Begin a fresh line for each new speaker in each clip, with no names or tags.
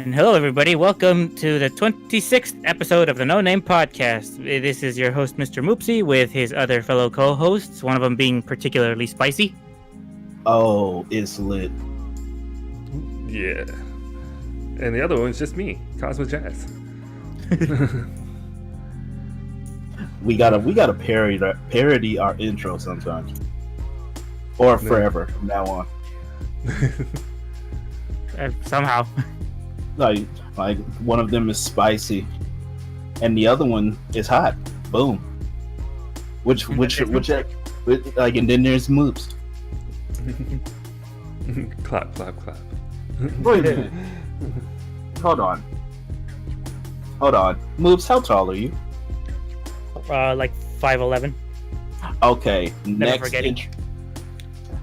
And hello, everybody. Welcome to the 26th episode of the No Name Podcast. This is your host, Mrmoopsy, with his other fellow co-hosts, one of them being particularly spicy.
Oh, it's lit.
Yeah. And the other one's just me, Cosmo Jazz.
We gotta parody our intro sometimes, or forever from now on.
Somehow.
Like one of them is spicy, and the other one is hot. Boom. Which and then there's Moops.
Clap, clap, clap.
Wait a minute. Hold on. Moops, how tall are you?
Like 5'11".
Okay.
Never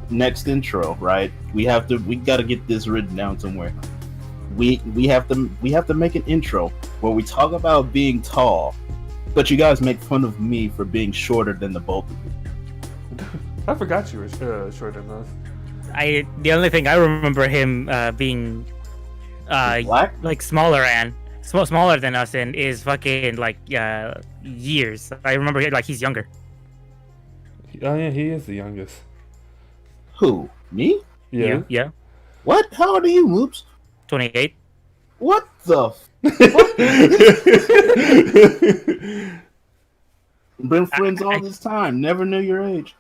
Next intro, right? We gotta get this written down somewhere. We have to make an intro where we talk about being tall, but you guys make fun of me for being shorter than the both of you.
I forgot you were shorter than us.
The only thing I remember him being
Black?
like smaller than us, and is fucking like years. I remember like he's younger.
Oh yeah, he is the youngest.
Who? Me?
Yeah.
You? Yeah.
What? How old are you, Moops?
28.
What the Been friends all this time. Never knew your age.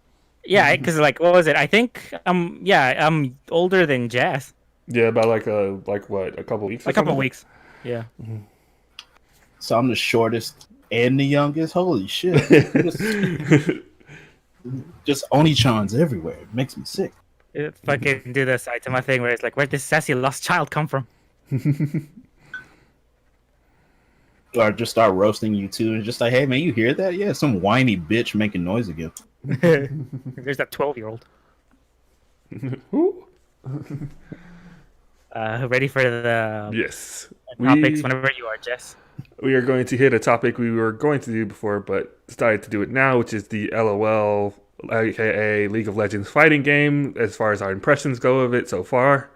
Yeah, because like, what was it? I think I'm older than Jazz.
Yeah, about like what, a couple weeks?
A couple weeks. Yeah.
So I'm the shortest and the youngest. Holy shit! Just Oni-chans everywhere. It makes me sick.
It fucking do the Saitama thing where it's like, where'd this sassy lost child come from?
Or just start roasting you too, and just like, hey man, you hear that? Yeah, some whiny bitch making noise again.
There's that 12-year-old.
Who?
Ready for the
Yes.
topics whenever you are, Jess.
We are going to hit a topic we were going to do before, but decided to do it now, which is the LOL, aka League of Legends fighting game, as far as our impressions go of it so far.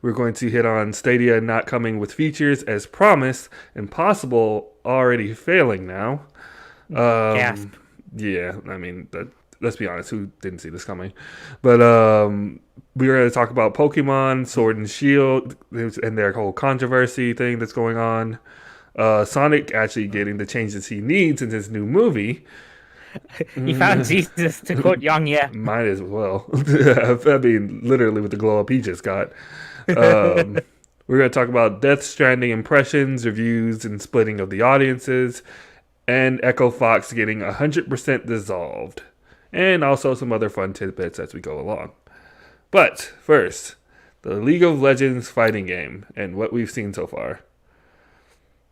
We're going to hit on Stadia not coming with features as promised, and possible already failing now.
Gasp.
Yeah, I mean, let's be honest, who didn't see this coming? But we were going to talk about Pokemon, Sword and Shield, and their whole controversy thing that's going on. Sonic actually getting the changes he needs in his new movie.
He found Jesus, to quote Yang Ye.
Might as well. I mean, literally with the glow up he just got. We're going to talk about Death Stranding impressions, reviews, and splitting of the audiences, and Echo Fox getting 100% dissolved, and also some other fun tidbits as we go along. But first, the League of Legends fighting game and what we've seen so far.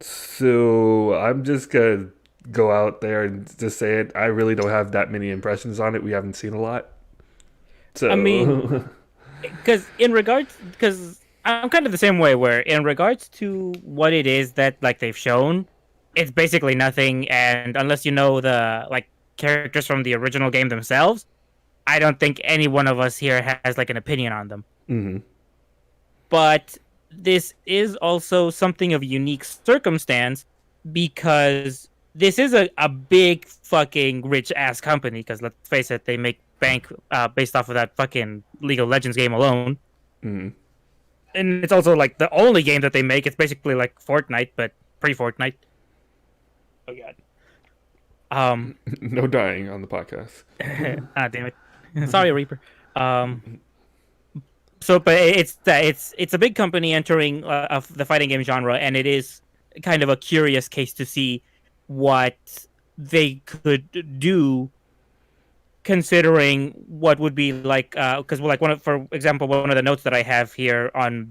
So I'm just going to go out there and just say it. I really don't have that many impressions on it. We haven't seen a lot. So
I mean, because I'm kind of the same way, where in regards to what it is that like they've shown, it's basically nothing, and unless you know the like characters from the original game themselves, I don't think any one of us here has like an opinion on them.
Mm-hmm.
But this is also something of a unique circumstance, because this is a big fucking rich ass company, because let's face it, they make bank based off of that fucking League of Legends game alone.
Mm-hmm.
And it's also like the only game that they make. It's basically like Fortnite, but pre-Fortnite. Oh god.
No dying on the podcast.
Damn it. Sorry, Reaper. So, but it's a big company entering of the fighting game genre, and it is kind of a curious case to see what they could do, considering what would be like, because like for example, one of the notes that I have here on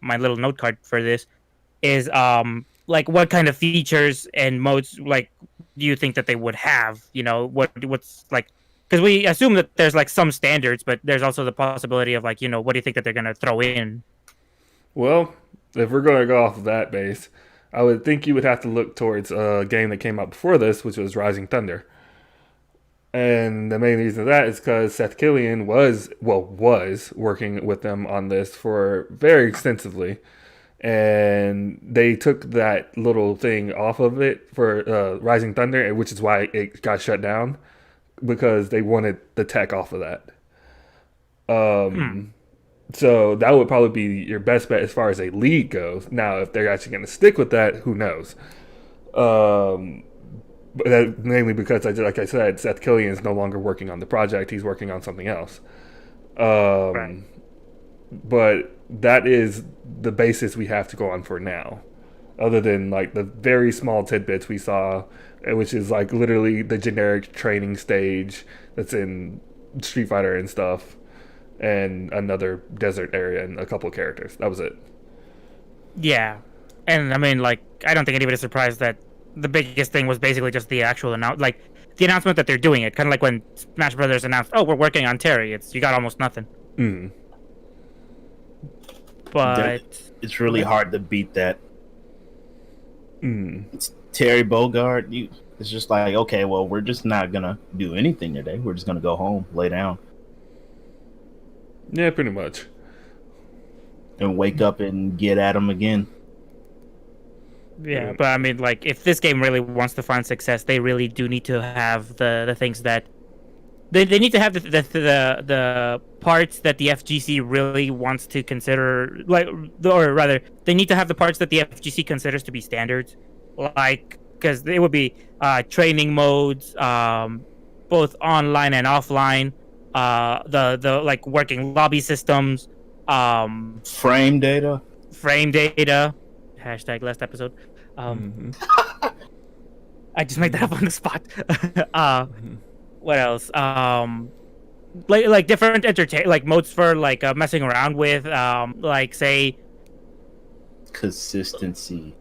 my little note card for this is like what kind of features and modes like do you think that they would have? You know, what's like, because we assume that there's like some standards, but there's also the possibility of like, you know, what do you think that they're gonna throw in?
Well, if we're going to go off of that base, I would think you would have to look towards a game that came out before this, which was Rising Thunder. And the main reason for that is because Seth Killian was working with them on this for very extensively. and they took that little thing off of it for Rising Thunder, which is why it got shut down because they wanted the tech off of that.
Hmm.
So that would probably be your best bet as far as a lead goes. Now, if they're actually going to stick with that, who knows? Um, but that, mainly because, like I said, Seth Killian is no longer working on the project; he's working on something else.
Right.
Um, but that is the basis we have to go on for now. Other than like the very small tidbits we saw, which is like literally the generic training stage that's in Street Fighter and stuff, and another desert area and a couple of characters. That was it.
Yeah, and I mean, like, I don't think anybody's surprised that the biggest thing was basically just the actual like the announcement that they're doing it. Kind of like when Smash Brothers announced, "Oh, we're working on Terry." It's you got almost nothing.
Mm.
But
It's really hard to beat that.
Mm.
It's Terry Bogard. It's just like, okay, well, we're just not gonna do anything today. We're just gonna go home, lay down,
Yeah, pretty much.
and wake up and get at them again.
yeah, but I mean, like, if this game really wants to find success, they really do need to have the things that they need to have the parts that the FGC really wants to consider, like, or rather, they need to have the parts that the FGC considers to be standards, like, because it would be training modes, both online and offline, the like working lobby systems,
Frame data.
frame data, hashtag last episode. I just made that up on the spot. What else? Like different entertain like modes for like messing around with, like say
Consistency.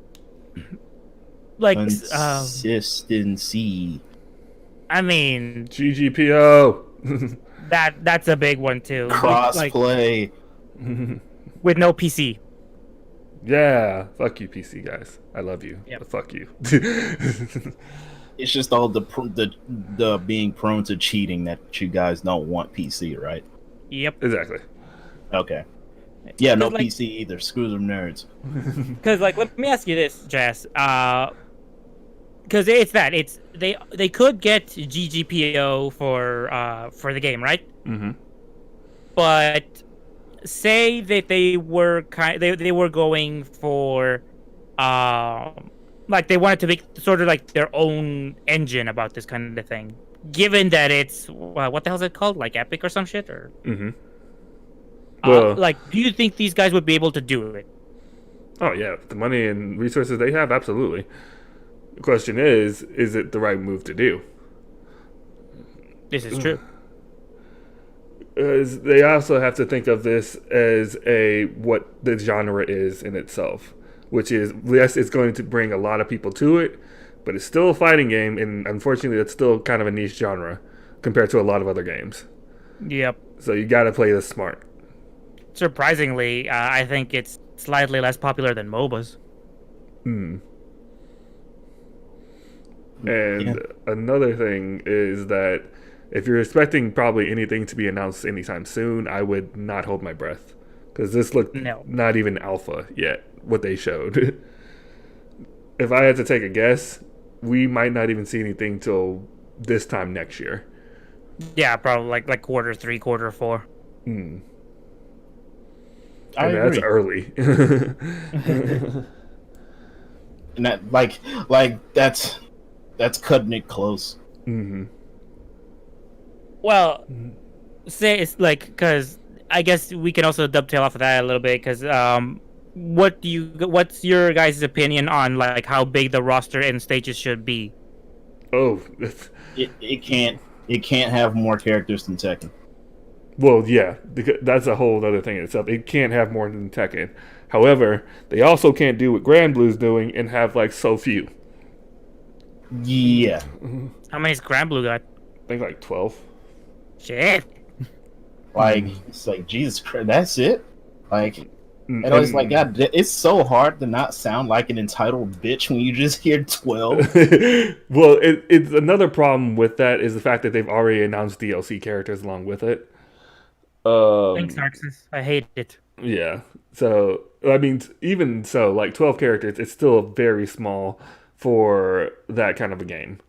like
Consistency.
I mean
GGPO.
that's a big one too. Like
Crossplay.
with no PC.
Yeah, fuck you, PC guys. I love you,
Yep.
but fuck you.
It's just all the being prone to cheating that you guys don't want PC, right?
Yep.
Exactly.
Okay. Yeah, no
Like-
PC either. Screw them nerds.
Because like, let me ask you this, Jess. Because it's they could get GGPO for the game, right?
Mm-hmm.
But say that they were they were going for like they wanted to make sort of like their own engine about this kind of thing. Given that it's what the hell is it called, like Epic or some shit, or
Mm-hmm. Well,
like, do you think these guys would be able to do it?
oh yeah, the money and resources they have, absolutely. The question is it the right move to do?
This is true.
As they also have to think of this as what the genre is in itself, which is, yes, it's going to bring a lot of people to it, but it's still a fighting game, and unfortunately, it's still kind of a niche genre compared to a lot of other games.
Yep.
So you got to play this smart.
Surprisingly, I think it's slightly less popular than MOBAs.
Hmm. And
Yeah.
another thing is that if you're expecting probably anything to be announced anytime soon, I would not hold my breath. Because this looked
No.
not even alpha yet, what they showed. If I had to take a guess, we might not even see anything till this time next year.
Yeah, probably like quarter 3, quarter 4.
I
mean,
agree.
that's early.
And that like that's cutting it close.
Hmm.
Well, say it's like, because I guess we can also dovetail off of that a little bit, because what's your guys' opinion on like how big the roster and stages should be?
Oh,
It can't have more characters than Tekken.
well, yeah, that's a whole other thing in itself. It can't have more than Tekken. However, they also can't do what Grand Blue's doing and have like so few.
Yeah.
How many's Grand Blue got?
I think like 12.
Shit.
Like it's like Jesus Christ, that's it. Like,
And
and I was like, God, it's so hard to not sound like an entitled bitch when you just hear 12.
well, it's another problem with that is the fact that they've already announced DLC characters along with it.
Thanks, Narcissus. I hate it.
Yeah. So I mean, even so, like 12 characters, it's still very small for that kind of a game.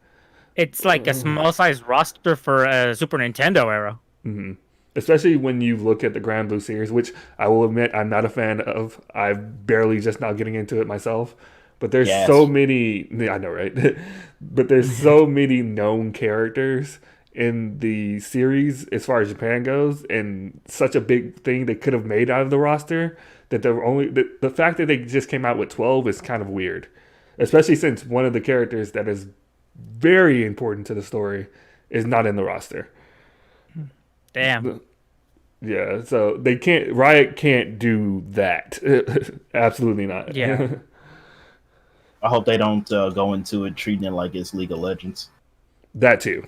It's like a small size roster for a Super Nintendo era.
Hmm. Especially when you look at the Grand Blue series, which I will admit I'm not a fan of. I'm barely just now getting into it myself. But there's so
Yes.
many, I know, right? But there's so many known characters in the series as far as Japan goes, and such a big thing they could have made out of the roster that they're only the fact that they just came out with 12 is kind of weird, especially since one of the characters that is very important to the story is not in the roster.
Damn.
Yeah, so they can't. Riot can't do that. Absolutely not.
Yeah.
I hope they don't go into it treating it like it's League of Legends.
That too.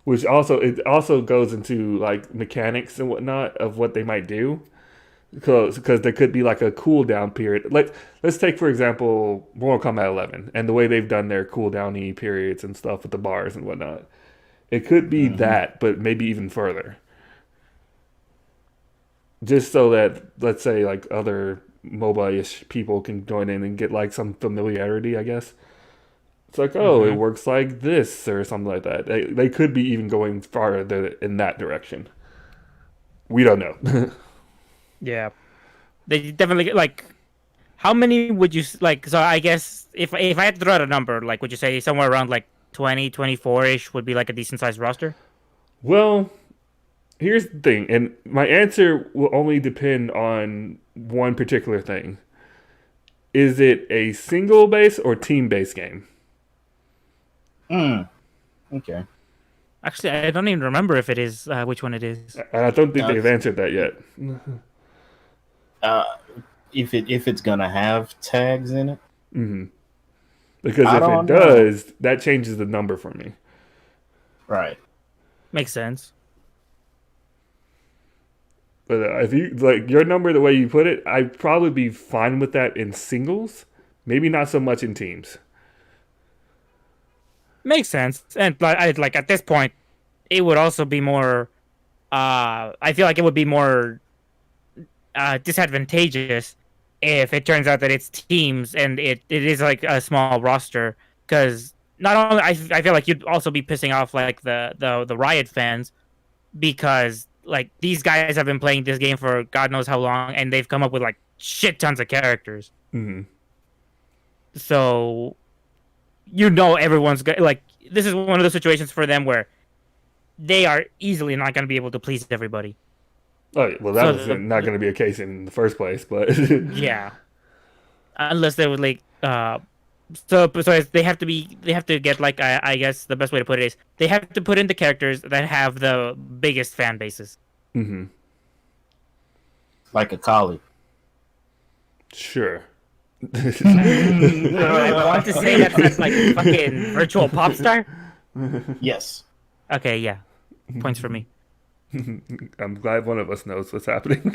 Which also it also goes into like mechanics and whatnot of what they might do, because there could be like a cooldown period. Like let's take for example Mortal Kombat 11 and the way they've done their cooldowny periods and stuff with the bars and whatnot. It could be that, but maybe even further. Just so that let's say like other mobile-ish people can join in and get like some familiarity, I guess. It's like, oh, it
Hmm.
works like this or something like that. They could be even going farther in that direction. We don't know.
Yeah. They definitely like. How many would you like? So I guess if I had to throw out a number, like, would you say somewhere around like 20, 24 ish would be like a decent sized roster?
Well, here's the thing, and my answer will only depend on one particular thing. Is it a single base or team based game?
Mm, okay.
Actually, I don't even remember if it is which one it is.
And I don't think
Uh,
they've answered that yet.
uh, if it's gonna have tags in it,
Hmm. Because
I
if it
don't know.
does, that changes the number for me.
Right.
Makes sense.
But if you like your number, the way you put it, I'd probably be fine with that in singles. Maybe not so much in teams.
Makes sense. And like at this point, it would also be more. I feel like it would be more disadvantageous if it turns out that it's teams and it is like a small roster, because not only I feel like you'd also be pissing off like the Riot fans, because like these guys have been playing this game for God knows how long and they've come up with like shit tons of characters.
Hmm.
So everyone's like this is one of those situations for them where they are easily not going to be able to please everybody.
Oh, well, that
So
was not going to be a case in the first place, but
yeah, unless they would like so they have to get like I guess the best way to put it is they have to put in the characters that have the biggest fan bases.
hmm,
Like a collie.
sure.
I want to say that's like fucking virtual pop star.
Yes.
Okay, yeah, points for me.
I'm glad one of us knows what's happening.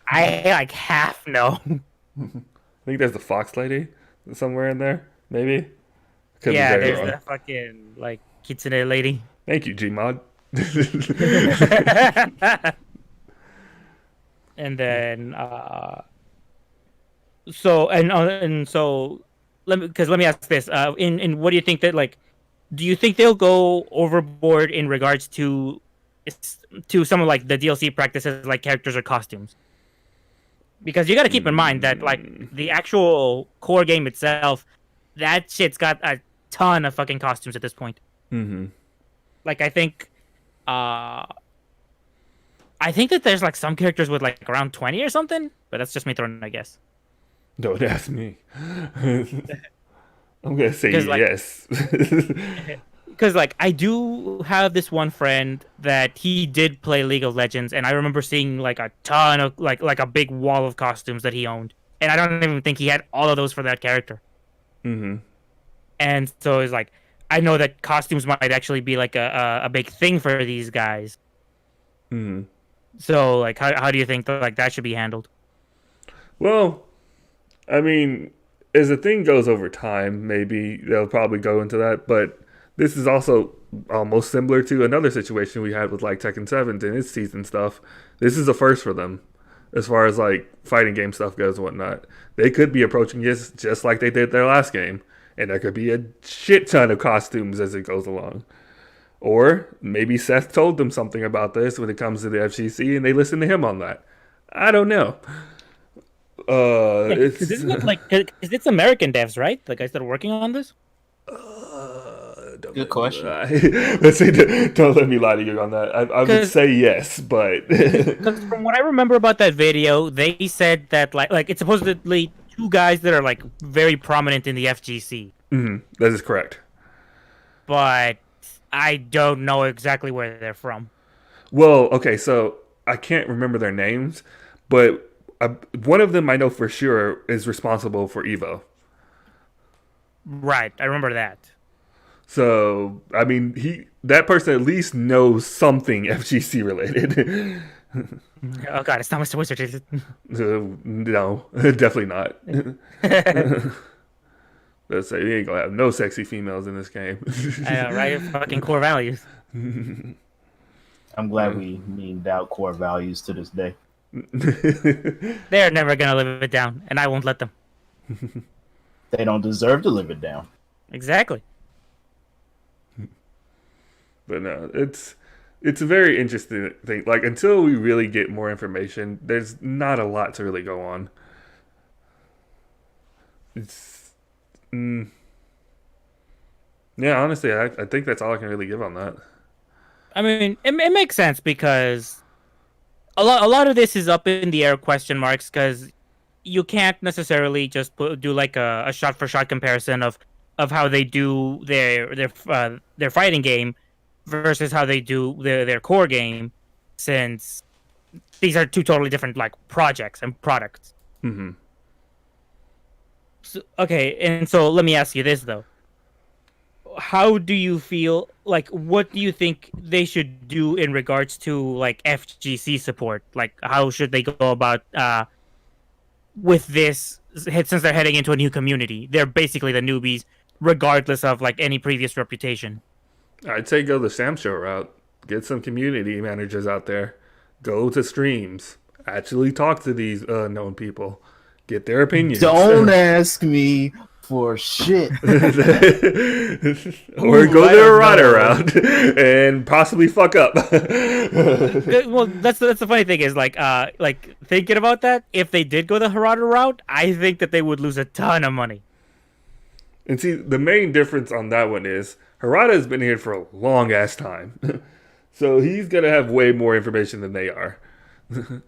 I like half know.
I think there's a fox lady somewhere in there, maybe. Could be
Yeah,
very
there's
wrong.
the fucking like kitsune lady.
Thank you, Gmod.
And then so let me ask this in what do you think that like do you think they'll go overboard in regards to some of like the DLC practices like characters or costumes, because you got to keep in mind that like the actual core game itself, that shit's got a ton of fucking costumes at this point.
Hmm.
Like uh I think that there's like some characters with like around 20 or something, but that's just me throwing a guess.
Don't ask me. I'm gonna say
Because like
yes.
because like I do have this one friend that he did play League of Legends, and I remember seeing like a ton of like a big wall of costumes that he owned, and I don't even think he had all of those for that character.
Hmm.
And so it's like I know that costumes might actually be like a big thing for these guys.
Hmm.
So like how do you think that like that should be handled?
Well, I mean, as the thing goes over time, maybe they'll probably go into that. But this is also almost similar to another situation we had with like Tekken 7 and its season stuff. This is a first for them. as far as like fighting game stuff goes and whatnot. They could be approaching this just like they did their last game, and there could be a shit ton of costumes as it goes along. Or maybe Seth told them something about this when it comes to the FGC, and they listened to him on that. I don't know.
Because isn't it like, cause it's American devs, right? The guys that are working on this.
Good question.
Let's say, don't let me lie to you on that. I would say yes, but
Because from what I remember about that video, they said that like it's supposedly two guys that are like very prominent in the FGC.
That is correct.
But I don't know exactly where they're from.
Well, okay, so I can't remember their names, but one of them I know for sure is responsible for Evo.
Right, I remember that.
So, I mean, that person at least knows something FGC related.
Oh god, it's not Mr. Wizard, is it?
No, definitely not. Let's say we ain't gonna have no sexy females in this game.
I know, right? Fucking core values.
I'm glad we memed out core values to this day.
They're never gonna live it down, and I won't let them.
They don't deserve to live it down.
Exactly.
But no, it's a very interesting thing. Like, until we really get more information, there's not a lot to really go on. It's yeah, honestly, I think that's all I can really give on that.
I mean, it makes sense because a lot of this is up in the air question marks because you can't necessarily just do like a shot for shot comparison of how they do their fighting game versus how they do their core game, since these are two totally different like projects and products.
Mm-hmm.
So, okay, and so let me ask you this though: how do you feel? Like, what do you think they should do in regards to like FGC support? Like, how should they go about with this? Since they're heading into a new community, they're basically the newbies, regardless of like any previous reputation.
I'd say go the Sam Show route. Get some community managers out there. Go to streams. Actually talk to these known people. Get their opinions.
Don't ask me for shit.
Or go the errata route and possibly fuck up.
Well, that's the funny thing is like thinking about that. If they did go the Harada route, I think that they would lose a ton of money.
And see, the main difference on that one is Harada has been here for a long ass time. So he's going to have way more information than they are.
So,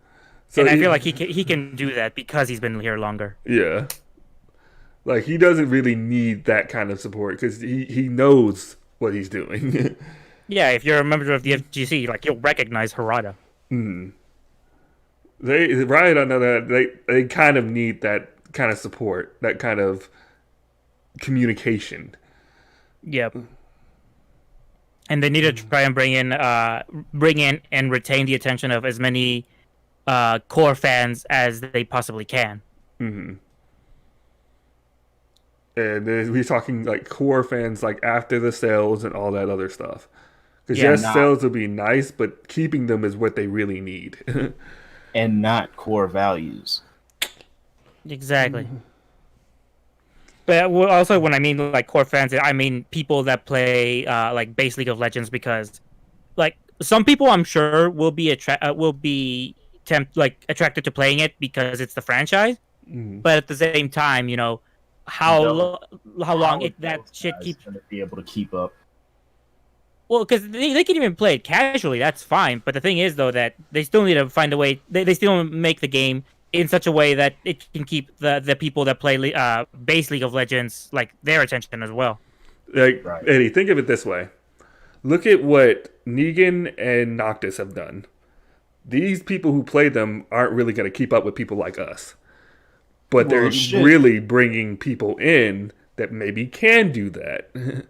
and I feel like he can do that because he's been here longer.
Yeah. Like, he doesn't really need that kind of support because he knows what he's doing.
Yeah, if you're a member of the FGC, like, you'll recognize Harada.
Riot, on the other hand, they kind of need that kind of support, that kind of communication.
Yep. And they need to try and bring in and retain the attention of as many core fans as they possibly can.
Mm-hmm. And we're talking like core fans, like after the sales and all that other stuff. Because sales would be nice, but keeping them is what they really need.
And not core values.
Exactly. But also, when I mean like core fans, I mean people that play like base League of Legends, because like some people I'm sure will be attracted to playing it because it's the franchise. But at the same time, you know, how long that shit keeps
going to be able to keep up.
Well, because they can even play it casually, that's fine. But the thing is, though, that they still need to find a way. They still make the game in such a way that it can keep the people that play base League of Legends like their attention as well.
Like, right. Eddie, think of it this way: look at what Negan and Noctis have done. These people who play them aren't really going to keep up with people like us, but they're really bringing people in that maybe can do that.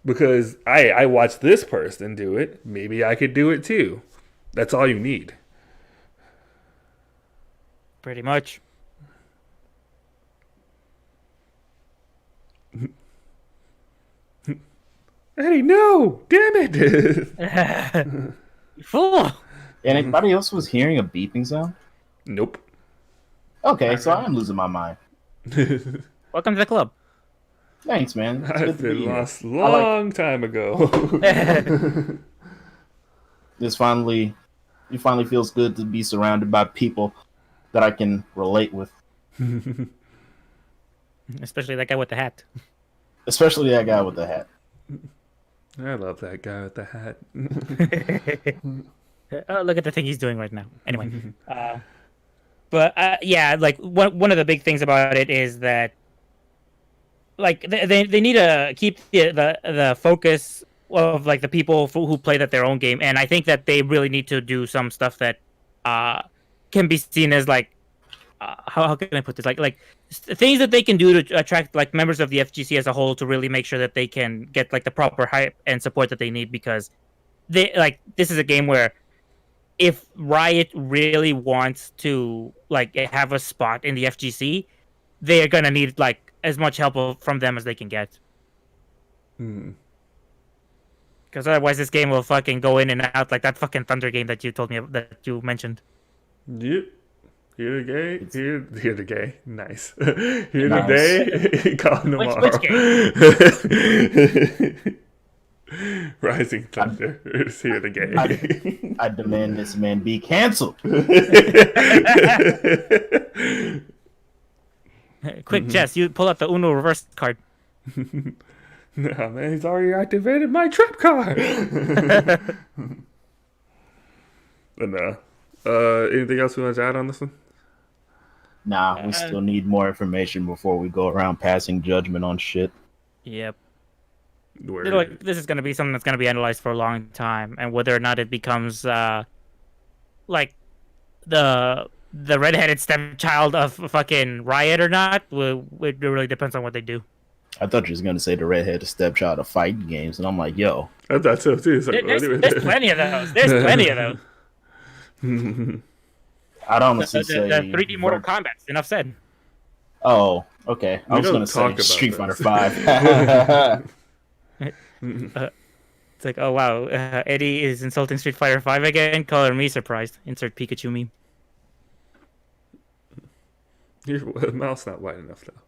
Because I watched this person do it. Maybe I could do it too. That's all you need.
Pretty much.
Eddie, no! Damn it!
You fool!
Anybody else was hearing a beeping sound?
Nope.
Okay, so I am losing my mind.
Welcome to the club.
Thanks, man. It's good
I've
to be
been
here.
lost long time ago.
It finally feels good to be surrounded by people that I can relate with.
Especially that guy with the hat.
Especially that guy with the hat.
I love that guy with the hat.
Oh, look at the thing he's doing right now. Anyway, but yeah, like one of the big things about it is that like they need to keep the focus of like the people who play that their own game, and I think that they really need to do some stuff that can be seen as like how can I put this like things that they can do to attract like members of the FGC as a whole to really make sure that they can get like the proper hype and support that they need, because they like this is a game where if Riot really wants to like have a spot in the FGC, they are gonna need like as much help from them as they can get. Because otherwise, this game will fucking go in and out like that fucking Thunder game that you told me that you mentioned.
Yep. Here the gay. Here the gay. Nice. Here
Nice.
today. Gone tomorrow.
Which game?
Rising Thunder is here the gay.
I demand this man be canceled.
Quick, Jess, you pull out the Uno reverse card.
Nah, man, he's already activated my trap card. But no. Anything else we want to add on this one?
Nah, we still need more information before we go around passing judgment on shit.
Yep.
Where...
Like this is going to be something that's going to be analyzed for a long time, and whether or not it becomes like the redheaded stepchild of fucking Riot or not, it really depends on what they do.
I thought you was gonna say the redheaded stepchild of fighting games, and I'm like, yo.
I thought so too. Like,
there's plenty of those. There's plenty of those.
I'd honestly say
the 3D Mortal Kombat. Enough said.
Oh, okay. I was gonna say Street Fighter 5.
It's like, oh wow, Eddie is insulting Street Fighter 5 again. Color me surprised. Insert Pikachu meme.
Your mouth's not wide enough though.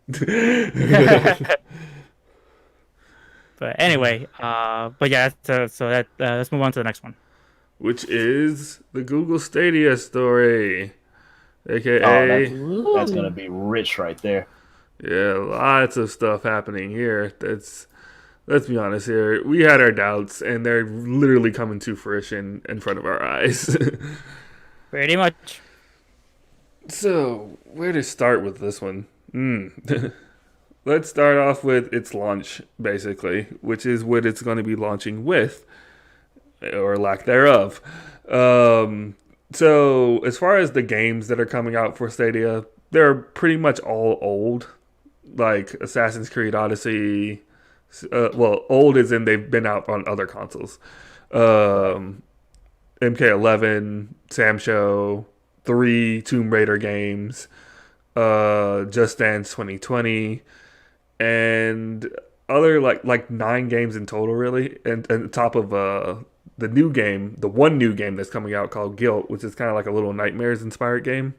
But anyway, but yeah, so that let's move on to the next one,
which is the Google Stadia story, aka
that's gonna be rich right there.
Yeah, lots of stuff happening here. Let's be honest here. We had our doubts, and they're literally coming to fruition in front of our eyes.
Pretty much.
So, where to start with this one? Let's start off with its launch, basically, which is what it's going to be launching with, or lack thereof. So, as far as the games that are coming out for Stadia, they're pretty much all old, like Assassin's Creed Odyssey. Well, old as in they've been out on other consoles. MK11, Sam Show, 3 Tomb Raider games, Just Dance 2020, and other like 9 games in total, really. And on top of the new game, the one new game that's coming out called Guilt, which is kind of like a little Nightmares inspired game.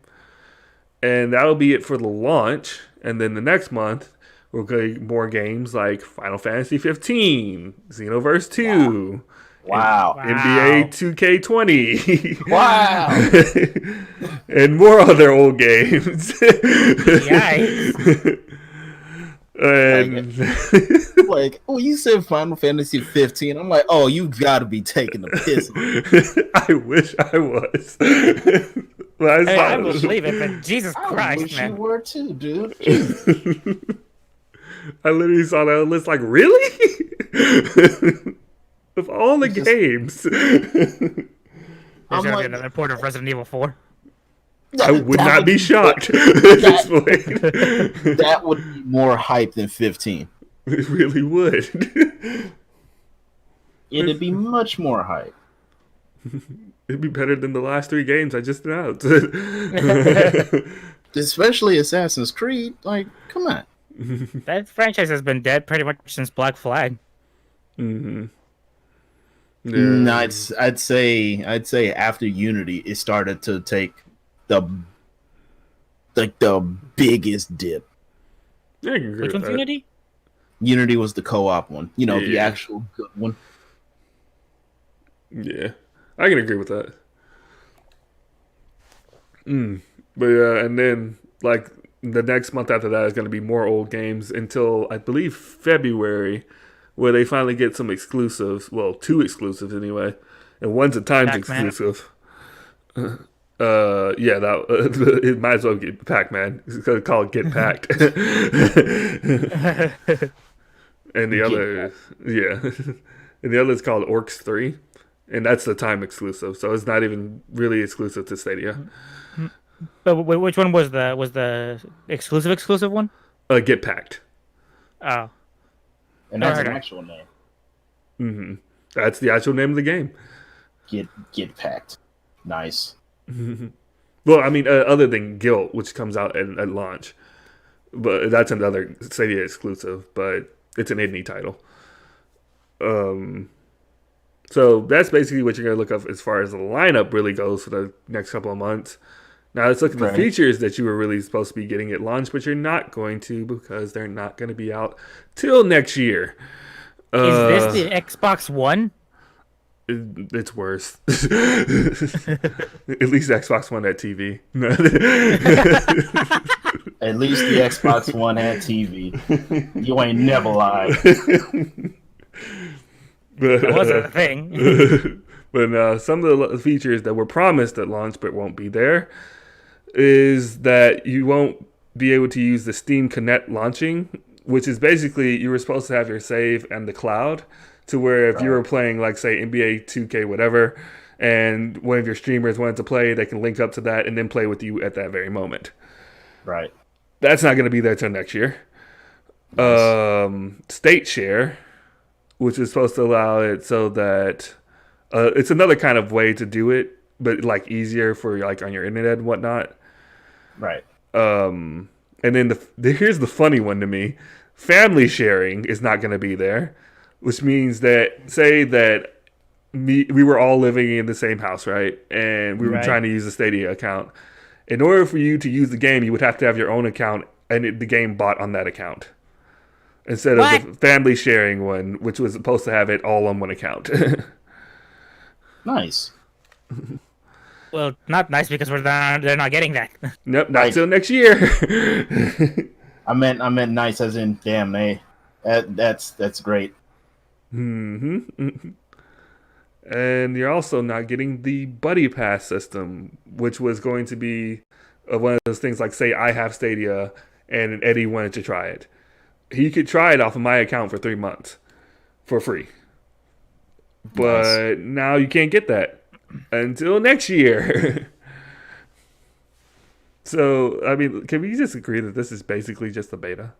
And that'll be it for the launch. And then the next month, we'll get more games like Final Fantasy 15, Xenoverse 2.
Wow.
NBA 2K20.
Wow.
And more other old games.
Yikes.
And
like, oh, you said Final Fantasy 15. I'm like, oh, you gotta be taking the piss.
I wish I was.
I will believe it, but Jesus Christ,
I wish
man.
you were too, dude.
I literally saw that list like, really? Of all the games.
There's gonna be another port of Resident Evil 4.
I would not be shocked at this point.
That would be more hype than 15.
It really would.
It'd be much more hype.
It'd be better than the last 3 games I just announced.
Especially Assassin's Creed. Like, come on.
That franchise has been dead pretty much since Black Flag.
Mm-hmm. Yeah.
No, I'd say after Unity, it started to take the like the biggest dip.
Yeah, I can agree
Which
with
one's
that.
Unity?
Unity was the co-op one. You know, the
Yeah.
actual good one.
Yeah, I can agree with that. But yeah, and then like the next month after that is going to be more old games until I believe February, where they finally get some exclusives. Well, two exclusives anyway, and one's a times
Pac-Man.
exclusive. Yeah, it might as well get Pac-Man. It's gonna call it Get Packed. And the
Get
other, yeah, and the other is called Orcs 3, and that's the time exclusive. So it's not even really exclusive to Stadia.
But which one was the exclusive one?
Get Packed.
Oh,
and
never
that's
heard
an
of it.
actual name.
That's the actual name of the game.
Get packed. Nice.
Well, I mean, other than Guilt, which comes out at launch, but that's another Stadia exclusive. But it's an indie title. So that's basically what you're gonna look up as far as the lineup really goes for the next couple of months. Now let's look at the
Right.
features that you were really supposed to be getting at launch, but you're not going to because they're not going to be out till next year.
Is this the Xbox One?
It's worse. At least Xbox One had TV.
At least the Xbox One had TV. You ain't never lied.
That wasn't a thing.
But some of the features that were promised at launch but won't be there is that you won't be able to use the Steam Connect launching, which is basically you were supposed to have your save and the cloud to where if you were playing, like, say, NBA 2K, whatever, and one of your streamers wanted to play, they can link up to that and then play with you at that very moment.
Right.
That's not going to be there till next year.
Nice.
State share, which is supposed to allow it so that it's another kind of way to do it, but like easier for like on your internet and whatnot.
Right.
And then here's the funny one to me: family sharing is not going to be there, which means that say that we were all living in the same house, right? And we were
Right.
trying to use the Stadia account. In order for you to use the game, you would have to have your own account and the game bought on that account. Instead of the family sharing one, which was supposed to have it all on one account.
Nice.
Well, not nice because they're not getting that.
Nope, not
Right.
till next year.
I meant nice as in damn. That's great.
And you're also not getting the Buddy Pass system, which was going to be one of those things like, say, I have Stadia and Eddie wanted to try it. He could try it off of my account for 3 months for free. But now you can't get that until next year. So, I mean, can we just agree that this is basically just a beta?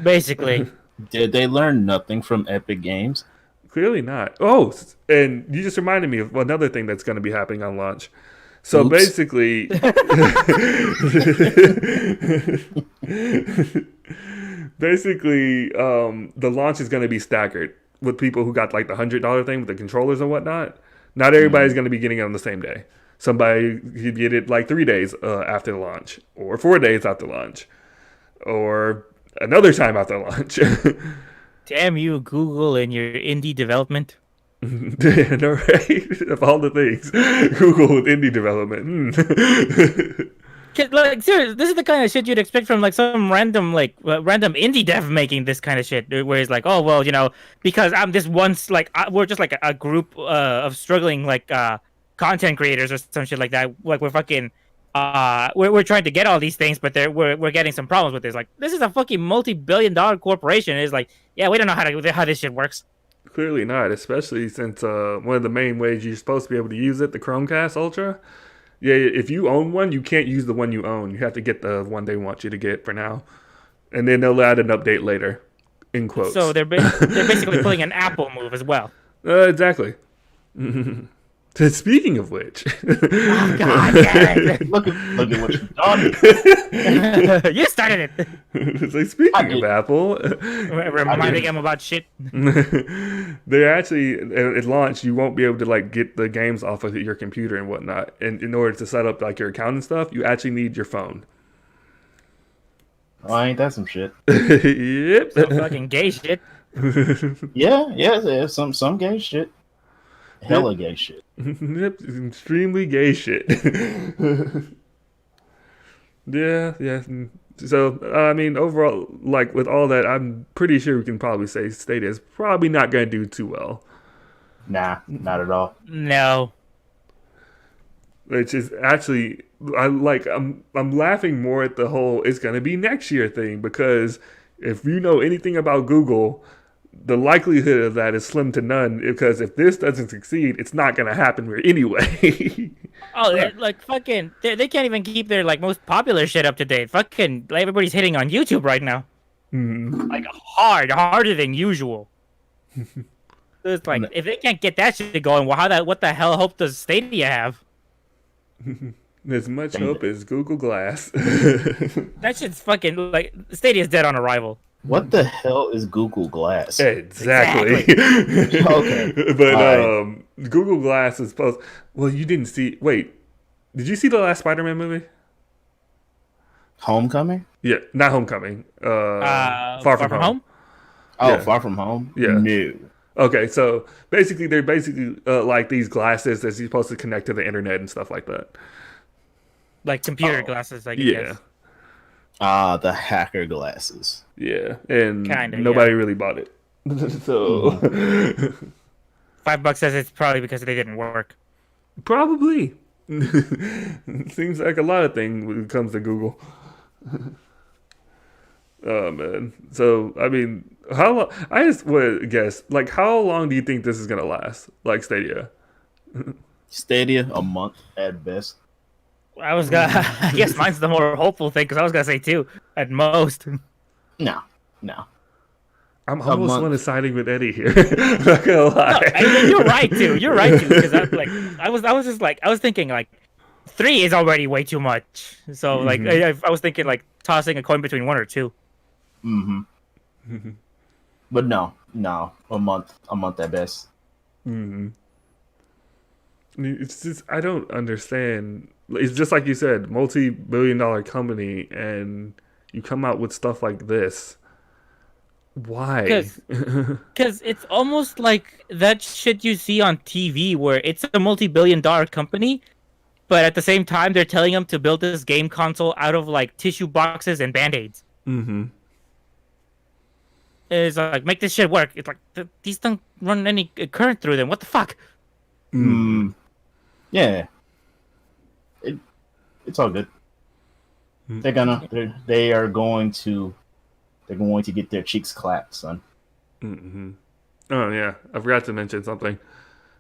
Basically,
Did they learn nothing from Epic Games?
Clearly not. Oh, and you just reminded me of another thing that's going to be happening on launch. So
Oops.
basically, the launch is going to be staggered with people who got like the $100 thing with the controllers and whatnot. Not everybody's going to be getting it on the same day. Somebody could get it like 3 days after the launch, or 4 days after launch, or another time after launch.
damn you, Google, and your indie development.
No, right? Of all the things, Google with indie development.
Like, serious, this is the kind of shit you'd expect from like some random indie dev making this kind of shit, where it's like, oh well, because I'm this once like we're just like a group of struggling like content creators or some shit like that. Like we're fucking we're trying to get all these things, but we're getting some problems with this. Like this is a fucking multi-billion-dollar corporation. It's like, yeah, we don't know how this shit works.
Clearly not, especially since one of the main ways you're supposed to be able to use it, the Chromecast Ultra. Yeah, if you own one, you can't use the one you own. You have to get the one they want you to get for now, and then they'll add an update later. In quotes.
So they're basically pulling an Apple move as well.
Exactly. Speaking of which,
Oh, God damn it.
Look at what you've done.
You started it.
it's like
I
speaking of
did.
Apple,
Reminding him about shit.
they're actually at launch. You won't be able to like get the games off of your computer and whatnot. And in order to set up like your account and stuff, you actually need your phone.
Oh, ain't that some shit?
Yep.
Some fucking gay shit.
Yeah. Some gay shit. Hella gay shit.
Yep, it's extremely gay shit. Yeah. So, I mean, overall, like with all that, I'm pretty sure we can probably say Stadia is probably not going to do too well.
Nah, not at all.
No.
Which is actually, I'm laughing more at the whole it's going to be next year thing because if you know anything about Google, the likelihood of that is slim to none because if this doesn't succeed, it's not going to happen anyway.
Oh, like fucking, they can't even keep their like most popular shit up to date. Fucking, like, everybody's hitting on YouTube right now. Like harder than usual. So it's like if they can't get that shit going, well, what the hell hope does Stadia have?
As much hope as Google Glass.
That shit's fucking like Stadia's dead on arrival.
What the hell is Google Glass?
Exactly.
Okay.
But
All
Google Glass is supposed. Well, you didn't see. Wait, did you see the last Spider-Man movie?
Homecoming?
Yeah, not Homecoming. Far From Home.
Oh,
Yeah.
Far From Home?
Yeah.
No.
Okay, so basically, they're like these glasses that you're supposed to connect to the internet and stuff like that.
Like computer glasses, I guess.
Yeah.
The hacker glasses.
Yeah, and
Kinda,
nobody really bought it. So
$5 says it's probably because they didn't work.
probably seems like a lot of things when it comes to Google. Oh man. So I mean, how long? I just would guess. Like, how long do you think this is gonna last? Like Stadia.
Stadia, a month at best.
I guess mine's the more hopeful thing because I was gonna say 2 at most.
No.
I'm
A
almost
month.
one siding with Eddie here. Not gonna lie.
You're right too. You're right too. Because I was thinking like 3 is already way too much. So like I was thinking like tossing a coin between 1 or 2.
But no, a month at best.
It's just I don't understand. It's just like you said, multi-billion-dollar company, and you come out with stuff like this. Why?
Because it's almost like that shit you see on TV where it's a multi-billion-dollar company, but at the same time they're telling them to build this game console out of like tissue boxes and band-aids. It's like, make this shit work. It's like these don't run any current through them. What the fuck?
Yeah. It's all good. They're going to get their cheeks clapped, son.
Oh yeah, I forgot to mention something.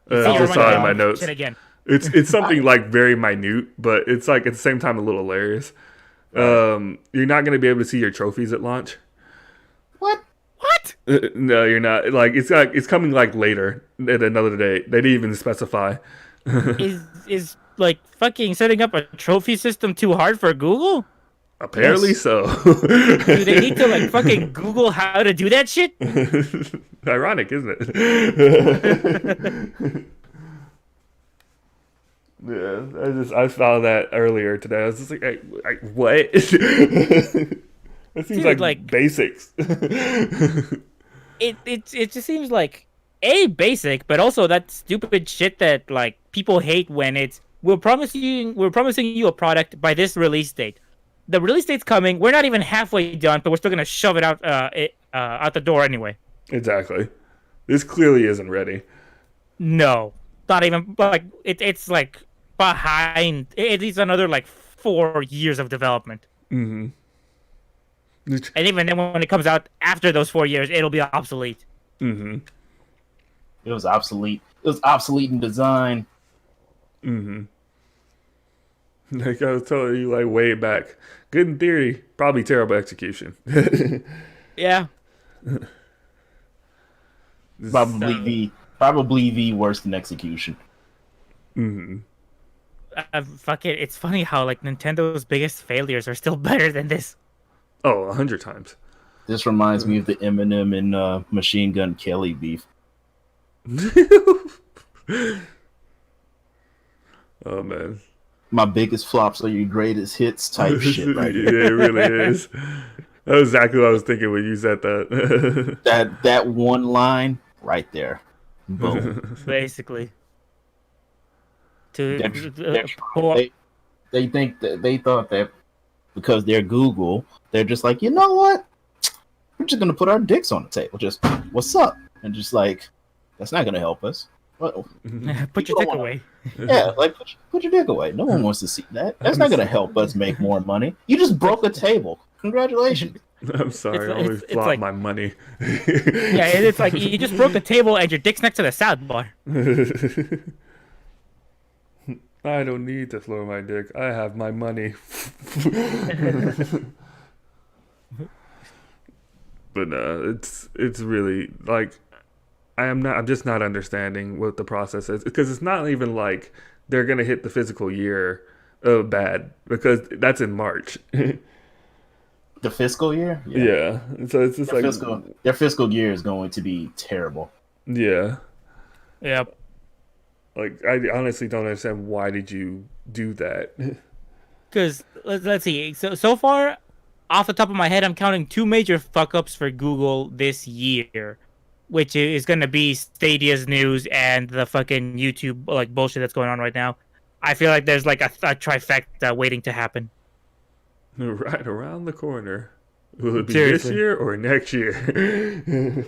See,
I just saw it in my notes.
Shit again.
It's something like very minute, but it's like at the same time a little hilarious. You're not going to be able to see your trophies at launch.
What?
No, you're not. Like it's coming like later at another day. They didn't even specify.
Is like fucking setting up a trophy system too hard for Google?
Apparently
Yes.
so.
Do they need to like fucking Google how to do that shit?
Ironic, isn't it? Yeah, I saw that earlier today. I was just like, what? That seems
Dude,
like basics.
It just seems like basic, but also that stupid shit that like people hate when it's we're promising you a product by this release date. The release date's coming. We're not even halfway done, but we're still gonna shove it out out the door anyway.
Exactly. This clearly isn't ready.
No, not even. Like it's like behind at least another like 4 years of development. And even then, when it comes out after those 4 years, it'll be obsolete.
It was obsolete. It was obsolete in design.
Like I was telling you, like way back. Good in theory, probably terrible execution.
Yeah.
Probably the worst in execution.
Mm-hmm.
Fuck it. It's funny how like Nintendo's biggest failures are still better than this.
Oh, 100 times.
This reminds me of the Eminem and Machine Gun Kelly beef.
Oh man.
My biggest flops are your greatest hits type shit right
Yeah,
here.
it really is. That was exactly what I was thinking when you said that.
That one line right there. Boom.
Basically.
They're,
To
they're,
pull up,
they think that they thought that because they're Google, they're just like, you know what? We're just gonna put our dicks on the table. Just what's up? And just like that's not gonna help us. Well,
put your
don't
dick
wanna-
away.
Yeah, like put your dick away. No one wants to see that. That's not gonna help us make more money. You just broke a table. Congratulations.
I'm sorry, I always
it's
flop
like-
my money.
Yeah, it's like you just broke a table and your dick's next to the salad bar.
I don't need to floor my dick. I have my money. But it's really like I'm just not understanding what the process is because it's not even like they're gonna hit the physical year bad because that's in March.
The fiscal year?
Yeah. So it's just
Their fiscal year is going to be terrible.
yeah.
Yeah.
Like I honestly don't understand why did you do that?
Because let's see. So far, off the top of my head, I'm counting two major fuck ups for Google this year, which is going to be Stadia's news and the fucking YouTube like bullshit that's going on right now. I feel like there's like a trifecta waiting to happen.
Right around the corner. Will it be
Seriously.
this year or next year?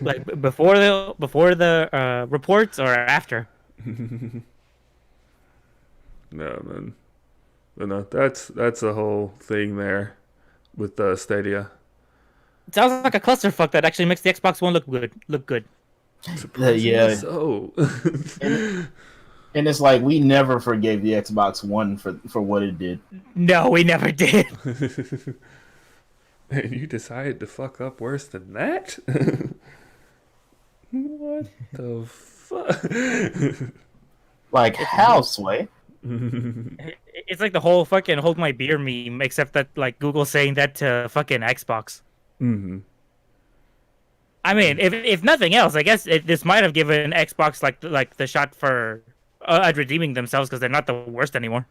Like before the reports or after.
No, man. But no, that's the whole thing there with Stadia.
It sounds like a clusterfuck that actually makes the Xbox One look good.
Yeah.
So.
And it's like we never forgave the Xbox One for what it did.
No, we never did.
And you decided to fuck up worse than that? What the fuck?
Like how, Sway?
It's like the whole fucking hold my beer meme, except that like Google saying that to fucking Xbox.
Mm-hmm.
I mean, if nothing else, I guess this might have given Xbox like the shot for at redeeming themselves because they're not the worst anymore.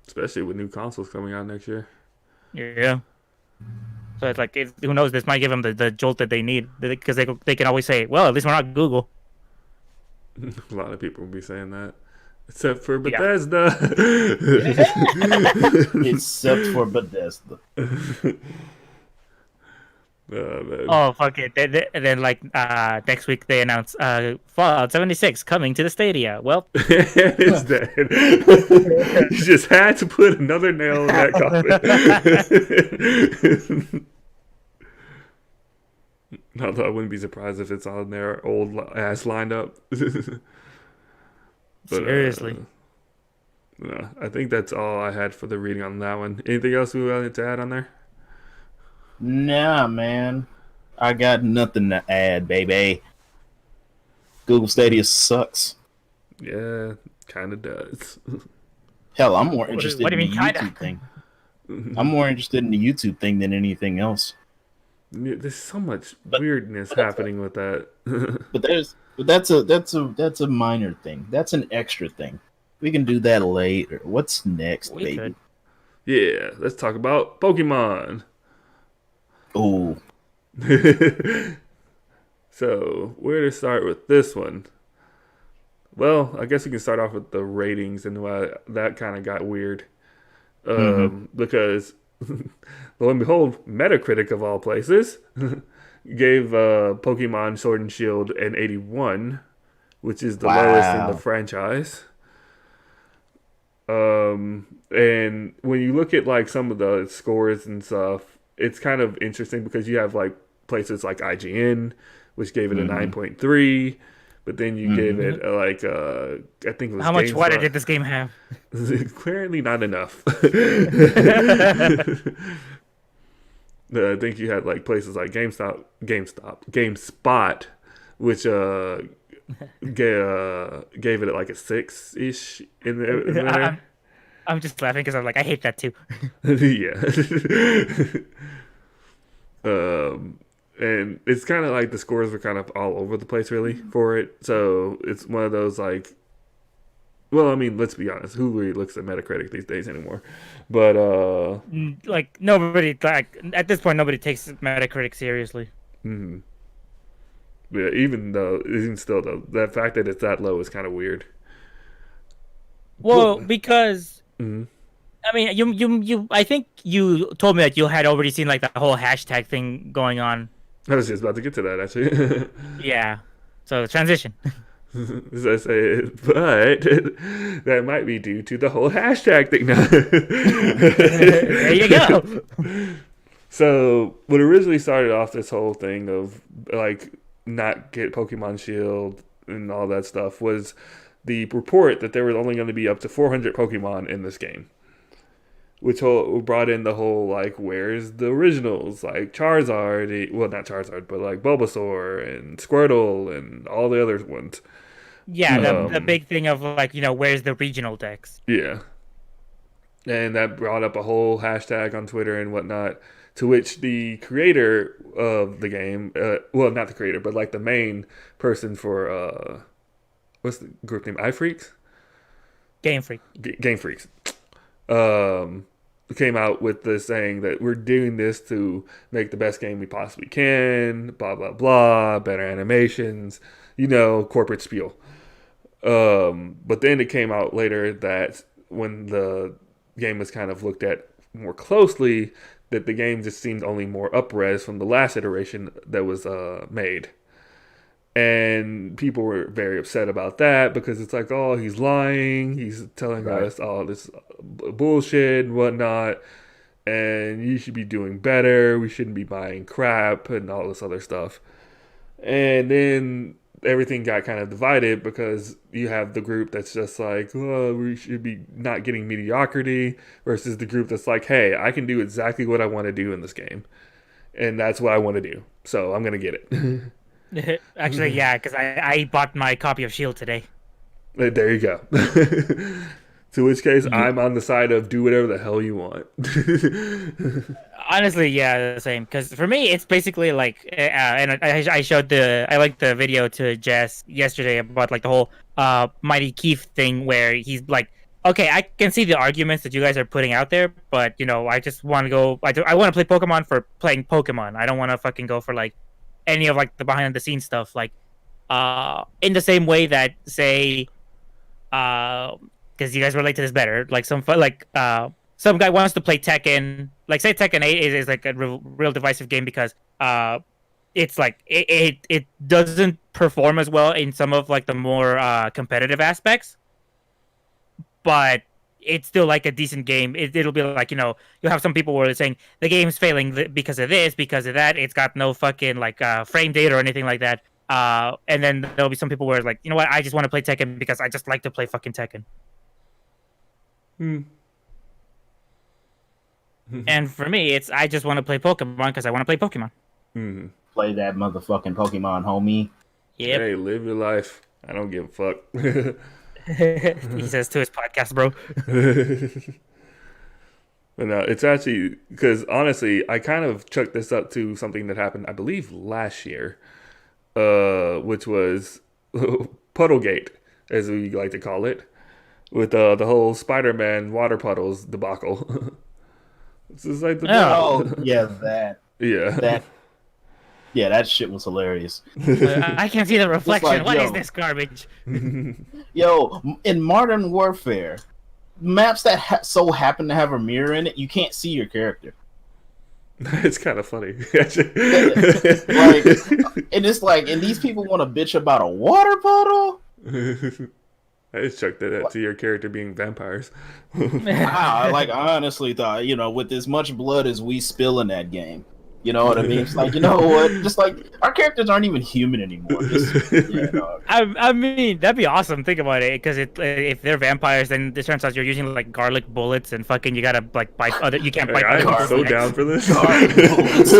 Especially with new consoles coming out next year.
Yeah. So it's like who knows? This might give them the jolt that they need because they can always say, well, at least we're not Google.
A lot of people will be saying that. Except for
Yeah.
Bethesda.
Except for Bethesda.
Man.
Oh fuck it! Then like next week they announce Fallout 76 coming to the Stadia. Well,
It's dead. You just had to put another nail in that coffin. Although I wouldn't be surprised if it's on their old ass lined up. But,
seriously.
No, I think that's all I had for the reading on that one. Anything else we wanted to add on there?
Nah, man. I got nothing to add, baby. Google Stadia sucks.
Yeah, kind of does.
Hell, I'm more interested
what do
in
you
the
mean, kinda?
YouTube thing. I'm more interested in the YouTube thing than anything else.
Yeah, there's so much
But-
weirdness happening with that.
But that's a minor thing. That's an extra thing. We can do that later. What's next,
We
baby?
could.
Yeah, let's talk about Pokemon.
Oh,
So, where to start with this one? Well, I guess we can start off with the ratings and why that kind of got weird. Because, lo and behold, Metacritic of all places gave Pokemon Sword and Shield an 81, which is the lowest in the
Wow.
franchise. And when you look at like some of the scores and stuff, it's kind of interesting because you have like places like IGN, which gave it a 9.3, but then you gave it like I think it was
How much water
GameSpot.
did this game have?
Clearly not enough. I think you had like places like GameSpot, which gave it like a 6-ish in there.
I'm just laughing because I'm like, I hate that too.
Yeah. And it's kind of like the scores were kind of all over the place, really, for it. So it's one of those like, well, I mean, let's be honest, who really looks at Metacritic these days anymore? But
Like nobody, like at this point, nobody takes Metacritic seriously.
yeah, even still though, that fact that it's that low is kind of weird.
Well, because
Mhm.
I mean, I think you told me that you had already seen like the whole hashtag thing going on.
I was just about to get to that actually.
Yeah. So transition.
As I say, but that might be due to the whole hashtag thing now.
There you go.
So, what originally started off this whole thing of like not get Pokemon Shield and all that stuff was the report that there was only going to be up to 400 Pokemon in this game, which brought in the whole like, where's the originals like Charizard? Well, not Charizard, but like Bulbasaur and Squirtle and all the other ones.
Yeah, the big thing of like, where's the regional decks?
Yeah. And that brought up a whole hashtag on Twitter and whatnot, to which the creator of the game, well, not the creator, but like the main person for, what's the group name? iFreaks?
Game Freak.
Game Freaks. Came out with this saying that we're doing this to make the best game we possibly can, blah, blah, blah, better animations, corporate spiel. But then it came out later that when the game was kind of looked at more closely, that the game just seemed only more up-res from the last iteration that was made. And people were very upset about that because it's like, oh, he's lying. He's telling us all this bullshit and whatnot. And you should be doing better. We shouldn't be buying crap and all this other stuff. And then everything got kind of divided because you have the group that's just like, oh, we should be not getting mediocrity, versus the group that's like, hey, I can do exactly what I want to do in this game. And that's what I want to do. So I'm going to get it.
Actually, yeah, because I bought my copy of Shield today.
There you go. To which case, I'm on the side of do whatever the hell you want.
Honestly, yeah, the same. Because for me, it's basically like, and I liked the video to Jess yesterday about like the whole Mighty Keith thing, where he's like, okay, I can see the arguments that you guys are putting out there, but I just want to go. I want to play Pokemon for playing Pokemon. I don't want to fucking go for like any of like the behind the scenes stuff. Like, in the same way that say, because you guys relate to this better, like some guy wants to play Tekken, like say Tekken 8 is like a real divisive game because it's like it doesn't perform as well in some of like the more competitive aspects, but it's still like a decent game. It'll be like, you'll have some people where they're saying the game's failing because of this, because of that. It's got no fucking like frame data or anything like that. And then there'll be some people where like, you know what, I just want to play Tekken because I just like to play fucking Tekken. And for me, I just want to play Pokemon because I want to play Pokemon.
Play that motherfucking Pokemon, homie.
Yep.
Hey, live your life. I don't give a fuck.
He says to his podcast, bro.
But no, it's actually because honestly, I kind of chucked this up to something that happened, I believe, last year, which was Puddlegate, as we like to call it, with the whole Spider-Man water puddles debacle. This is like
yeah, that.
Yeah.
That shit was hilarious.
I can't see the reflection.
Like,
what is this garbage?
Yo, in Modern Warfare, maps that so happen to have a mirror in it, you can't see your character.
It's kind of funny.
And it's like, and these people want to bitch about a water puddle?
I just chucked that to your character being vampires.
I honestly thought, with as much blood as we spill in that game, You know what I mean? It's like, you know what? Just like our characters aren't even human anymore. Just, yeah, no.
I mean, that'd be awesome. Think about it, because if they're vampires, then it turns out you're using like garlic bullets and fucking you gotta like bite other. You can't bite.
I
other
am
people's
so
necks.
down for this.
Garlic bullets.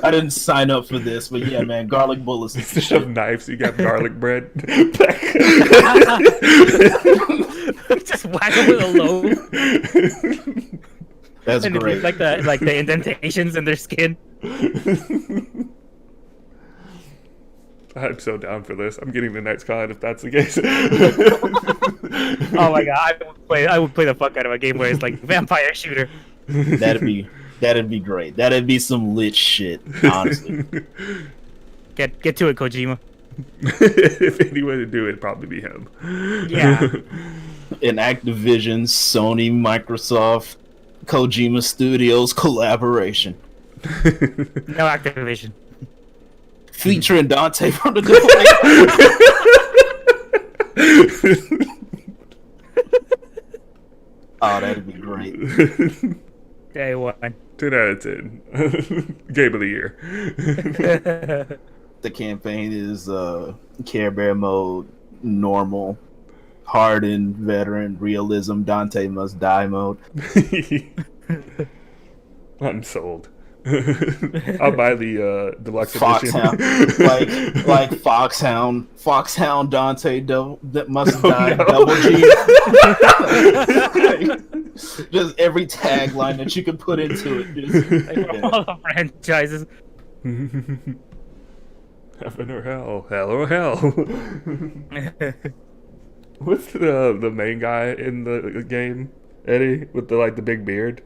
I didn't sign up for this, but yeah, man, garlic bullets. Is the
Instead of
shit.
knives, you got garlic bread.
Just whack them with a loaf.
That's
And
great.
like the indentations in their skin.
I'm so down for this. I'm getting the next card if that's the case.
Oh my god, I would play the fuck out of a game where it's like vampire shooter.
That'd be great. That'd be some lit shit, honestly.
Get to it, Kojima.
If anyone to do it, it'd probably be him.
Yeah.
An Activision, Sony, Microsoft, Kojima Studios collaboration.
No Activision.
Featuring Dante from the Oh, that'd be great.
Day one.
10 out of 10. Game of the year.
The campaign is Care Bear mode, normal, hardened, veteran, realism, Dante must die mode.
I'm sold. I'll buy the deluxe
Foxhound,
edition.
like Foxhound Dante that must die
no.
double G. Just every tagline that you can put into it. Just,
Like from all the franchises.
Heaven or hell, hell or hell. What's the main guy in the game, Eddie, with the big beard?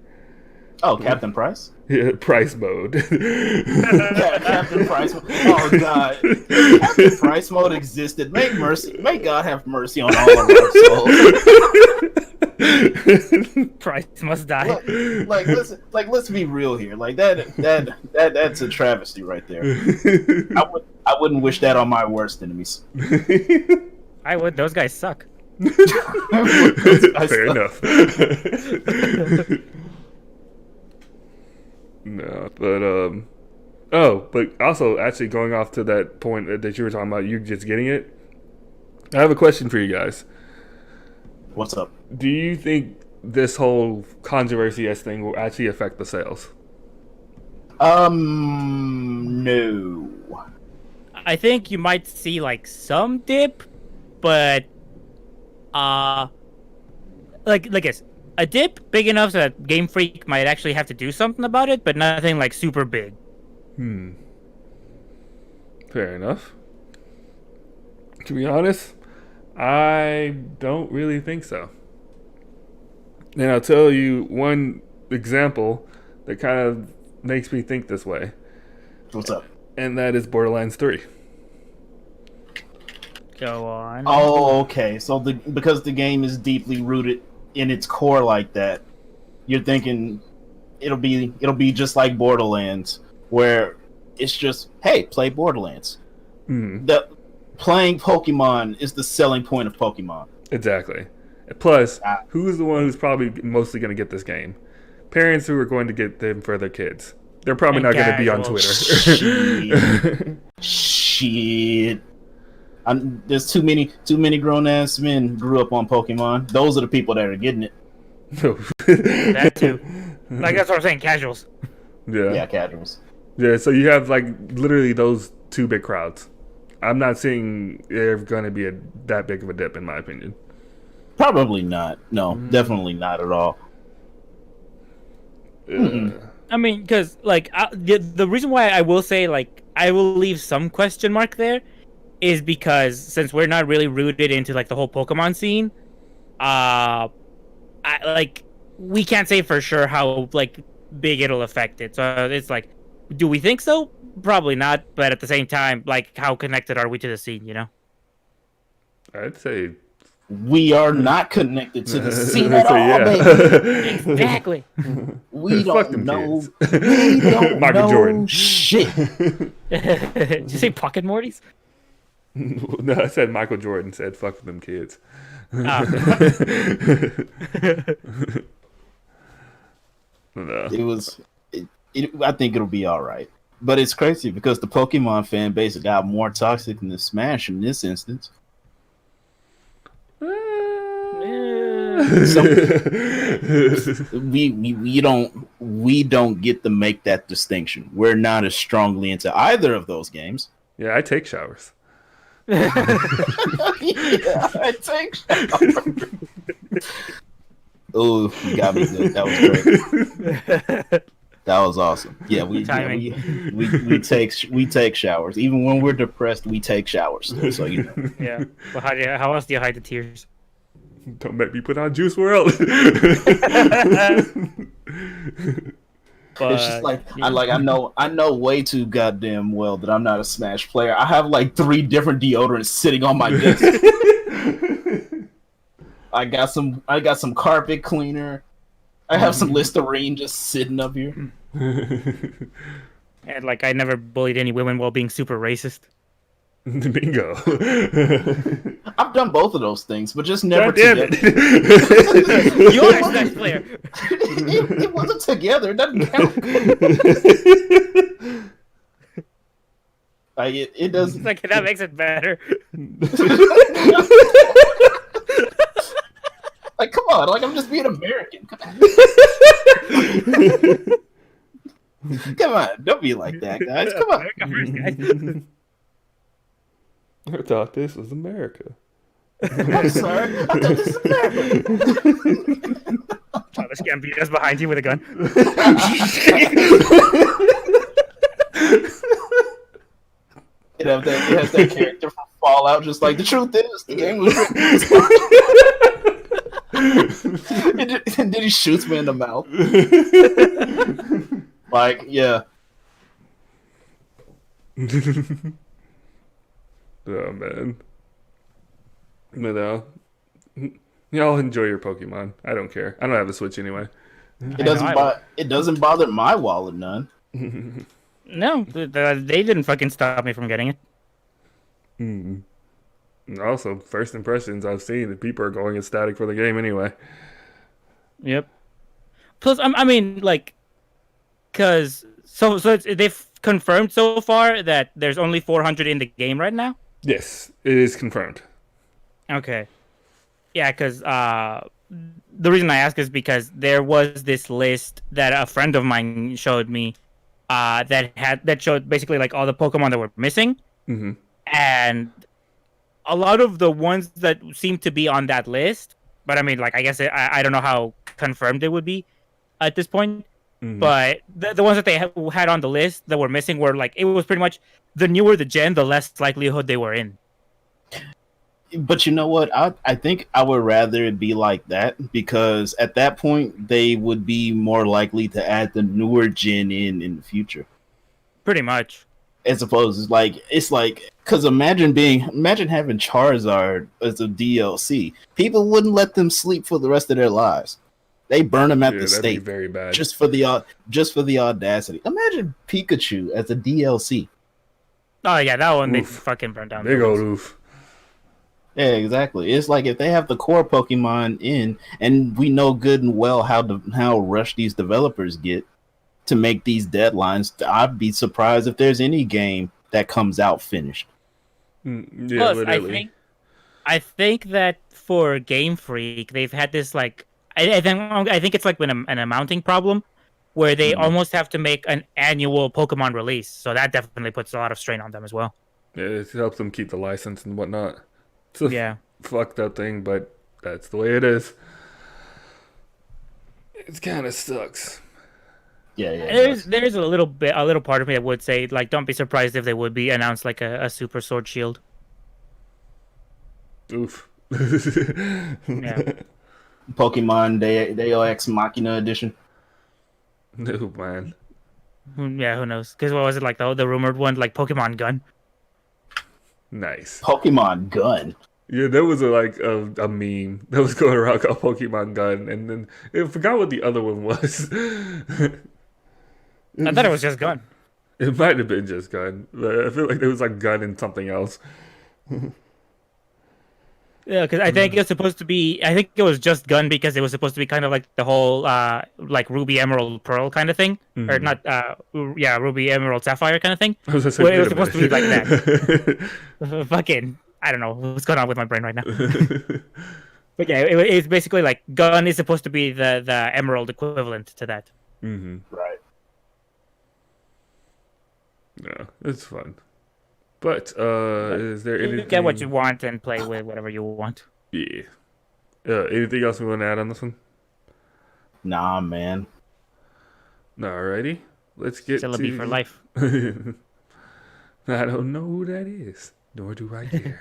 Oh, Captain Price.
Yeah, Price mode.
Captain Price. Oh God, Captain Price mode existed. May God have mercy on all of our souls.
Price must die.
Let's be real here. Like that's a travesty right there. I wouldn't wish that on my worst enemies.
I would. Those guys suck.
Fair enough. No, but also actually going off to that point that you were talking about, you just getting it. I have a question for you guys.
What's up?
Do you think this whole controversy thing will actually affect the sales?
No.
I think you might see like some dip, but like this. A dip big enough so that Game Freak might actually have to do something about it, but nothing like super big.
Fair enough. To be honest, I don't really think so. And I'll tell you one example that kind of makes me think this way.
What's up?
And that is Borderlands 3.
Go on.
Oh, okay. So because the game is deeply rooted in its core like that, you're thinking it'll be just like Borderlands, where it's just, hey, play Borderlands. The playing Pokemon is the selling point of Pokemon.
Exactly. Plus, who's the one who's probably mostly going to get this game? Parents who are going to get them for their kids. They're probably
And
not going to be on
casual.
Twitter.
Shit. There's too many grown ass men grew up on Pokemon. Those are the people that are getting it.
That too. Like that's what I'm saying. Casuals.
Yeah, casuals.
Yeah, so you have like literally those two big crowds. I'm not seeing there's going to be that big of a dip, in my opinion.
Probably not. No, definitely not at all.
I mean, because like the reason why I will say like I will leave some question mark there is because since we're not really rooted into like the whole Pokemon scene, we can't say for sure how like big it'll affect it. So it's like, do we think so? Probably not. But at the same time, like, how connected are we to the scene? You know?
I'd say
We are not connected to the scene at
So,
all,
yeah.
baby.
Exactly.
We
Fuck
don't
them
know.
kids.
We don't
Michael
know
Jordan.
shit.
Did you say Pocket Mortys?
No, I said Michael Jordan said, "Fuck them kids."
Oh.
No.
It was I think it'll be all right. But it's crazy because the Pokemon fan base got more toxic than the Smash in this instance. So we don't get to make that distinction. We're not as strongly into either of those games.
Yeah, I take showers.
Yeah, I take showers. Oh, you got me good. That was great. That was awesome. Yeah, we take showers. Even when we're depressed, we take showers. So you know.
Yeah. Well, how else do you hide the tears?
Don't make me put on Juice WRLD.
But,
It's just like I know way too goddamn well that I'm not a Smash player. I have like 3 different deodorants sitting on my desk. I got some carpet cleaner. I have some Listerine just sitting up here.
And like I never bullied any women while being super racist.
Bingo.
I've done both of those things, but just never
God damn
together.
it.
You're a Smash player.
It wasn't together. It doesn't count. Like it doesn't.
It's like that makes it better.
Like, come on! Like, I'm just being American. Come on. Come on! Don't be like that, guys. Come on.
I thought this was America.
I'm sorry. I thought this was America.
Thomas Gambino's behind you with a gun.
It has that character from Fallout, just like the truth is, the game was written. And then he shoots me in the mouth. Like, yeah.
Oh man. But y'all enjoy your Pokemon. I don't care. I don't have a Switch anyway.
It doesn't bother my wallet none.
No, they didn't fucking stop me from getting it.
And also, first impressions I've seen that people are going ecstatic for the game anyway.
Yep. Plus, I mean, like, cause they've confirmed so far that there's only 400 in the game right now.
Yes, it is confirmed.
Okay. Yeah, because the reason I ask is because there was this list that a friend of mine showed me that showed basically like all the Pokemon that were missing.
Mm-hmm.
And a lot of the ones that seem to be on that list, but I mean, like, I guess I don't know how confirmed it would be at this point.
Mm-hmm.
But the ones that they had on the list that were missing were like, it was pretty much the newer the gen, the less likelihood they were in.
But you know what? I think I would rather it be like that, because at that point they would be more likely to add the newer gen in the future.
Pretty much.
As opposed to it's like because imagine having Charizard as a DLC. People wouldn't let them sleep for the rest of their lives. They burn them at the stake.
Very bad.
Just for the audacity. Imagine Pikachu as a DLC.
Oh yeah, that one they fucking burned down.
Big old oof.
Yeah, exactly. It's like if they have the core Pokemon in, and we know good and well how rushed these developers get to make these deadlines. I'd be surprised if there's any game that comes out finished.
Yeah,
Plus,
literally.
I think that for Game Freak, they've had this like I think it's like an amounting problem where they almost have to make an annual Pokemon release. So that definitely puts a lot of strain on them as well.
Yeah, it helps them keep the license and whatnot. It's a fucked up thing, but that's the way it is. It kind of sucks.
Yeah.
There's a little part of me that would say like, don't be surprised if they would be announced like a Super Sword Shield.
Oof.
Yeah.
Pokemon Deus Ex Machina edition.
No, man.
Yeah, who knows? Because what was it like the rumored one, like Pokemon Gun?
Nice.
Pokemon Gun.
Yeah, there was a meme that was going around called Pokemon Gun, and then I forgot what the other one was.
I thought it was just Gun.
It might have been just Gun, but I feel like there was like Gun and something else.
Yeah, because I think it was supposed to be. I think it was just Gun because it was supposed to be kind of like the whole like Ruby Emerald Pearl kind of thing, or
Mhm.
not? Yeah, Ruby Emerald Sapphire kind of thing.
I was gonna say,
Where it
wait
was
a
supposed to be like that.
minute.
Fucking, I don't know what's going on with my brain right now. But yeah, it's basically like Gun is supposed to be the Emerald equivalent to that.
hmm
Right.
Yeah, it's fun. But
But
is there
you get what you
anything?
want and play with whatever you want.
Yeah. Anything else we want to add on this one?
Nah, man.
Alrighty. Let's get
Celebi for
to.
life.
I don't know who that is, nor do I care.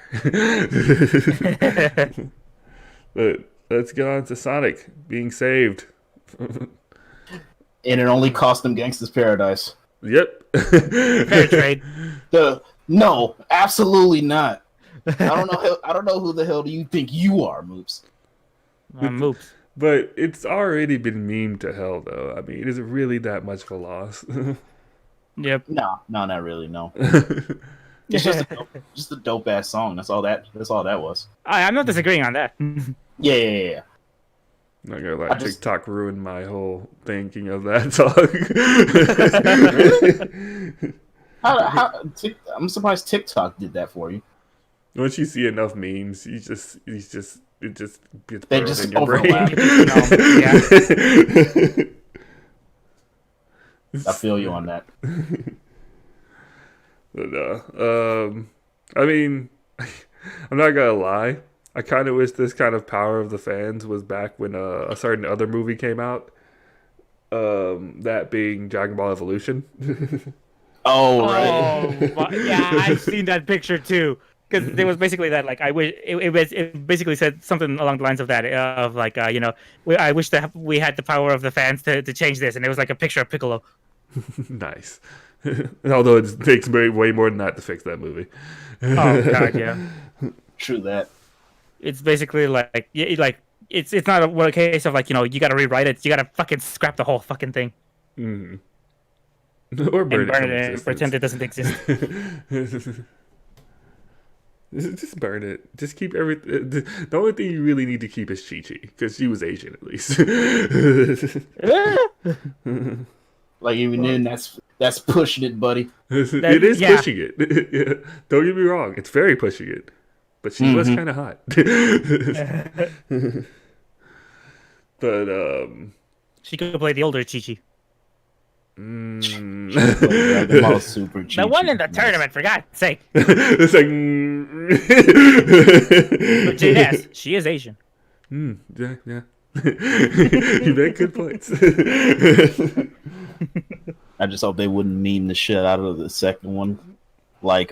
But let's get on to Sonic being saved.
And it only cost them Gangsta's Paradise.
Yep.
Fair trade.
No, absolutely not. I don't know who the hell do you think you are, Moops.
Moops.
But it's already been memed to hell, though. I mean, is it really that much of a loss?
Yep.
No, not really. No, it's just a dope ass song. That's all that was.
I'm not disagreeing on that.
Yeah.
Not gonna lie,
I just-
TikTok ruined my whole thinking of that song.
I'm surprised TikTok did that for you.
Once you see enough memes, it just gets
They
burned
just
in your brain.
overlap.
Yeah.
I feel you on that.
But, I mean, I'm not gonna lie. I kind of wish this kind of power of the fans was back when a certain other movie came out. That being Dragon Ball Evolution.
Oh right.
Yeah, I've seen that picture too. Because it was basically that, like, I wish it basically said something along the lines of that, of like, I wish that we had the power of the fans to change this, and it was like a picture of Piccolo.
Nice. Although it takes way more than that to fix that movie.
Oh god, yeah.
True that.
It's basically like, it's not a case of like, you got to rewrite it. You got to fucking scrap the whole fucking thing
Mm. Or burn
and burn
from
it and
existence.
pretend it doesn't exist.
Just burn it. Just keep everything. The only thing you really need to keep is Chi Chi, because she was Asian at least.
Like even then, that's pushing it, buddy.
It is
yeah.
pushing it. Yeah. Don't get me wrong. It's very pushing it. But she was kind of hot. But,
She could play the older Chi-Chi.
Dragon Ball Super
The one in the tournament, for God's sake.
It's like.
But yes, she is Asian.
Yeah. You make good points.
I just hope they wouldn't meme the shit out of the second one, like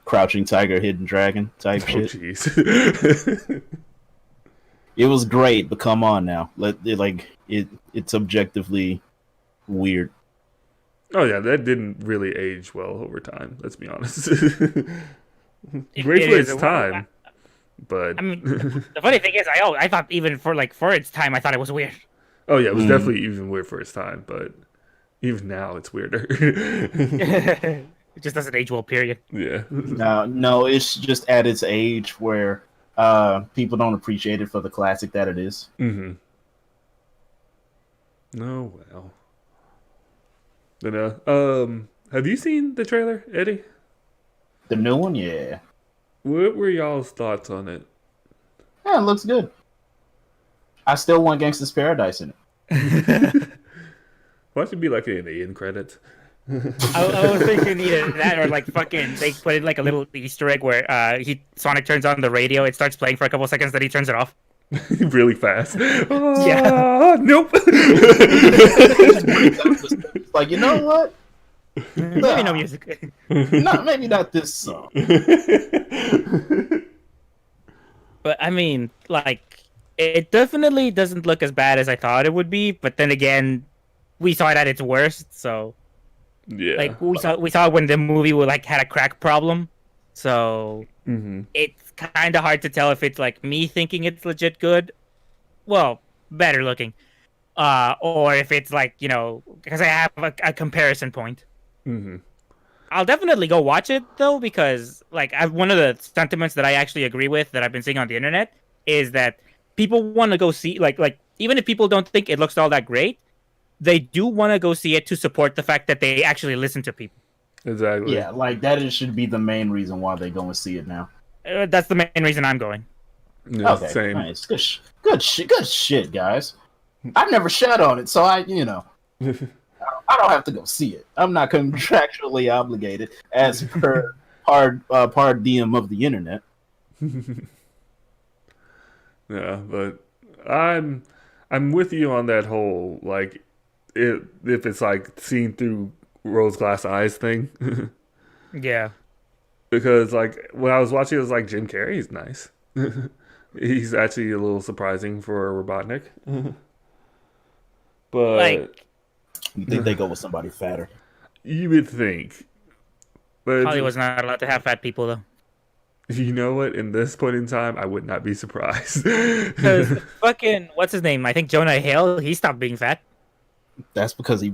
Crouching Tiger, Hidden Dragon type
Oh,
shit.
jeez.
It was great, but come on now, it's objectively weird.
Oh yeah, that didn't really age well over time. Let's be honest.
It
Great for
is
its
a-
time, but
I mean, the funny thing is, I thought even for its time, I thought it was weird.
oh yeah, it was definitely even weird for its time. But even now, it's weirder.
It just doesn't age well, period.
Yeah.
No, it's just at its age where people don't appreciate it for the classic that it is.
Mm-hmm. Oh well. But, have you seen the trailer, Eddie?
The new one, yeah,
What were y'all's thoughts on it?
it looks good. I still want Gangsta's Paradise in it.
Why should it be like in the end credits?
I was thinking either that or like fucking they put in like a little Easter egg where Sonic turns on the radio, it starts playing for a couple seconds, then he turns it off.
Really fast.
Yeah.
Nope.
It's like, you know what?
Maybe no music.
Maybe not this song.
But I mean, like, it definitely doesn't look as bad as I thought it would be. But then again, we saw it at its worst. So,
Yeah.
like, we saw when the movie had a crack problem. So it's kind of hard to tell if it's like me thinking it's legit good, well, better looking, or if it's like because I have a comparison point.
Mm-hmm.
I'll definitely go watch it though, because like one of the sentiments that I actually agree with that I've been seeing on the internet is that people want to go see like even if people don't think it looks all that great, they do want to go see it to support the fact that they actually listen to people.
Exactly.
Yeah, like should be the main reason why they go and see it now.
That's the main reason I'm going.
Yeah,
Okay,
same.
nice, good shit, guys. I've never shat on it, so I don't have to go see it. I'm not contractually obligated as per part diem of the internet.
Yeah, but I'm with you on that whole like if it's like seen through rose glass eyes thing.
Yeah.
Because like when I was watching, it was like Jim Carrey's nice. He's actually a little surprising for a Robotnik. But
Like,
You think they go with somebody fatter?
you would think. But
Hollywood's not allowed to have fat people though.
you know what? In this point in time, I would not be surprised.
Because fucking what's his name? I think Jonah Hill. He stopped being fat.
That's because he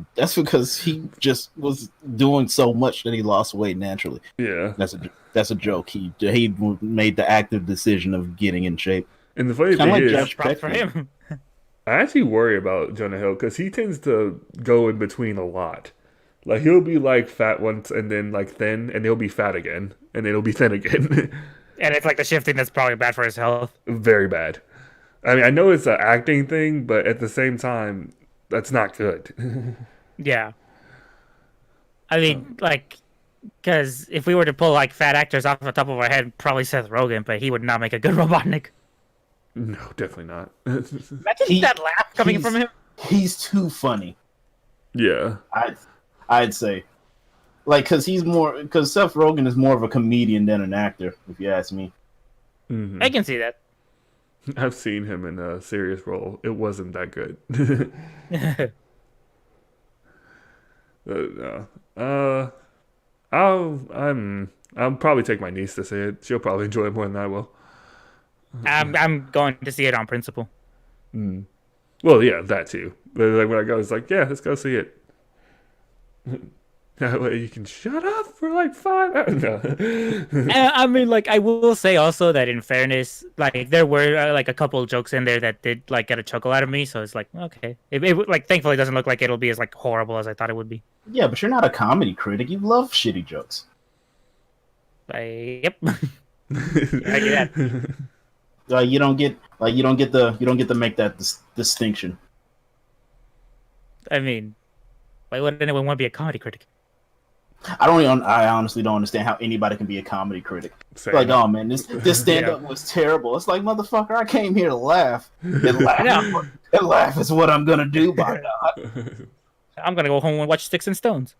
just was doing so much that he lost weight naturally.
Yeah.
That's a joke. He made the active decision of getting in shape.
And the funny
Kinda
thing
like
is,
Josh
Props for
Peckman.
him.
I actually worry about Jonah Hill because he tends to go in between a lot. Like he'll be like fat once and then like thin, and he'll be fat again, and then he'll be thin again.
And it's like the shifting that's probably bad for his health.
Very bad. I mean, I know it's an acting thing, but at the same time, that's not good.
Yeah. I mean, like, because if we were to pull like fat actors off the top of our head, probably Seth Rogen, but he would not make a good Robotnik.
No, definitely not.
Imagine that laugh coming from him.
He's too funny.
Yeah.
I'd say, like, because Seth Rogen is more of a comedian than an actor, if you ask me.
Mhm.
I can see that.
I've seen him in a serious role. It wasn't that good. No. I'll probably take my niece to see it. She'll probably enjoy it more than I will.
I'm going to see it on principle.
Well, yeah, that too. But like when I go, it's like, yeah, let's go see it. That way you can shut up for like 5 hours. No.
I mean, like, I will say also that in fairness, like, there were like a couple jokes in there that did like get a chuckle out of me. So it's like, okay, it like thankfully doesn't look like it'll be as like horrible as I thought it would be.
Yeah, but you're not a comedy critic. You love shitty jokes.
Yep. I get that.
You don't get to make that distinction.
I mean, why would anyone want to be a comedy critic?
I honestly don't understand how anybody can be a comedy critic.
Same.
Like, oh man, this stand up was terrible. It's like, motherfucker, I came here to laugh. And laugh is what I'm gonna do, by God.
I'm gonna go home and watch Sticks and Stones.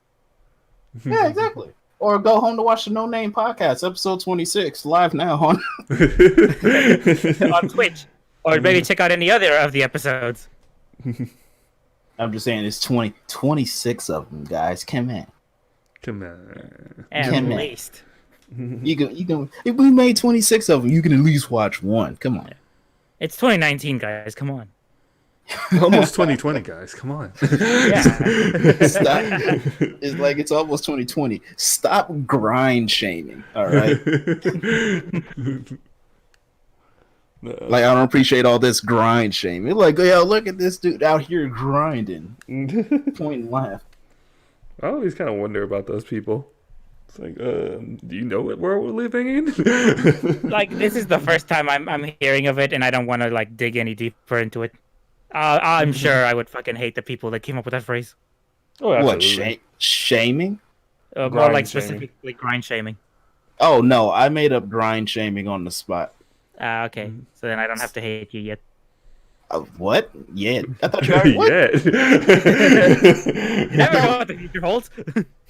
Yeah, exactly. Or go home to watch the No Name Podcast, episode 26, live now on
On Twitch. Or maybe check out any other of the episodes.
I'm just saying, it's 26 of them, guys. Come on.
Come on.
At
Come on.
least.
You can. If we made 26 of them, you can at least watch one. Come on.
It's 2019, guys. Come on.
Almost 2020, guys. Come on.
Yeah.
Stop. It's like it's almost 2020. Stop grind shaming. All right. Like, I don't appreciate all this grind shaming. Like, yo, look at this dude out here grinding. Point and laugh.
I always kind of wonder about those people. It's like, do you know what world we're living in?
Like, this is the first time I'm hearing of it, and I don't want to like dig any deeper into it. I'm sure I would fucking hate the people that came up with that phrase.
Oh,
What,
absolutely.
shaming?
More
Grind
like
shaming.
specifically grind shaming.
Oh, no, I made up grind shaming on the spot.
Okay. So then I don't have to hate you yet.
What? Yeah. I thought you already what?
You never know what the future holds.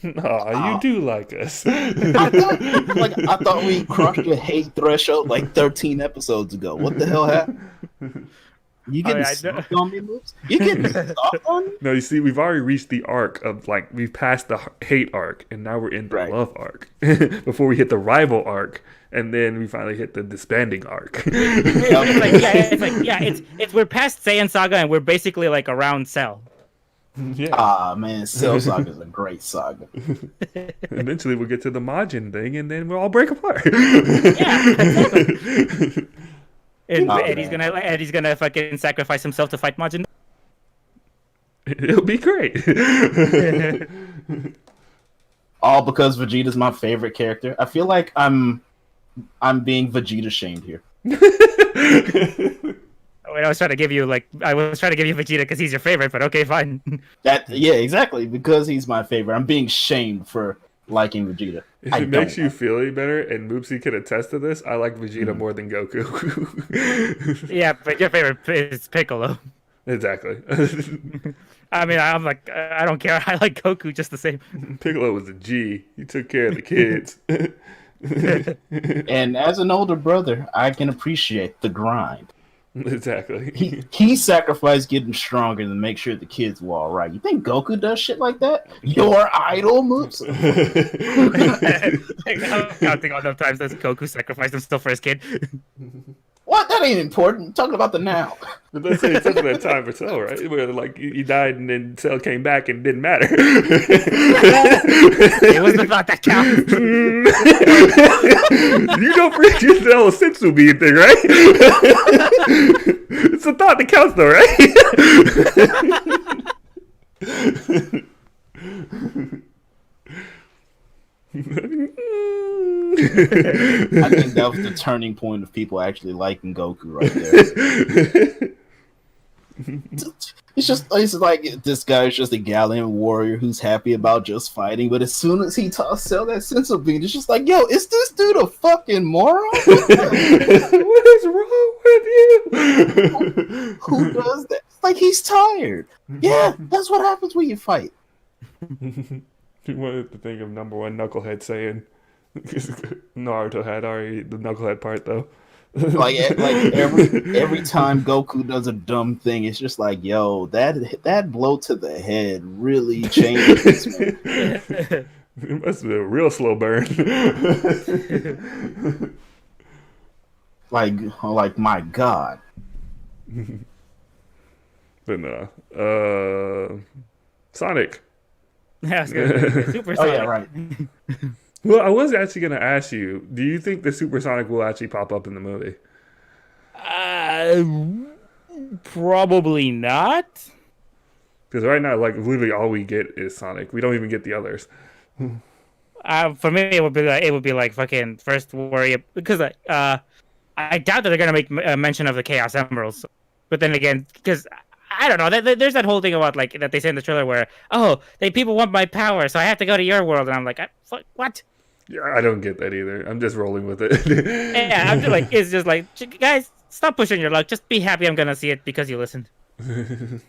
Aw, you do like us.
I thought we crossed the hate threshold like 13 episodes ago. What the hell happened? You getting soft on me, Moops? You getting soft on me?
No, you see, we've already reached the arc of like we've passed the hate arc, and now we're in the
Right.
love arc. Before we hit the rival arc, and then we finally hit the disbanding arc.
It's like, it's we're past Saiyan Saga and we're basically like around Cell.
Yeah.
Ah, man, Cell Saga is a great saga.
Eventually, we'll get to the Majin thing, and then we'll all break apart.
Yeah, exactly. And
Oh,
Eddie's gonna fucking sacrifice himself to fight Majin.
It'll be great.
all because Vegeta's my favorite character. I feel like I'm being Vegeta shamed here.
Wait, I was trying to give you Vegeta because he's your favorite, but okay, fine.
Yeah, exactly, because he's my favorite. I'm being shamed for liking Vegeta.
If it makes you feel any better, and Moopsy can attest to this, I like Vegeta more than Goku.
Yeah, but your favorite is Piccolo.
Exactly.
I mean, I'm like, I don't care. I like Goku just the same.
Piccolo was a G. He took care of the kids.
And as an older brother, I can appreciate the grind.
Exactly.
He sacrificed getting stronger to make sure the kids were all right. You think Goku does shit like that? Your idol moves?
I'm counting all the times that Goku sacrificed himself for his kid.
What? That ain't important. I'm talking about the now.
But let's say it took that time for Cell, right? Where like he died and then Cell came back and it didn't matter.
It was the thought that counts.
You don't forget the whole sensu bean thing, right? It's the thought that counts, though, right?
I think that was the turning point of people actually liking Goku right there. It's like this guy's just a gallant warrior who's happy about just fighting, but as soon as he tossed Cell that sensu bean, it's just like, yo, is this dude a fucking moron?
What is wrong with you?
Who does that? It's like he's tired. Yeah, that's what happens when you fight.
You wanted to think of number one Knucklehead saying Naruto had already the Knucklehead part though.
like every time Goku does a dumb thing, it's just like, yo, that blow to the head really changed this man.
It must have been a real slow burn.
like my God.
But no, Sonic.
Yeah, Super Sonic.
Oh yeah, right.
Well, I was actually going to ask you, do you think the Supersonic will actually pop up in the movie?
Probably not.
Because right now, like, literally all we get is Sonic. We don't even get the others.
For me, it would be like fucking first worry because I doubt that they're gonna make a mention of the Chaos Emeralds. But then again, because I don't know, there's that whole thing about like that they say in the trailer where people want my power, so I have to go to your world, and I'm like, what?
Yeah, I don't get that either. I'm just rolling with it.
Yeah, I'm just like, it's just like, guys, stop pushing your luck. Just be happy I'm gonna see it because you listened.
The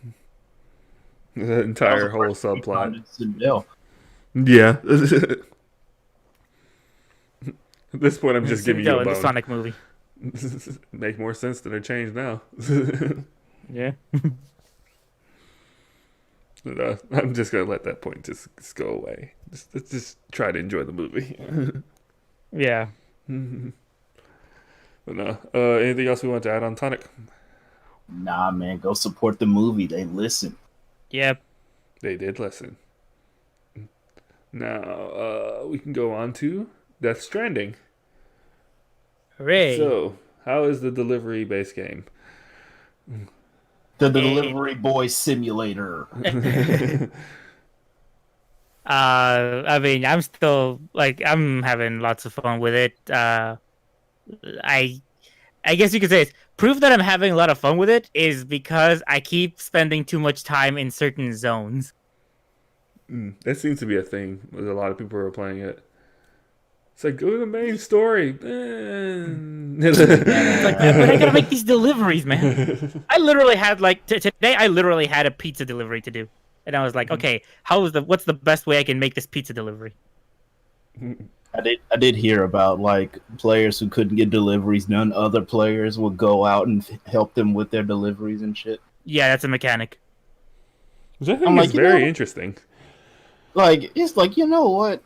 entire whole subplot. Yeah. At this point, I'm just giving you a bone.
The Sonic movie.
Make more sense than a change now.
Yeah.
I'm just gonna let that point just go away. Let's just try to enjoy the movie.
Yeah.
But no. Anything else we want to add on Tonic?
Nah, man, go support the movie. They listen.
Yep.
They did listen. Now we can go on to Death Stranding.
Hooray!
So, how is the delivery-based game?
The Delivery Boy Simulator.
I mean, I'm still like I'm having lots of fun with it. I guess you could say it's proof that I'm having a lot of fun with it is because I keep spending too much time in certain zones.
That seems to be a thing with a lot of people who are playing it. It's like, go to the main story.
It's like, but I gotta make these deliveries, man. I literally had today. I literally had a pizza delivery to do, and I was like, okay, what's the best way I can make this pizza delivery?
I did hear about like players who couldn't get deliveries. None other players would go out and help them with their deliveries and shit.
Yeah, that's a mechanic.
Which I think is very interesting.
Like, it's like, you know what?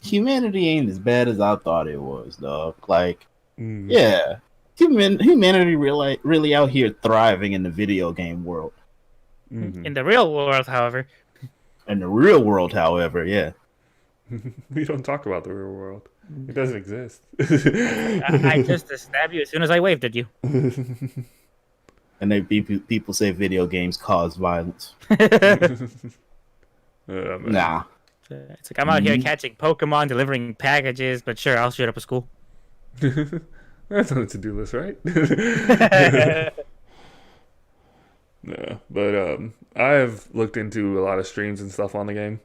Humanity ain't as bad as I thought it was, dog. Like, yeah, humanity really out here thriving in the video game world.
In the real world, however,
In the real world, however, yeah.
We don't talk about the real world. It doesn't exist.
I just stabbed you as soon as I waved at you.
And people say video games cause violence.
Man.
Nah.
It's like I'm out here catching Pokemon, delivering packages, but sure, I'll shoot up a school.
That's on the to-do list, right? No, but I've looked into a lot of streams and stuff on the game,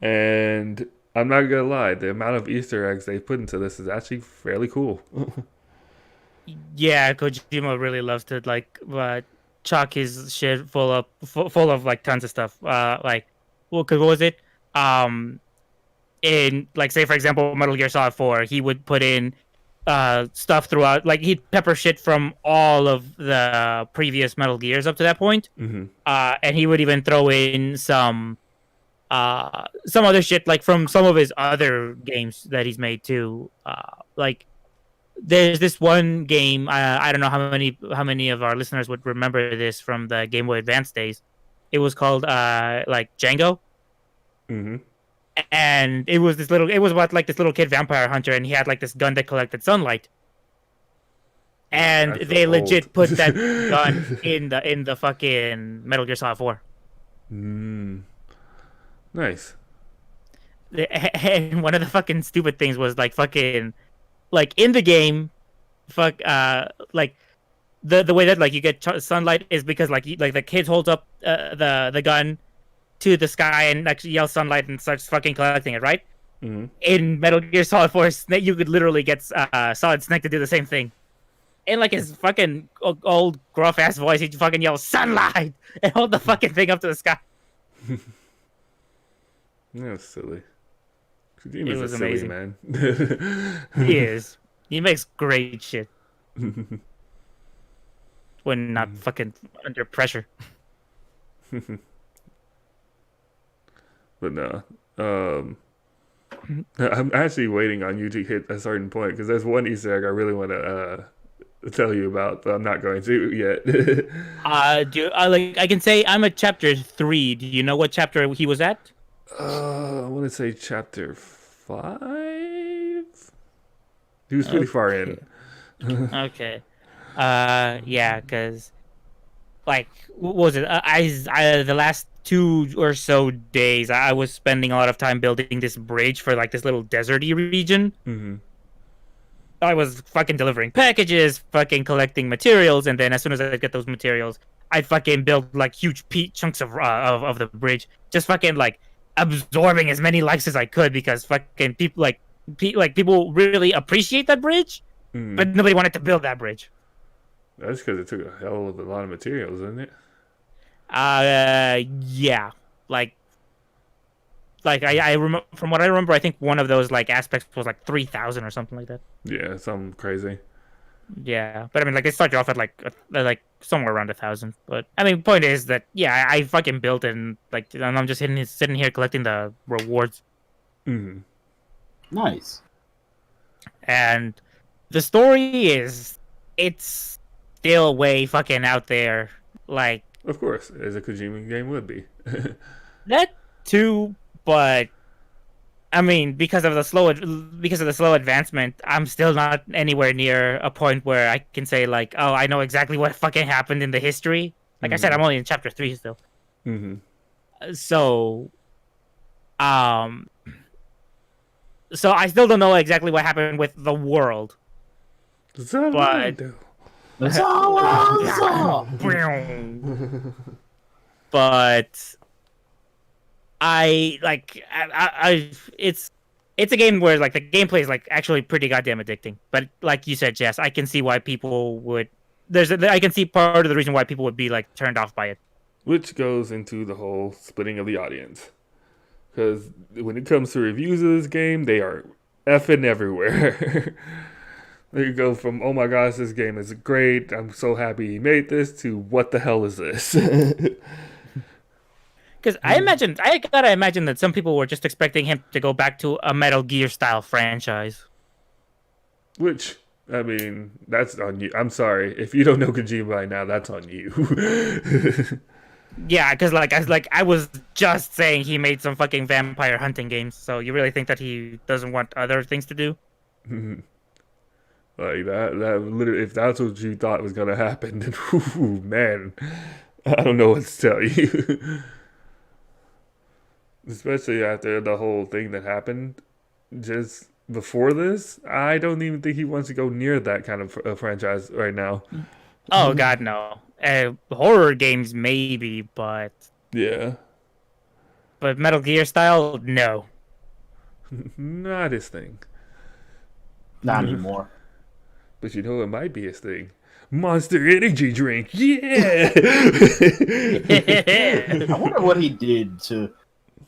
and I'm not gonna lie, the amount of Easter eggs they put into this is actually fairly cool.
Yeah, Kojima really loves to like chalk his shit full of like tons of stuff. Like, well, cause what was it? In like say for example, Metal Gear Solid 4, he would put in stuff throughout. Like he'd pepper shit from all of the previous Metal Gears up to that point.
Mm-hmm.
And he would even throw in some other shit like from some of his other games that he's made too. Like there's this one game. I don't know how many of our listeners would remember this from the Game Boy Advance days. It was called like Django.
Mm-hmm.
And it was about like this little kid vampire hunter, and he had like this gun that collected sunlight. And they legit put that gun in the fucking Metal Gear Solid 4.
Nice.
And one of the fucking stupid things was like fucking like in the game, like the way that like you get sunlight is because like the kid holds up the gun to the sky and actually yells sunlight and starts fucking collecting it, right?
Mm-hmm.
In Metal Gear Solid 4, Snake, you could literally get Solid Snake to do the same thing. In like his fucking old gruff ass voice, he fucking yells sunlight and hold the fucking thing up to the sky.
That's silly.
It was
silly,
amazing,
man.
He is. He makes great shit when not fucking under pressure.
But no, I'm actually waiting on you to hit a certain point because there's one Easter egg I really want to tell you about, but I'm not going to yet.
I can say I'm at chapter 3. Do you know what chapter he was at?
I want to say chapter 5. He was pretty far in.
Okay. Yeah, because like what was it? I the last 2 or so days I was spending a lot of time building this bridge for like this little deserty region.
Mm-hmm.
I was fucking delivering packages, fucking collecting materials, and then as soon as I get those materials, I'd fucking build like huge chunks of the bridge, just fucking like absorbing as many lives as I could because fucking people people really appreciate that bridge, but nobody wanted to build that bridge.
That's because it took a hell of a lot of materials, isn't it?
Yeah, like I remember from what I remember, I think one of those like aspects was like 3,000 or something like that.
Yeah, something crazy.
Yeah, but I mean, like they started off at like somewhere around 1,000. But I mean, point is that yeah, I fucking built it and like and I'm just sitting here collecting the rewards.
Mm-hmm.
Nice.
And the story is it's still way fucking out there. Like
Of course, as a Kojima game would be.
that too, but I mean, because of the slow advancement, I'm still not anywhere near a point where I can say like, oh, I know exactly what fucking happened in the history. Like I said, I'm only in chapter 3 still.
Mm-hmm.
So I still don't know exactly what happened with the world. But it's a game where like the gameplay is like actually pretty goddamn addicting. But like you said, Jess, I can see why people would. I can see part of the reason why people would be like turned off by it.
Which goes into the whole splitting of the audience. Because when it comes to reviews of this game, they are effing everywhere. They go from, oh my gosh, this game is great, I'm so happy he made this, to what the hell is this?
Because I gotta imagine that some people were just expecting him to go back to a Metal Gear style franchise.
Which, I mean, that's on you. I'm sorry. If you don't know Kojima by now, that's on you.
Yeah, because I was just saying he made some fucking vampire hunting games. So you really think that he doesn't want other things to do?
Like that literally, if that's what you thought was gonna happen, then whew, man, I don't know what to tell you. Especially after the whole thing that happened just before this, I don't even think he wants to go near that kind of franchise right now.
Oh God, no. Horror games maybe,
Yeah,
but Metal Gear style, no.
not his thing.
Not anymore.
But you know, it might be his thing. Monster Energy drink, yeah.
I wonder what he did to.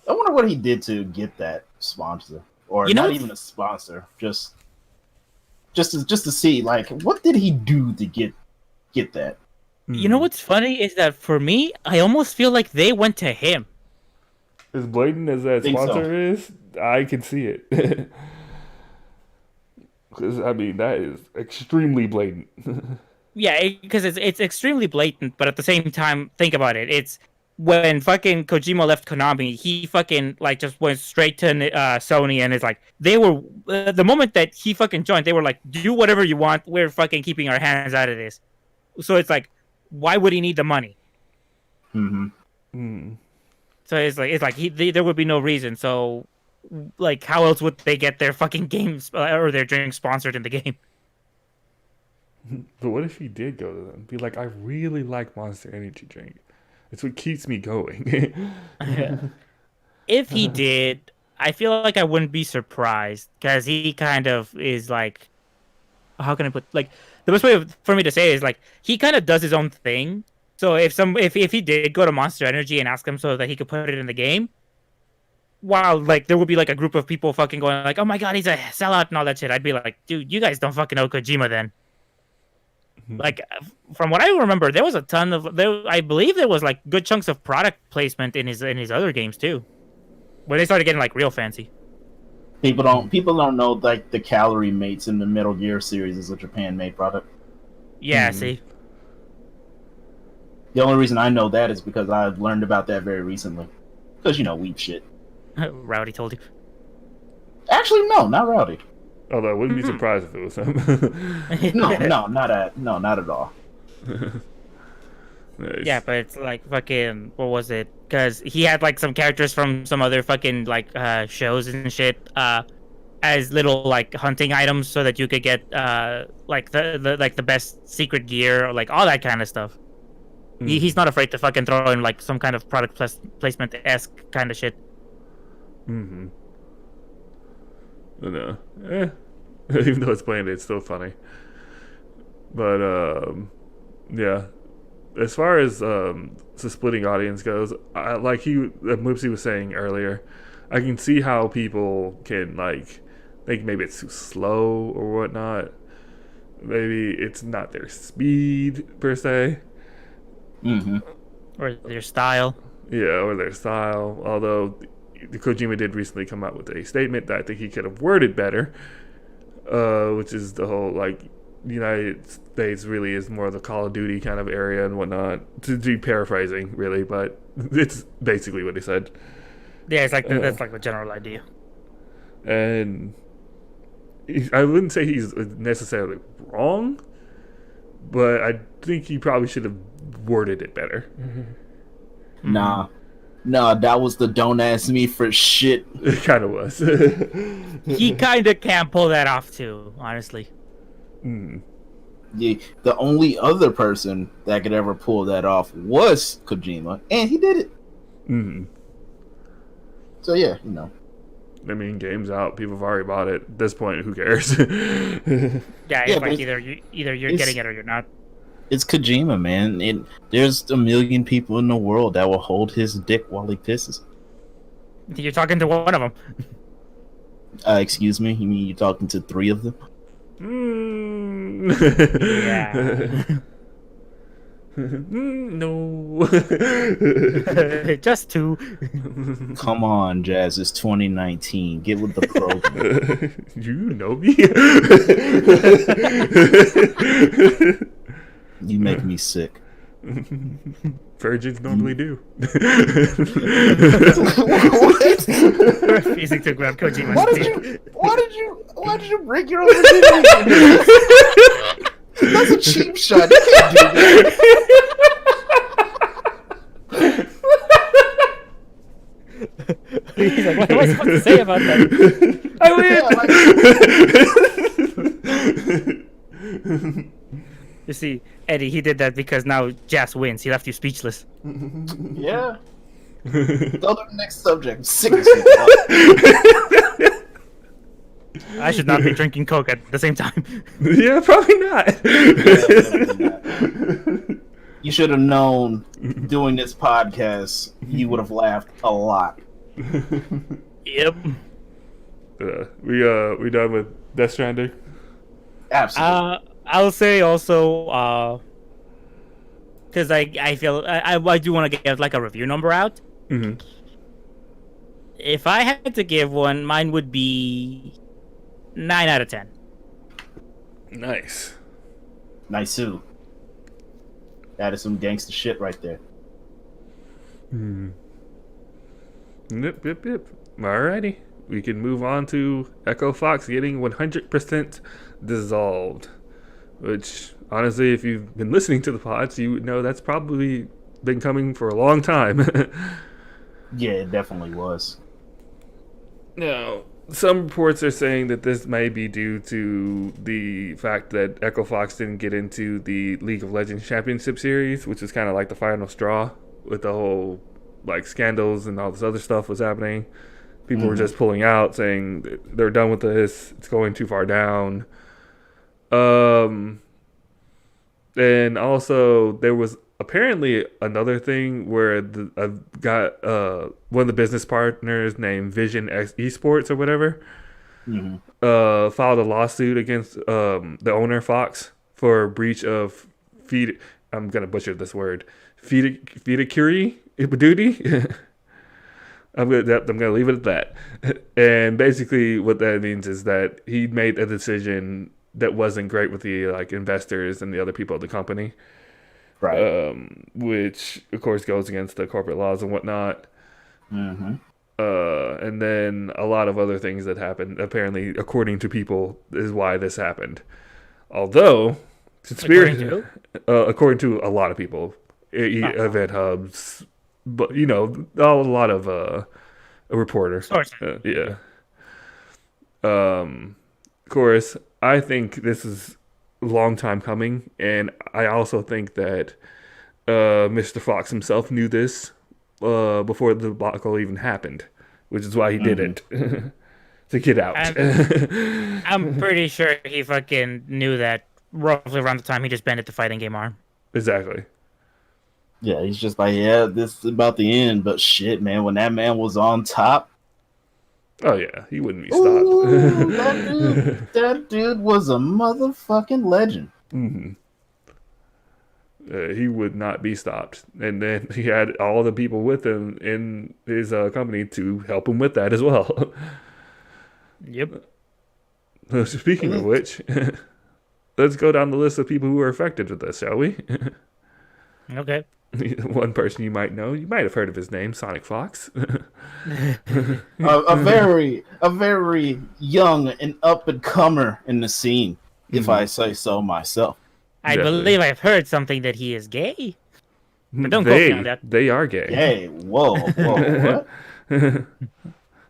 I wonder what he did to get that sponsor, or
You know
not
what's-
even a sponsor, just to see, like, what did he do to get that?
You know what's funny is that for me, I almost feel like they went to him.
As blatant as that
Think so.
sponsor is, I can see it. Because I mean, that is extremely blatant.
Yeah, because it's extremely blatant, but at the same time, think about it. It's when fucking Kojima left Konami, he fucking like just went straight to Sony, and it's like they were the moment that he fucking joined, they were like, do whatever you want. We're fucking keeping our hands out of this. So it's like, why would he need the money?
Mm-hmm.
So it's like there would be no reason. So like, how else would they get their fucking games or their drinks sponsored in the game?
But what if he did go to them? Be like, I really like Monster Energy drink. It's what keeps me going.
If he did, I feel like I wouldn't be surprised because he kind of is like, how can I put, like, the best way for me to say it is like he kind of does his own thing. So if he did go to Monster Energy and ask him so that he could put it in the game, while like there would be like a group of people fucking going like, oh my God, he's a sellout and all that shit, I'd be like, dude, you guys don't fucking know Kojima then. Like, from what I remember, there was a ton of I believe there was like good chunks of product placement in his other games too, where they started getting like real fancy.
People don't know, like, the calorie mates in the Metal Gear series is a Japan-made product.
Yeah, see,
The only reason I know that is because I've learned about that very recently. Because, weep shit.
Rowdy told you.
Actually, no, not Rowdy.
Although I wouldn't be surprised if it was him.
No, not at all.
Nice.
Yeah, but it's like fucking, what was it? Because he had like some characters from some other fucking like shows and shit as little like hunting items so that you could get like the best secret gear or like all that kind of stuff. He's not afraid to fucking throw in like some kind of product placement-esque kind of shit.
Mm-hmm. No. Even though it's bland, it's still funny. But yeah. As far as the splitting audience goes, like Mrmoopsy was saying earlier, I can see how people can like think maybe it's too slow or whatnot. Maybe it's not their speed per se.
Mm-hmm.
Or their style.
Yeah, or their style. Although Kojima did recently come out with a statement that I think he could have worded better, which is the whole like United States really is more of the Call of Duty kind of area and whatnot. To be paraphrasing, really, but it's basically what he said.
Yeah, it's like that's like the general idea.
And I wouldn't say he's necessarily wrong, but I think he probably should have worded it better.
Nah, that was the don't ask me for shit.
It kind of was.
He kind of can't pull that off too, honestly.
The only other person that could ever pull that off was Kojima, and he did it. So yeah,
I mean, game's out. People have already bought it. At this point, who cares?
Yeah, it's like either you're getting it or you're not.
It's Kojima, man. There's a million people in the world that will hold his dick while he pisses.
You're talking to one of them.
Excuse me? You mean you're talking to 3 of them?
Yeah.
No.
Just 2.
Come on, Jazz. It's 2019. Get with the program.
You know me.
You make me sick.
virgins normally do.
What?
Refusing to grab Kojima's dick.
Why did you bring your own virginity? That's a cheap shot. You can't do that.
He's like, what am I supposed to say about that? I win! You see, Eddie, he did that because now Jas wins. He left you speechless.
Yeah. Go to the next subject. Sick as
I should not be drinking Coke at the same time.
Yeah, probably not.
You should have known doing this podcast, you would have laughed a lot.
Yep.
We done with Death Stranding?
Absolutely.
I'll say also, because I feel I do want to get like a review number out.
Mm-hmm.
If I had to give one, mine would be 9 out of 10.
Nice.
Nice too. That is some gangster shit right there.
Yep. Alrighty. We can move on to Echo Fox getting 100% dissolved. Which, honestly, if you've been listening to the pods, you would know that's probably been coming for a long time.
Yeah, it definitely was.
Now, some reports are saying that this may be due to the fact that Echo Fox didn't get into the League of Legends Championship Series, which is kind of like the final straw with the whole like scandals and all this other stuff was happening. People were just pulling out, saying they're done with this. It's going too far down. And also there was apparently another thing where I've got one of the business partners named Vision X Esports or whatever filed a lawsuit against the owner Fox for breach of I'm gonna butcher this word, fiduciary duty. I'm gonna leave it at that. And basically what that means is that he made a decision that wasn't great with the like investors and the other people of the company.
Right.
Which of course goes against the corporate laws and whatnot. And then a lot of other things that happened, apparently, according to people, is why this happened. Although, according to a lot of people, event hubs, but a lot of reporters. Yeah. Of course, I think this is a long time coming, and I also think that Mr. Fox himself knew this before the debacle even happened, which is why he did it. To get out.
I'm pretty sure he fucking knew that roughly around the time he just banned the fighting game arm.
Exactly.
Yeah, he's just like, yeah, this is about the end, but shit, man, when that man was on top.
Oh, yeah, he wouldn't be stopped.
Ooh, that dude was a motherfucking legend.
He would not be stopped. And then he had all the people with him in his company to help him with that as well.
Yep.
Speaking of which, let's go down the list of people who are affected with this, shall we?
Okay.
One person you might know, you might have heard of his name, Sonic Fox.
a very young and up and comer in the scene, if I say so myself.
I believe I've heard something that he is gay. But don't quote me on that.
They are gay.
Hey, whoa, what?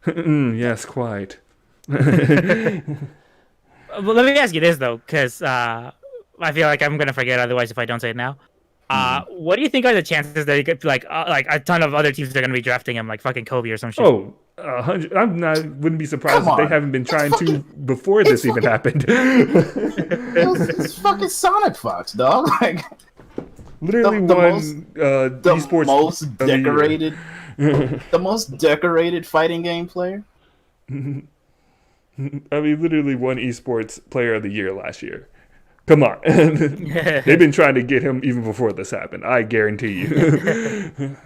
Yes, quite.
Well, let me ask you this though, because I feel like I'm gonna forget otherwise if I don't say it now. What do you think are the chances that he could like a ton of other teams are gonna be drafting him, like fucking Kobe or some shit?
Oh, 100. Wouldn't be surprised if they haven't been trying to before this even happened.
It's fucking Sonic Fox, dog. Like
literally
the most decorated, the most decorated fighting game player.
I mean, literally won esports player of the year last year. Come on. They've been trying to get him even before this happened. I guarantee you.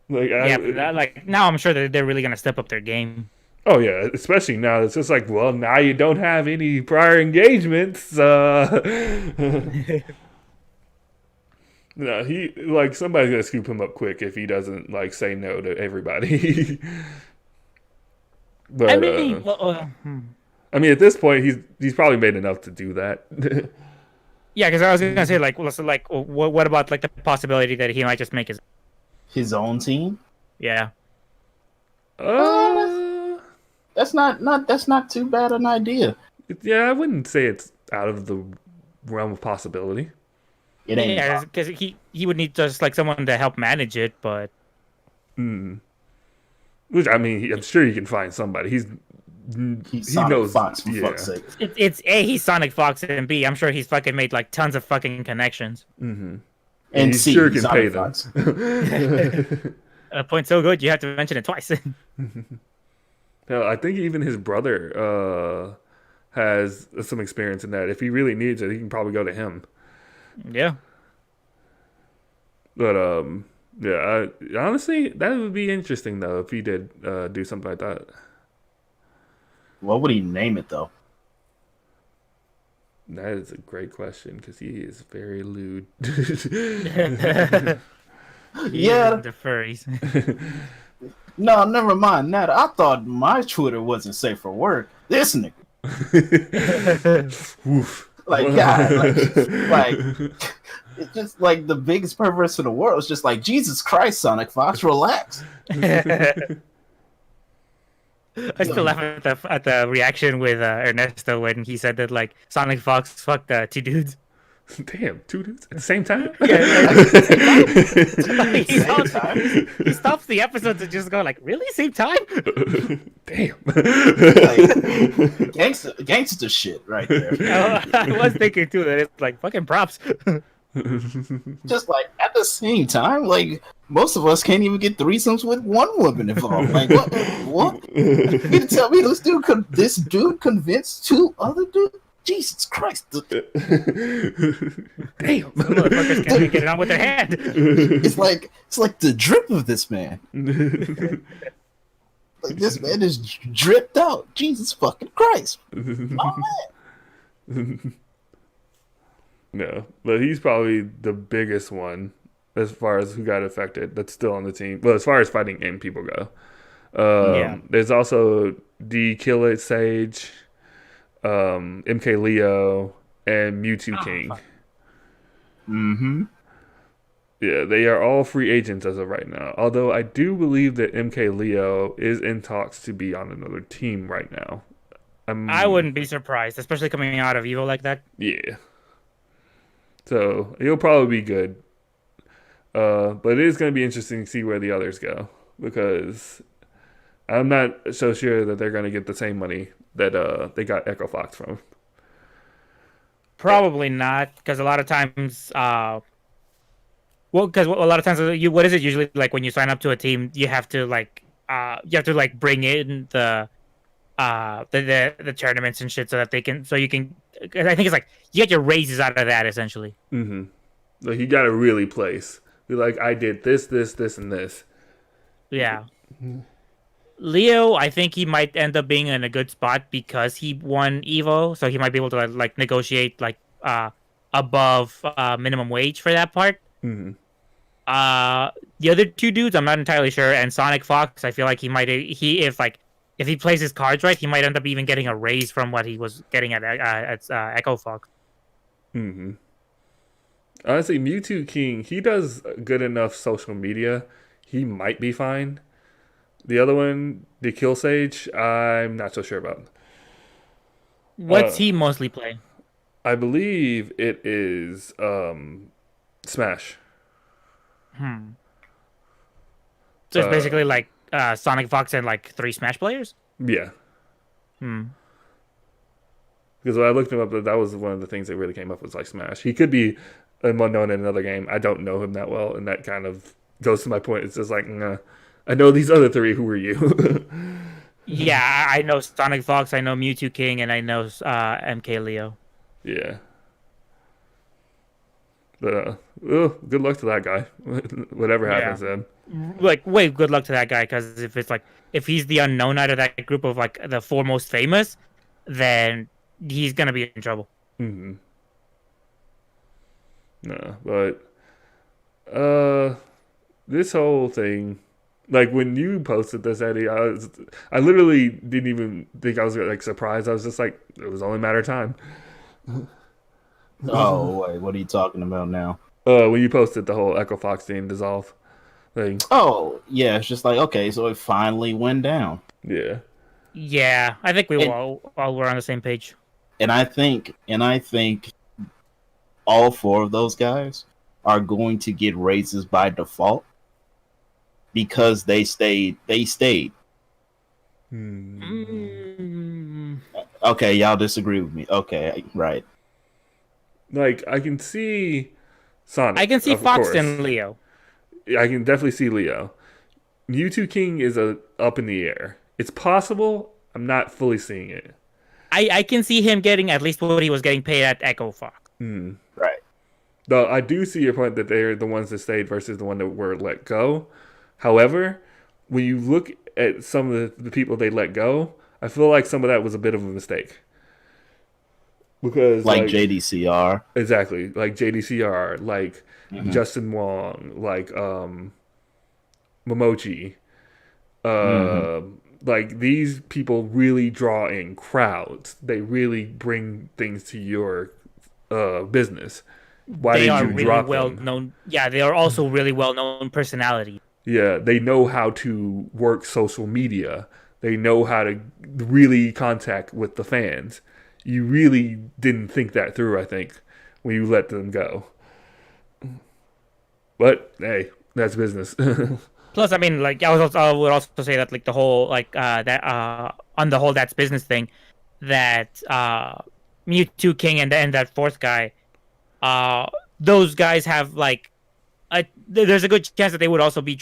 Now I'm sure that they're really gonna step up their game.
Oh yeah, especially now. It's just like, well, now you don't have any prior engagements. No, he like somebody's gonna scoop him up quick if he doesn't like say no to everybody.
I
but
mean,
I mean, at this point, he's probably made enough to do that.
yeah, because I was gonna say like, well, so, like, what about like the possibility that he might just make
His own team.
yeah.
Uh,
uh,
that's not too bad an idea.
yeah, I wouldn't say it's out of the realm of possibility.
It ain't
Yeah,
impossible.
because he would need just like someone to help manage it, but
Hmm. Which I mean, I'm sure he can find somebody.
He's
He
Sonic
knows.
Fox, for
Yeah.
fuck's sake.
it's A, he's Sonic Fox, and B, I'm sure he's fucking made like tons of fucking connections.
Mm-hmm.
And
he
C,
sure
he's
can pay
Sonic
them.
Fox.
A point so good you have to mention it twice.
Hell, I think even his brother has some experience in that. If he really needs it, he can probably go to him.
Yeah.
But yeah. Honestly, that would be interesting though if he did do something like that.
What would he name it though?
That is a great question because he is very lewd.
Yeah.
The furries.
No, never mind that. I thought my Twitter wasn't safe for work. This nigga,
Oof.
like, God, like, it's just like the biggest perverse in the world. It's just like, Jesus Christ, Sonic Fox, relax.
I still laugh at the reaction with Ernesto when he said that like Sonic Fox fucked two dudes.
Damn, two dudes at the same time?
Like,
Same time.
he stops the episode to just go like, really, same time?
Damn.
Like, gangster shit right there.
I was thinking too that it's like fucking props.
Just like at the same time, like most of us can't even get threesomes with one woman involved. Like what? What? You mean to tell me this dude convinced two other dudes? Jesus Christ!
Damn.
Motherfuckers can't even get it on with their hand.
It's like the drip of this man. Like this man is dripped out. Jesus fucking Christ! My man.
No, but he's probably the biggest one as far as who got affected that's still on the team. Well, as far as fighting game people go.
Yeah.
There's also D Kill It Sage, MK Leo, and Mewtwo King.
Fuck.
Mm-hmm.
Yeah, they are all free agents as of right now. Although I do believe that MK Leo is in talks to be on another team right now.
I wouldn't be surprised, especially coming out of Evo like that.
Yeah. So he'll probably be good. But it is going to be interesting to see where the others go because I'm not so sure that they're going to get the same money that they got Echo Fox from.
Probably not, because a lot of times, because a lot of times, what is it usually like when you sign up to a team? You have to bring in the tournaments and shit so that you can. I think it's like you get your raises out of that essentially.
Mm-hmm. Like you got to really place. Be like, I did this, and this.
Yeah. Leo, I think he might end up being in a good spot because he won Evo, so he might be able to like negotiate like above minimum wage for that part.
Mm-hmm.
The other two dudes, I'm not entirely sure, and Sonic Fox, I feel like if he plays his cards right, he might end up even getting a raise from what he was getting at Echo Fox.
Mm-hmm. Honestly, Mewtwo King, he does good enough social media. He might be fine. The other one, the Kill Sage, I'm not so sure about.
What's he mostly play?
I believe it is Smash.
So it's basically like Sonic Fox and like 3 Smash players?
Yeah. Because when I looked him up, that was one of the things that really came up was like Smash. He could be unknown in another game. I don't know him that well, and that kind of goes to my point. It's just like, nah, I know these other 3. Who are you?
Yeah, I know Sonic Fox, I know Mewtwo King, and I know MK Leo.
Yeah. But good luck to that guy. Whatever happens to him.
Like, way good luck to that guy, because if he's the unknown out of that group of like the 4 most famous, then he's gonna be in trouble.
Mm-hmm. No, but This whole thing, like when you posted this, Eddie, I literally didn't even think I was like surprised. I was just like, it was only a matter of time.
Oh wait, what are you talking about now?
When you posted the whole Echo Fox thing dissolve thing.
Oh yeah, it's just like okay, so it finally went down.
Yeah.
Yeah, I think we
And
all were on the same page.
and I think all four of those guys are going to get raises by default because they stayed. They stayed.
Mm,
Okay, y'all disagree with me. Okay, right.
Like I can see
I can
Sonic,
see
of
Fox
course.
and Leo.
I can definitely see Leo. Mewtwo King is up in the air. It's possible. I'm not fully seeing it.
I can see him getting at least what he was getting paid at Echo Fox.
Right.
Though I do see your point that they're the ones that stayed versus the one that were let go. However, when you look at some of the people they let go, I feel like some of that was a bit of a mistake. Because
Like
like
JDCR.
exactly, like JDCR, like
Hmm.
Justin Wong, like Momochi,
Hmm.
uh, like these people really draw in crowds. They really bring things to your business. Why
They
did
are
you
really
drop
well
them?
known. Yeah, they are also really well known personalities.
Yeah, they know how to work social media. They know how to really contact with the fans. You really didn't think that through, I think, when you let them go. But hey, that's business.
Plus, I mean, like I would also say that like the whole like that on the whole that's business thing that Mewtwo King and that fourth guy, uh, those guys have like there's a good chance that they would also be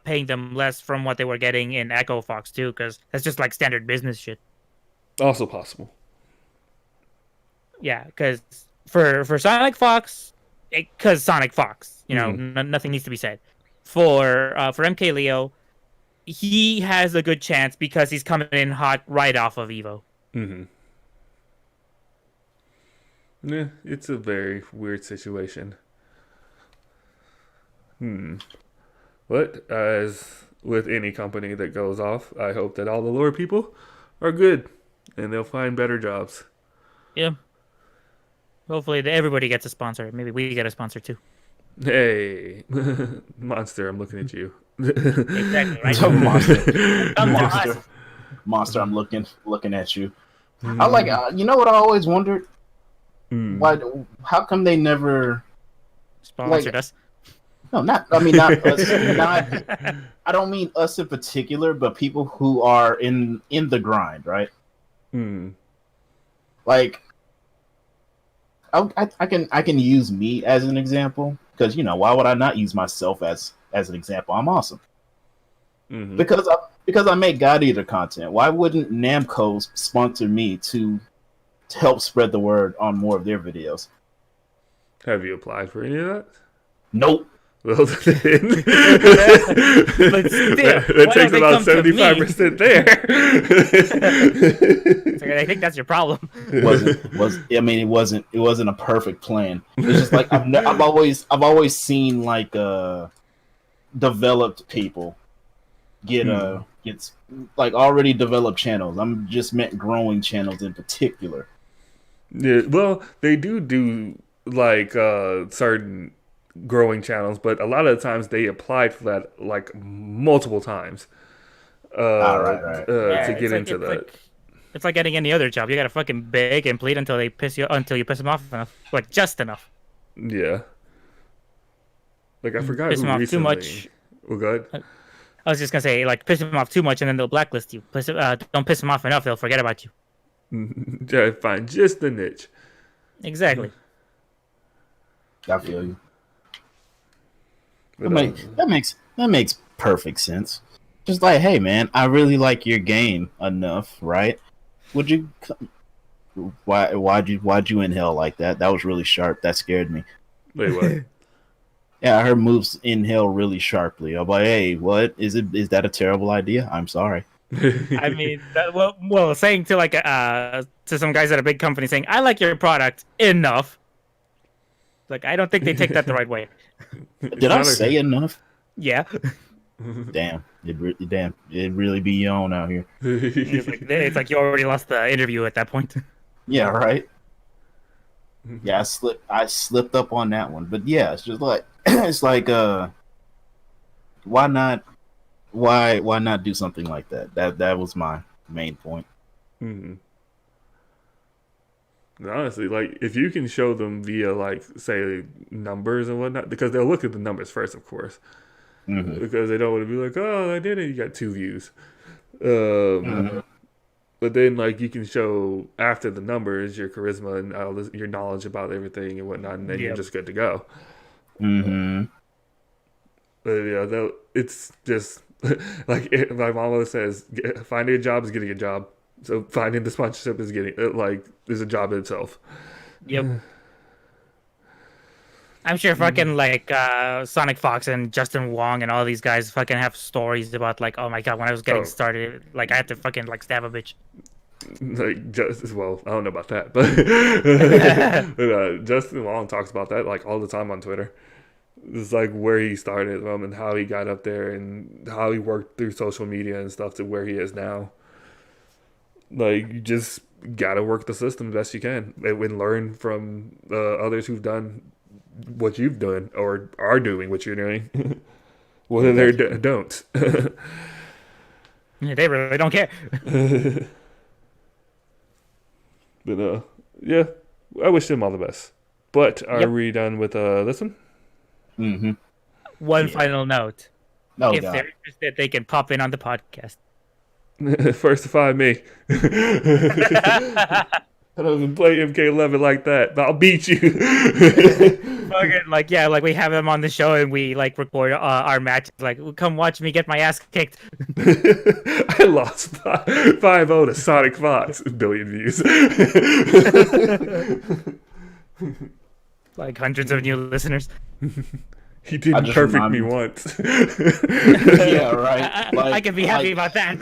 paying them less from what they were getting in Echo Fox too, because that's just like standard business shit.
Also possible.
Yeah, because for Sonic Fox, because Sonic Fox,
Hmm.
nothing needs to be said. For MK Leo, he has a good chance because he's coming in hot right off of Evo.
Hmm. Yeah, it's a very weird situation. But as with any company that goes off, I hope that all the lore people are good and they'll find better jobs.
Yeah. Hopefully everybody gets a sponsor. Maybe we get a sponsor too.
Hey, Monster, I'm looking at you.
Exactly, right?
Monster,
Come to
monster,
us.
monster. I'm looking at you. I like. You know what I always wondered?
Mm.
Why? How come they never like?
Sponsored us.
No, not. I mean, not us. Not. I don't mean us in particular, but people who are in the grind, right?
Mm.
Like, I can use me as an example because why would I not use myself as an example? I'm awesome
Hmm.
because I make God Eater content. Why wouldn't Namco sponsor me to help spread the word on more of their videos?
Have you applied for any of that?
Nope.
Well, then,
But still,
that
why
takes
don't they
about
come to me?
75% there.
I think that's your problem.
It wasn't a perfect plan. It's just like I've always seen like developed people gets like already developed channels. I'm just meant growing channels in particular.
Yeah, well, they do like certain growing channels, but a lot of the times they applied for that like multiple times
Right.
Yeah,
to get into
it's
that.
like it's like getting any other job. You gotta fucking beg and plead until you piss them off enough, like just enough.
Yeah, like I forgot
Piss
who
them off too
recently.
much.
Oh, good.
I was just gonna say like piss them off too much and then they'll blacklist you. Don't piss them off enough, they'll forget about you.
Try to find just the niche.
Exactly.
I feel you. That
But
makes that makes perfect sense. Just like, hey man, I really like your game enough, right? Would you? Why'd you inhale like that? That was really sharp. That scared me.
wait, what?
Yeah, I heard moves inhale really sharply. I'm like, hey, what is it? Is that a terrible idea? I'm sorry.
I mean, saying to like to some guys at a big company saying, "I like your product enough." Like, I don't think they take that the right way.
Did I say enough?
Yeah.
Damn, it really be you on out here.
It's like you already lost the interview at that point.
Yeah, right. Yeah, I slipped up on that one, but yeah, it's just like it's like why not do something like that? That was my main point.
Mm-hmm. Honestly, like if you can show them via like say numbers and whatnot, because they'll look at the numbers first, of course, because they don't want to be like, oh, I did it, you got 2 views. But then like you can show after the numbers your charisma and your knowledge about everything and whatnot, and then you're just good to go. But yeah, it's just like my mom always says, finding a job is getting a job. So finding the sponsorship is is a job in itself.
Yep. I'm sure fucking like Sonic Fox and Justin Wong and all these guys fucking have stories about like, oh my god, when I was getting started, like I had to fucking like stab a bitch.
Like well, I don't know about that, but, but Justin Wong talks about that like all the time on Twitter. It's like where he started from and how he got up there and how he worked through social media and stuff to where he is now. Like you just gotta work the system best you can and learn from others who've done what you've done or are doing what you're doing, whether they don't.
They really don't care.
But yeah, I wish them all the best. But are we done with this one?
Mm-hmm.
One final note: if
God.
they're interested, they can pop in on the podcast.
First to find me. I don't even play MK11 like that, but I'll beat you.
Fucking like we have them on the show and we like record our matches. Like, come watch me get my ass kicked.
I lost 5-0 to Sonic Fox. 1 billion views.
Like hundreds of new listeners.
He didn't perfect me once.
Yeah, right.
I can be happy about that.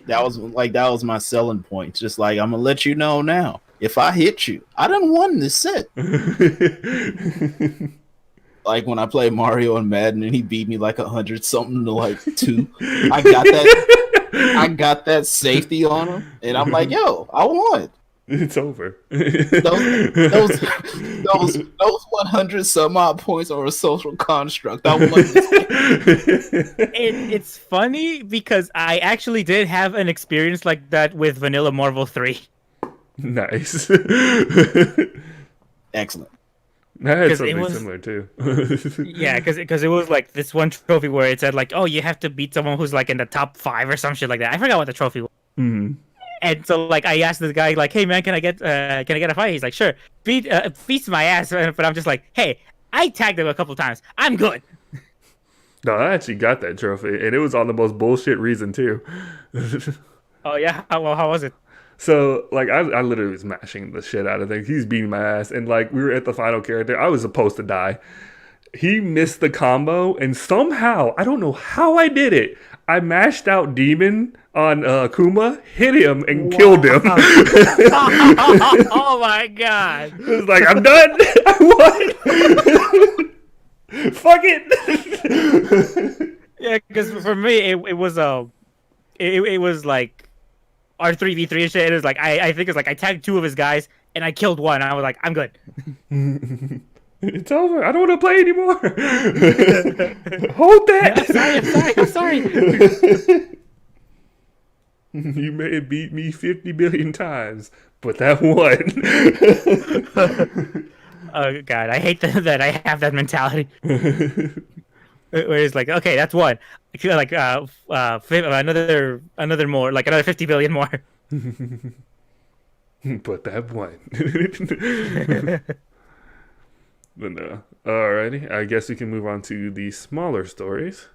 That was my selling point. Just like I'm gonna let you know now. If I hit you, I done won this set. Like when I play Mario and Madden and he beat me like 100 something to like 2. I got that safety on him, and I'm like, yo, I won.
It's over.
those 100 some odd points are a social construct. I won this game.
It's funny because I actually did have an experience like that with Vanilla Marvel 3.
Nice.
Excellent.
I had something similar too.
Yeah, because it was like this one trophy where it said like, oh, you have to beat someone who's like in the top 5 or some shit like that. I forgot what the trophy was.
Mm-hmm.
And so like I asked the guy like, hey man, can I get a fight? He's like, sure. Feast my ass. But I'm just like, hey, I tagged him a couple times. I'm good.
No, I actually got that trophy, and it was on the most bullshit reason too.
Oh yeah, well, how was it?
So, like, I literally was mashing the shit out of things. He's beating my ass. And, like, we were at the final character. I was supposed to die. He missed the combo. And somehow, I don't know how I did it. I mashed out Demon on Kuma, hit him, and killed him.
Oh, my God.
It was like, I'm done. I won. Fuck it.
Yeah, because for me, it was like R3v3 and shit. It was like I think it's like I tagged 2 of his guys and I killed 1. And I was like, I'm good.
It's over. I don't want to play anymore. Hold that.
I'm sorry.
You may have beat me 50 billion times, but that one.
Oh God, I hate that I have that mentality. Where it's like, okay, that's 1. I feel like another more, like another 50 billion more.
But that one. But no. Alrighty, I guess we can move on to the smaller stories.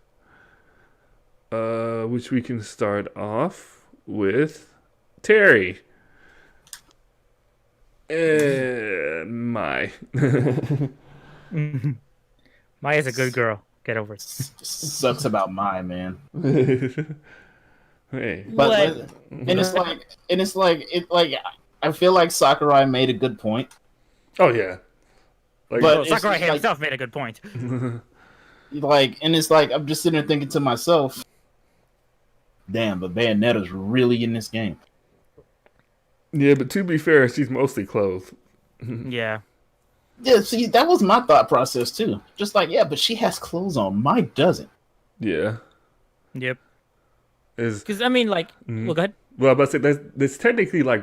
Which we can start off with Terry. Mai.
Maya's a good girl. Get over it.
Sucks about Mai, man.
Hey.
But it's like I feel like Sakurai made a good point.
Oh yeah. Like,
But
Well,
it's
Sakurai
just like,
himself made a good point.
and it's like I'm just sitting there thinking to myself, damn, but Bayonetta's really in this game.
yeah, but to be fair, she's mostly clothed.
Yeah.
Yeah, see, that was my thought process too. Just like, yeah, but she has clothes on. Mike doesn't.
Yeah,
Yep.
is
Because I mean, like, well, go ahead.
well, but there's technically like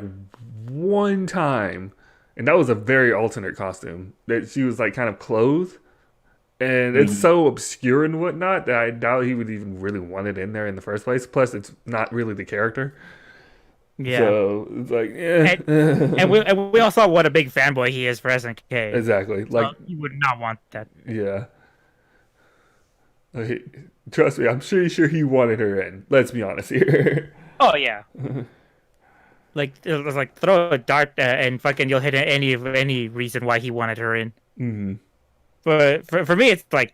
one time, and that was a very alternate costume that she was like kind of clothed, and it's so obscure and whatnot that I doubt he would even really want it in there in the first place. Plus, it's not really the character,
Yeah.
so it's like, yeah,
And we all saw what a big fanboy he is for SNK.
exactly. Like,
You would not want that.
yeah. Like, trust me, I'm pretty sure he wanted her in. Let's be honest here.
Oh yeah. Like it was like throw a dart and fucking you'll hit any reason why he wanted her in.
Mm-hmm.
But for me, it's like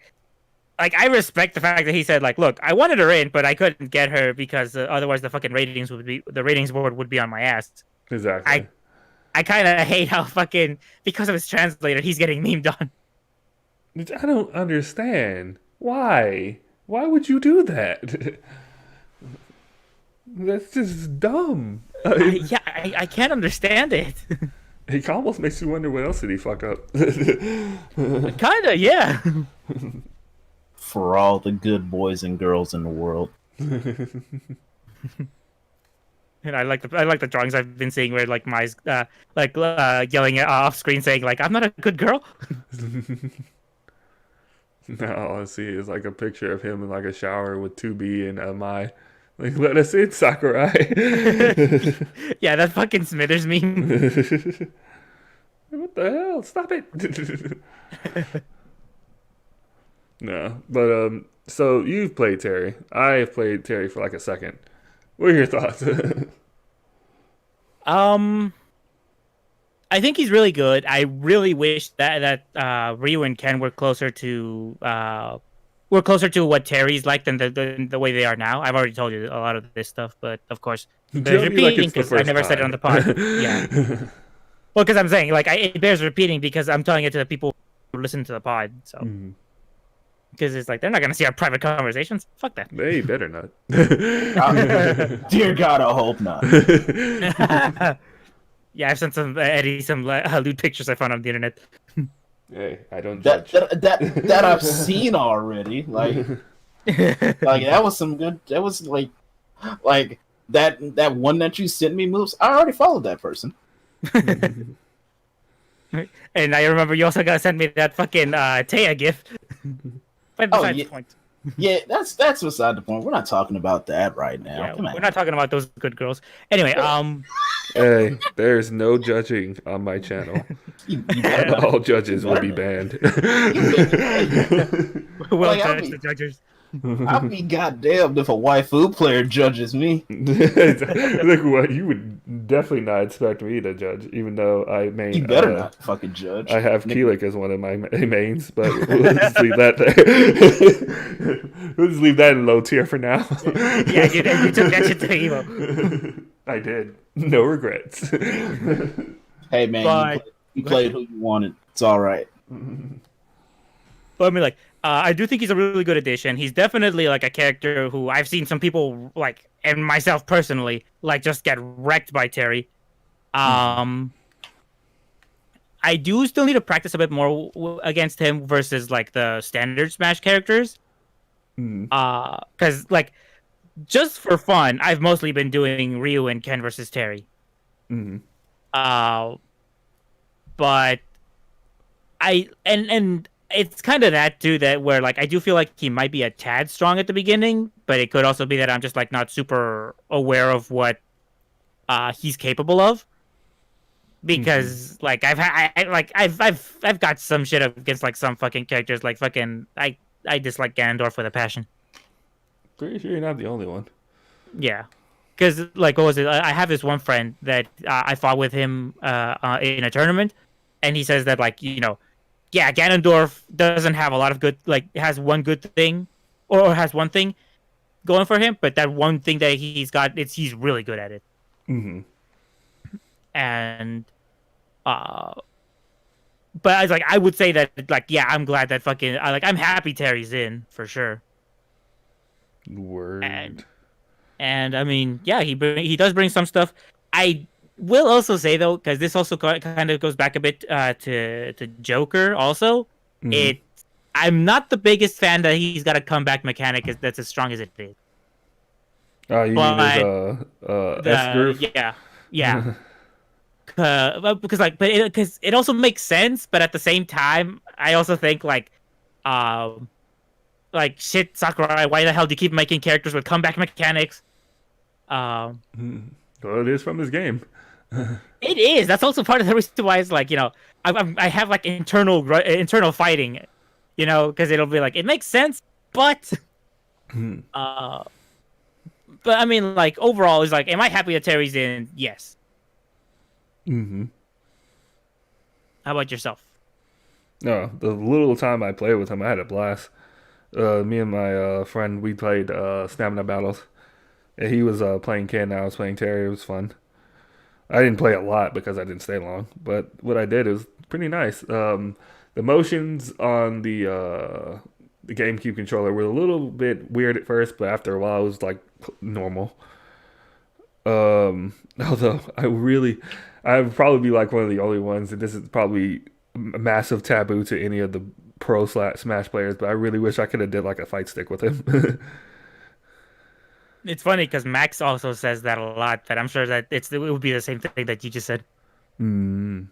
I respect the fact that he said like, look, I wanted her in, but I couldn't get her because otherwise the ratings board would be on my ass.
Exactly.
I kind of hate how fucking because of his translator he's getting memed on.
I don't understand. Why? Why would you do that? That's just dumb.
I can't understand it.
It almost makes you wonder what else did he fuck up.
Kinda, yeah.
For all the good boys and girls in the world.
And I like the drawings I've been seeing where like Mai's yelling off screen saying like I'm not a good girl.
No, all I see is like a picture of him in like a shower with 2B and Mai. Like, let us in, Sakurai.
Yeah, that fucking Smithers meme.
What the hell? Stop it. No, but so you've played Terry. I have played Terry for like a second. What are your thoughts?
I think he's really good. I really wish that Ryu and Ken were closer to what Terry's like than the way they are now. I've already told you a lot of this stuff, but of course, bears repeating because I never said it on the pod. Yeah. Well, because I'm saying like it bears repeating because I'm telling it to the people who listen to the pod. So because it's like they're not gonna see our private conversations. Fuck that.
They better not.
Dear God, I hope not.
Yeah, I've sent Eddie some lewd pictures I found on the internet.
Hey, I don't judge.
That I've seen already. Like that was some good. That was like that one that you sent me moves. I already followed that person.
And I remember you also gotta send me that fucking Taya gif. But besides the point.
Yeah, that's beside the point. We're not talking about that right now.
Yeah,
Come on.
we're not talking about those good girls. Anyway,
Hey, there's no judging on my channel. All judges will be banned.
well judged, the judges.
I'd be goddamned if a waifu player judges me.
Look, what you would definitely not expect me to judge, even though I main.
You better not fucking judge.
I have Keelik as one of my mains, but we'll just leave that there. We'll just leave that in low tier for now.
Yeah, you took that shit to Evo.
I did. No regrets.
Hey man, you played who you wanted. It's all right.
But I mean, like, I do think he's a really good addition. He's definitely like a character who I've seen some people like, and myself personally, like just get wrecked by Terry. I do still need to practice a bit more against him versus like the standard Smash characters. Because like, just for fun, I've mostly been doing Ryu and Ken versus Terry. But and it's kind of that too, that where like I do feel like he might be a tad strong at the beginning, but it could also be that I'm just like not super aware of what he's capable of. Because like I've got some shit against like some fucking characters, like fucking I dislike Ganondorf with a passion.
Pretty sure you're not the only one.
Yeah, because like what was it? I have this one friend that I fought with him in a tournament, and he says that like yeah, Ganondorf doesn't have a lot of good, like, has one good thing, or has one thing going for him, but that one thing that he's got, he's really good at it. And but I was like, I would say that like, yeah, I'm glad that fucking I'm happy Terry's in for sure.
Word.
And I mean, yeah, he does bring some stuff. I will also say though, because this also kind of goes back a bit to Joker. Also,
Mhm.
it I'm not the biggest fan that he's got a comeback mechanic that's as strong as it is.
Oh, you mean his
But
S
the
groove?
yeah, because because it also makes sense, but at the same time, I also think um shit, Sakurai, why the hell do you keep making characters with comeback mechanics? Um,
Well, it is from his game.
it is. That's also part of the reason why it's I have like internal fighting, because it'll be like it makes sense, but uh, but I mean like overall, it's like, am I happy that Terry's in? Yes.
Mm-hmm.
How about yourself?
No, the little time I played with him, I had a blast. Me and my friend, we played stamina battles. And he was playing Ken, and I was playing Terry. It was fun. I didn't play a lot because I didn't stay long, but what I did was pretty nice. The motions on the GameCube controller were a little bit weird at first, but after a while, it was like normal. Although I'd probably be like one of the only ones, and this is probably a massive taboo to any of the pro slash Smash players, but I really wish I could have did like a fight stick with him.
It's funny because Max also says that a lot. That I'm sure that it would be the same thing that you just said.
mm.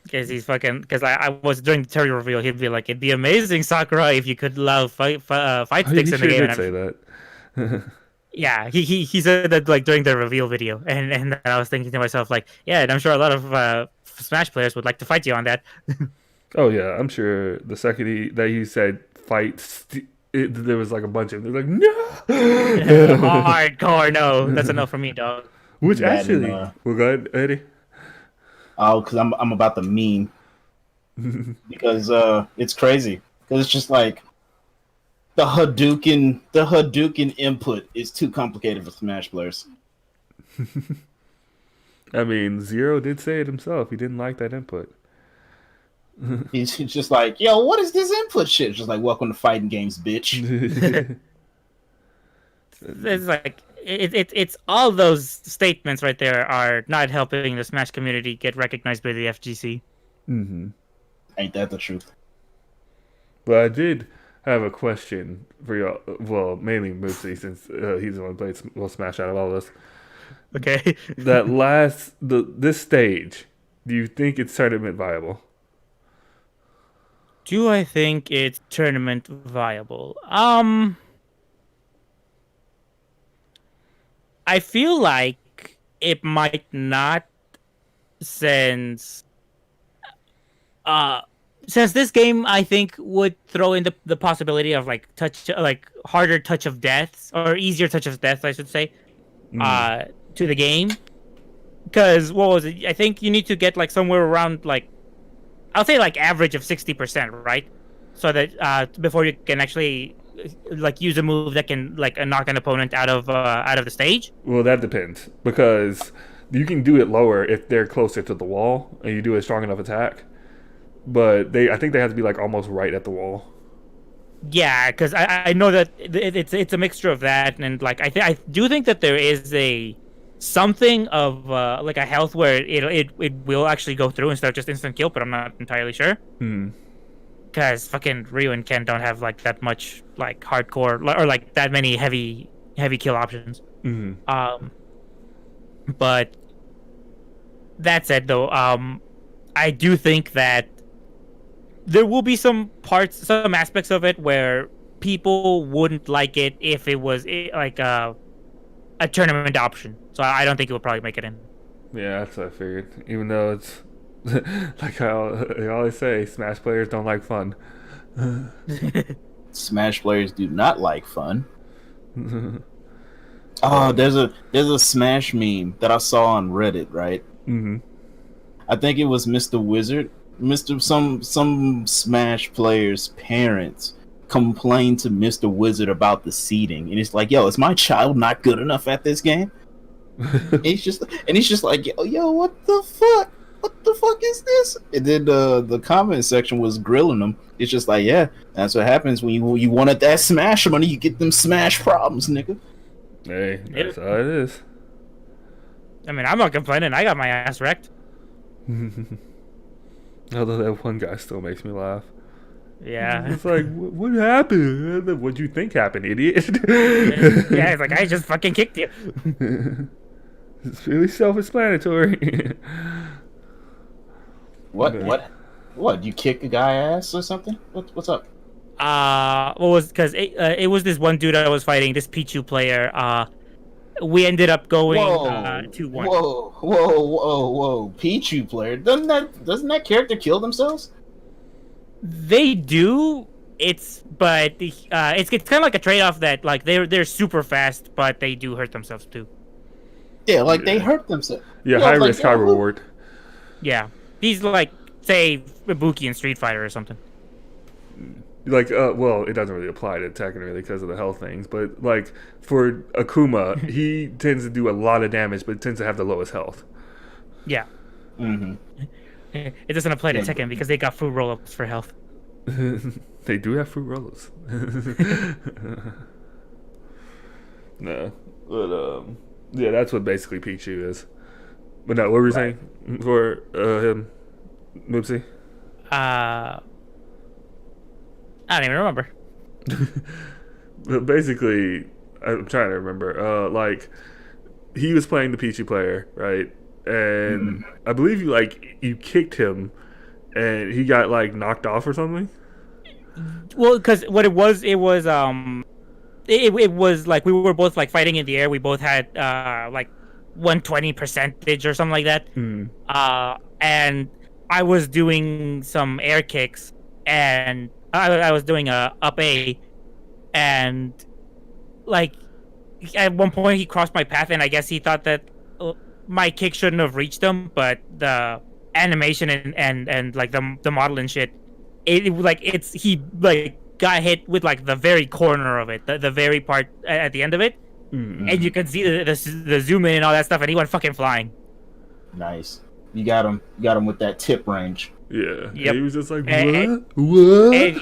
Because he's fucking. Because I was during the Terry reveal, he'd be like, "It'd be amazing, Sakurai, if you could allow fight
Oh, yeah,
sticks
he
in the
sure
game."
did
And
say that.
yeah, he said that like during the reveal video, and I was thinking to myself like, yeah, and I'm sure a lot of Smash players would like to fight you on that.
Oh yeah, I'm sure the second that he said there was like a bunch of them. They're like no,
Hardcore, no, that's enough for me, dog.
which
That and
actually, well, go ahead, Eddie.
oh, because I'm about the meme because it's crazy because it's just like the Hadouken input is too complicated for Smash players.
I mean, Zero did say it himself. He didn't like that input.
He's just like, yo, what is this input shit? Just like, welcome to fighting games, bitch.
It's like it's all those statements right there are not helping the Smash community get recognized by the FGC.
Mm-hmm.
Ain't that the truth?
But I did have a question for y'all. Well, mainly Mrmoopsy, since he's the one who played Smash out of all of us.
Okay.
This stage, do you think it's tournament viable?
Do I think it's tournament viable? I feel like it might not, since since this game I think would throw in the possibility of harder touch of deaths, or easier touch of deaths, I should say, to the game. Because what was it? I think you need to get like somewhere around I'll say average of 60%, right? So that before you can actually use a move that can knock an opponent out of the stage.
Well, that depends because you can do it lower if they're closer to the wall and you do a strong enough attack. But I think they have to be almost right at the wall.
Yeah, because I know that it's a mixture of that, and I do think that there is something of a health where it will actually go through instead of just instant kill, but I'm not entirely sure. Because fucking Ryu and Ken don't have that much hardcore or that many heavy kill options. But that said, though, I do think that there will be some aspects of it where people wouldn't like it if it was a tournament option. So I don't think it would probably make it in.
Yeah, that's what I figured. Even though it's like how they always say, Smash players don't like fun.
Smash players do not like fun. Oh, there's a Smash meme that I saw on Reddit, right? I think it was Mr. Wizard. Some Smash players' parents complained to Mr. Wizard about the seating, and it's like, yo, is my child not good enough at this game? He's just like, yo, what the fuck? What the fuck is this? And then the comment section was grilling them. It's just like, yeah, that's what happens when you wanted that Smash money. You get them Smash problems, nigga.
Hey, that's how it is.
I mean, I'm not complaining. I got my ass wrecked.
Although that one guy still makes me laugh.
Yeah.
It's like, what happened? What'd you think happened, idiot?
Yeah, it's like, I just fucking kicked you.
It's really self-explanatory.
What? You kick a guy ass or something? What's up?
What was, because it was this one dude I was fighting, this Pichu player. We ended up going 2-1.
Whoa! Pichu player. Doesn't that character kill themselves?
They do. It's kind of like a trade-off that like they're super fast, but they do hurt themselves too.
Yeah, like they hurt themselves.
Yeah, high risk, high reward.
Yeah, he's like, say, Ibuki in Street Fighter or something.
Like, well, it doesn't really apply to Tekken really because of the health things, but like for Akuma, he tends to do a lot of damage, but tends to have the lowest health.
Yeah.
Mm-hmm.
It doesn't apply to Tekken because they got food roll-ups for health.
They do have fruit roll-ups. No, but yeah, that's what basically Pichu is. But no, what were you saying for him, Moopsy?
I don't even remember.
But basically, I'm trying to remember. Like, he was playing the Pichu player, right? And I believe you kicked him, and he got like knocked off or something.
Well, because what it was like we were both like fighting in the air. We both had like 120% or something like that. And I was doing some air kicks, and I was doing a up A, and like at one point he crossed my path, and I guess he thought that my kick shouldn't have reached him, but the animation and like the model and shit, he got hit with like the very corner of it, the very part at the end of it, and you can see the zoom in and all that stuff, and he went fucking flying.
Nice. You got him with that tip range.
Yeah.
Yep.
He was just like, what?
And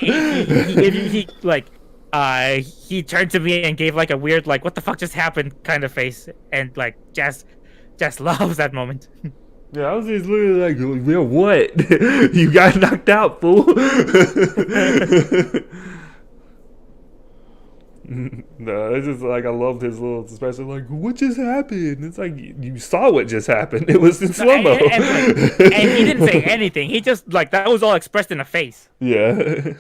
he turned to me and gave like a weird like what the fuck just happened kind of face, and like just loves that moment.
Yeah, I was just literally like, well, what? You got knocked out, fool. No, it's just like I loved his little expression, like, what just happened? It's like you saw what just happened. It was in slow mo,
and he didn't say anything. He just like that was all expressed in a face.
Yeah,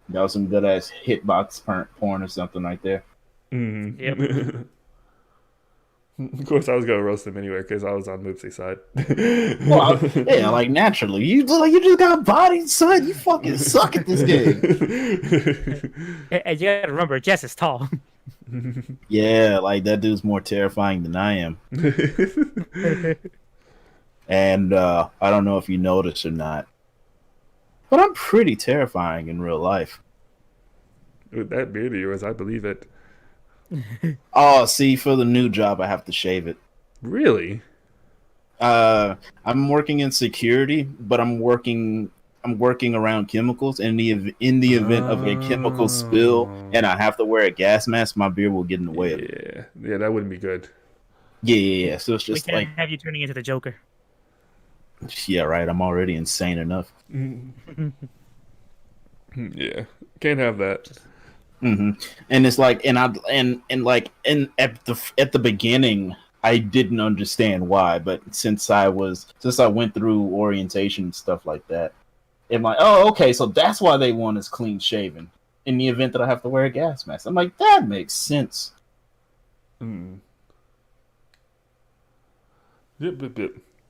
That was some good ass hitbox porn or something right there.
Yep.
Of course, I was gonna roast him anyway because I was on Moopsy's side.
Well, yeah, like naturally, you just got bodied, son. You fucking suck at this game.
And you gotta remember, Jess is tall.
Yeah, like that dude's more terrifying than I am. And I don't know if you noticed or not, but I'm pretty terrifying in real life.
With that beard of yours, I believe it.
Oh, see, for the new job, I have to shave it.
Really?
I'm working in security, but I'm working around chemicals. In the event of a chemical spill, and I have to wear a gas mask, my beard will get in the way of it.
Yeah, that wouldn't be good.
Yeah. So it's just
we
like,
can't have you turning into the Joker.
yeah, right. I'm already insane enough.
Yeah, can't have that.
And it's like, at the beginning, I didn't understand why, but since I went through orientation and stuff like that, I'm like, oh, okay, so that's why they want us clean shaven in the event that I have to wear a gas mask. I'm like, that makes sense.
Yep.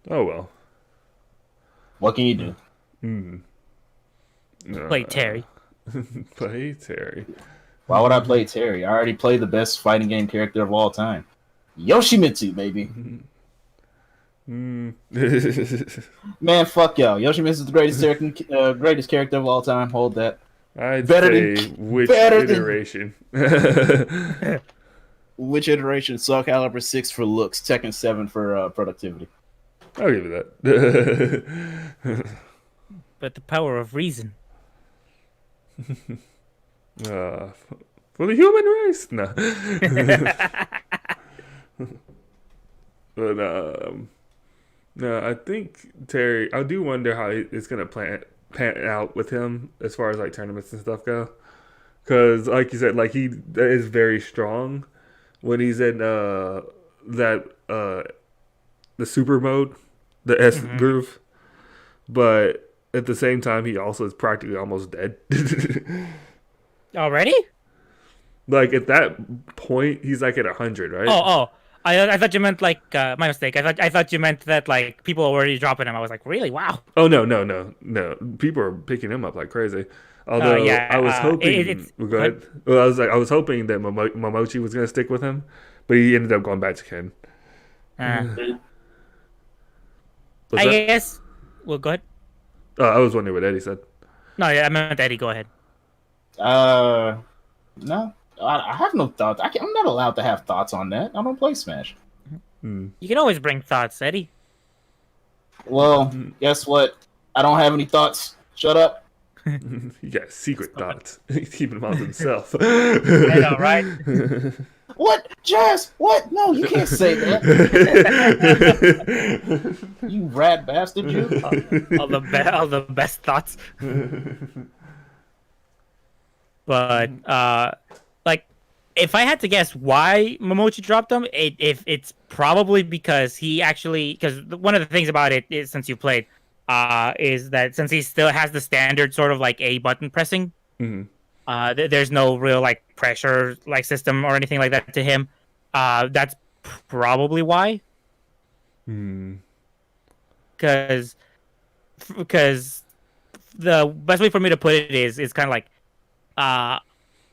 Oh well.
What can you do?
Play Terry.
Play Terry.
Why would I play Terry? I already played the best fighting game character of all time. Yoshimitsu, baby. Man, fuck y'all. Yoshimitsu is the greatest character of all time. Hold that.
I'd say which iteration?
Which iteration? Soul Calibur 6 for looks, Tekken 7 for productivity.
I'll give you that.
But the power of reason.
uh, for the human race, no. But no, I think Terry. I do wonder how it's gonna pan out with him as far as like tournaments and stuff go. Because, like you said, like he is very strong when he's in that the super mode, the S groove. But at the same time, he also is practically almost dead.
Already?
Like at that point, he's like at 100, right?
Oh. I thought you meant like my mistake. I thought you meant that like people were already dropping him. I was like, really? Wow.
Oh no! People are picking him up like crazy. Although
Yeah.
I was hoping, go ahead. Well, I was hoping that Momochi was gonna stick with him, but he ended up going back to Ken.
I
What's that?
guess. Well, go ahead.
I was wondering what Eddie said.
No, yeah, I meant Eddie. Go ahead.
No, I have no thoughts. I'm not allowed to have thoughts on that. I don't play Smash.
You can always bring thoughts, Eddie.
Well, guess what? I don't have any thoughts. Shut up.
He got secret thoughts. He's keeping them all to himself.
I know, right?
What? Jazz? What? No, you can't say that. You rat bastard, you.
all the best thoughts. But like, if I had to guess why Momochi dropped him, if it's probably because because one of the things about it is, since you played, is that since he still has the standard sort of like A button pressing, there's no real like pressure like system or anything like that to him. That's probably why. Because the best way for me to put it is kind of like,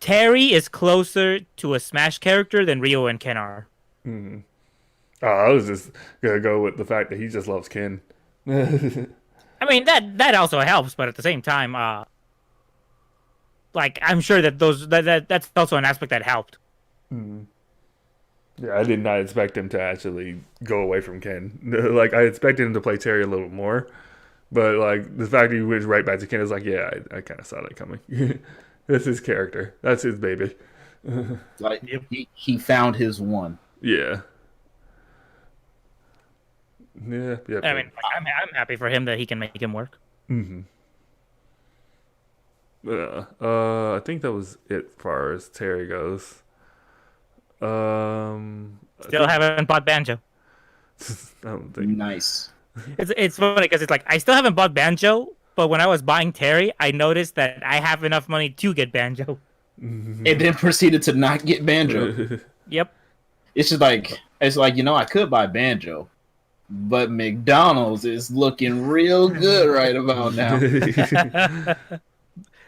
Terry is closer to a Smash character than Ryo and Ken are.
I was just gonna go with the fact that he just loves Ken.
I mean that also helps, but at the same time, like I'm sure that that's also an aspect that helped.
Yeah, I did not expect him to actually go away from Ken. Like I expected him to play Terry a little more, but like the fact that he went right back to Ken is like, yeah, I kind of saw that coming. That's his character. That's his baby.
Like he found his one.
Yeah. Yeah.
I mean, I'm happy for him that he can make him work.
I think that was it as far as Terry goes.
Still haven't bought Banjo.
I don't think.
Nice.
It's funny because it's like I still haven't bought Banjo, but when I was buying Terry, I noticed that I have enough money to get Banjo.
And then proceeded to not get Banjo.
Yep.
It's like I could buy Banjo, but McDonald's is looking real good right about now.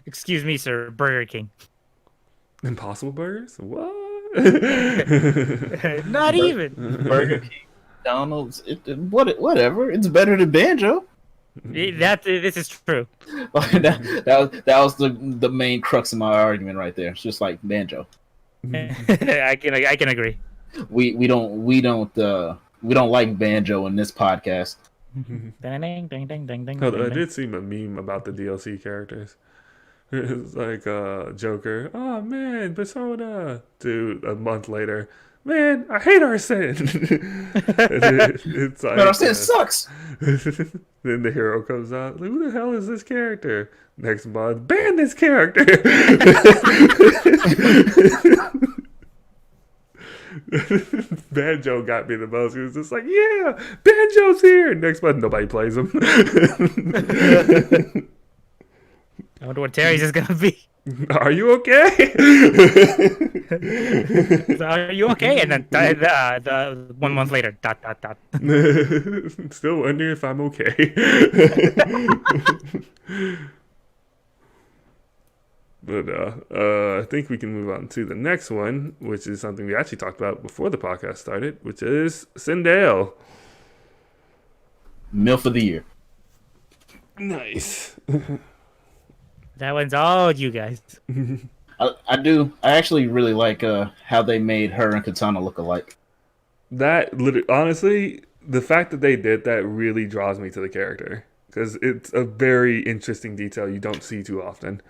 Excuse me, sir. Burger King.
Impossible Burgers? What?
Not even.
Burger King, McDonald's, whatever. It's better than Banjo.
This is true.
that was the main crux of my argument right there. It's just like Banjo.
I can agree.
We don't like Banjo in this podcast.
Although I did see a meme about the DLC characters. It's like Joker. Oh man, Persona. Dude, a month later, man, I hate Arsene. It's like,
But Arsene sucks.
Then the hero comes out. Like, who the hell is this character? Next month, ban this character. Banjo got me the most. He was just like, yeah, Banjo's here. Next month, nobody plays him.
I wonder what Terry's is gonna be.
Are you okay?
Are you okay? And then the 1 month later, ...
Still wondering if I'm okay. But I think we can move on to the next one, which is something we actually talked about before the podcast started, which is Sindel.
MILF of the year.
Nice.
That one's all you guys.
I do. I actually really like how they made her and Katana look alike.
That honestly, the fact that they did that really draws me to the character because it's a very interesting detail you don't see too often.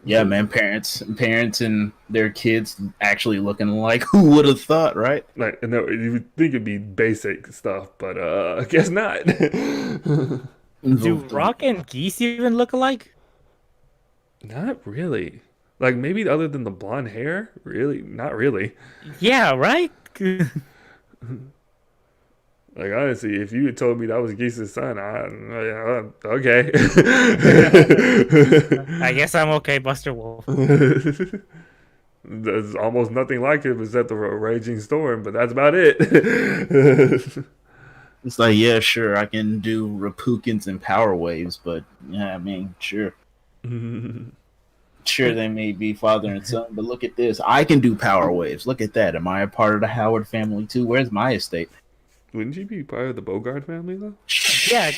Yeah, man, parents and their kids actually looking alike. Who would have thought, right?
Like, no, you would think it'd be basic stuff, but I guess not.
Do Rock and Geese even look alike?
Not really. Like maybe other than the blonde hair, really, not really.
Yeah, right?
Like honestly, if you had told me that was Geese's son, okay.
I guess I'm okay, Buster Wolf.
There's almost nothing like it except the raging storm, but that's about it.
It's like, yeah, sure, I can do Repukins and Power Waves, but yeah, I mean, sure. Sure, they may be father and son, but look at this. I can do Power Waves. Look at that. Am I a part of the Howard family too? Where's my estate?
Wouldn't you be part of the Bogart family though?
Yeah.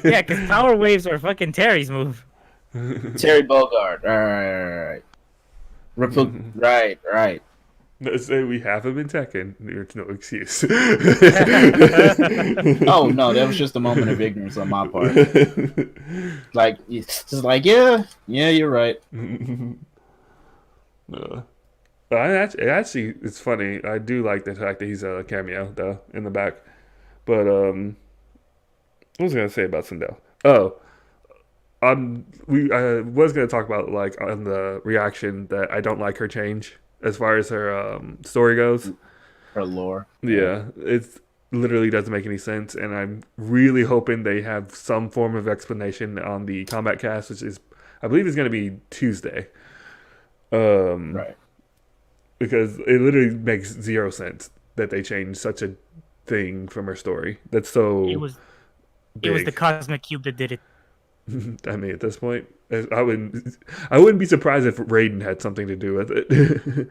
Yeah, because Power Waves are fucking Terry's move.
Terry Bogard. All right. Repuk. Right.
Let's say we have him in Tekken. There's no excuse.
Oh no, that was just a moment of ignorance on my part. Like, it's just like, yeah, you're right.
Actually, it's funny. I do like the fact that he's a cameo though in the back. But what was I gonna say about Sindel? Oh, I was gonna talk about like on the reaction that I don't like her change as far as her story goes.
Her lore.
Yeah, it's literally doesn't make any sense, and I'm really hoping they have some form of explanation on the combat cast, which is I believe is going to be Tuesday.
Right.
Because it literally makes zero sense that they changed such a thing from her story. That's so.
It was the Cosmic Cube that did it.
I mean, at this point, I wouldn't be surprised if Raiden had something to do with it.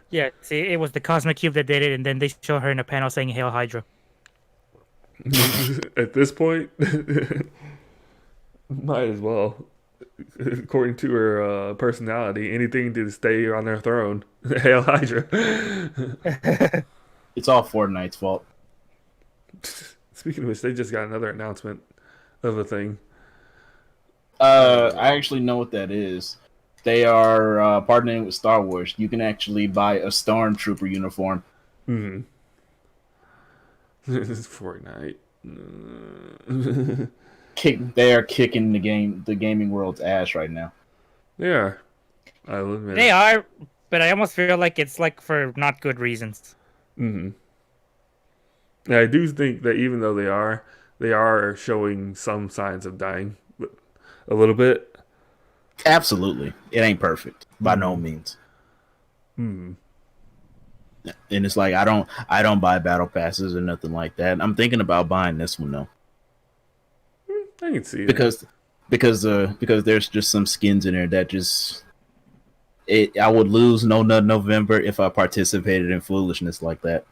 Yeah, see, it was the Cosmic Cube that did it, and then they show her in a panel saying "Hail Hydra."
At this point, might as well. According to her personality, anything to stay on their throne. Hail Hydra.
It's all Fortnite's fault.
Speaking of which, they just got another announcement of a thing.
I actually know what that is. They are partnering with Star Wars. You can actually buy a Stormtrooper uniform.
Mm-hmm. This is Fortnite.
They are kicking the gaming world's ass right now.
They are. I will admit.
They are, but I almost feel like it's like for not good reasons.
Mm-hmm. Yeah, I do think that even though they are showing some signs of dying, a little bit.
Absolutely, it ain't perfect by no means.
Hmm.
And it's like I don't buy battle passes or nothing like that. I'm thinking about buying this one though.
I can see
because there's just some skins in there that just I would lose No Nut November if I participated in foolishness like that.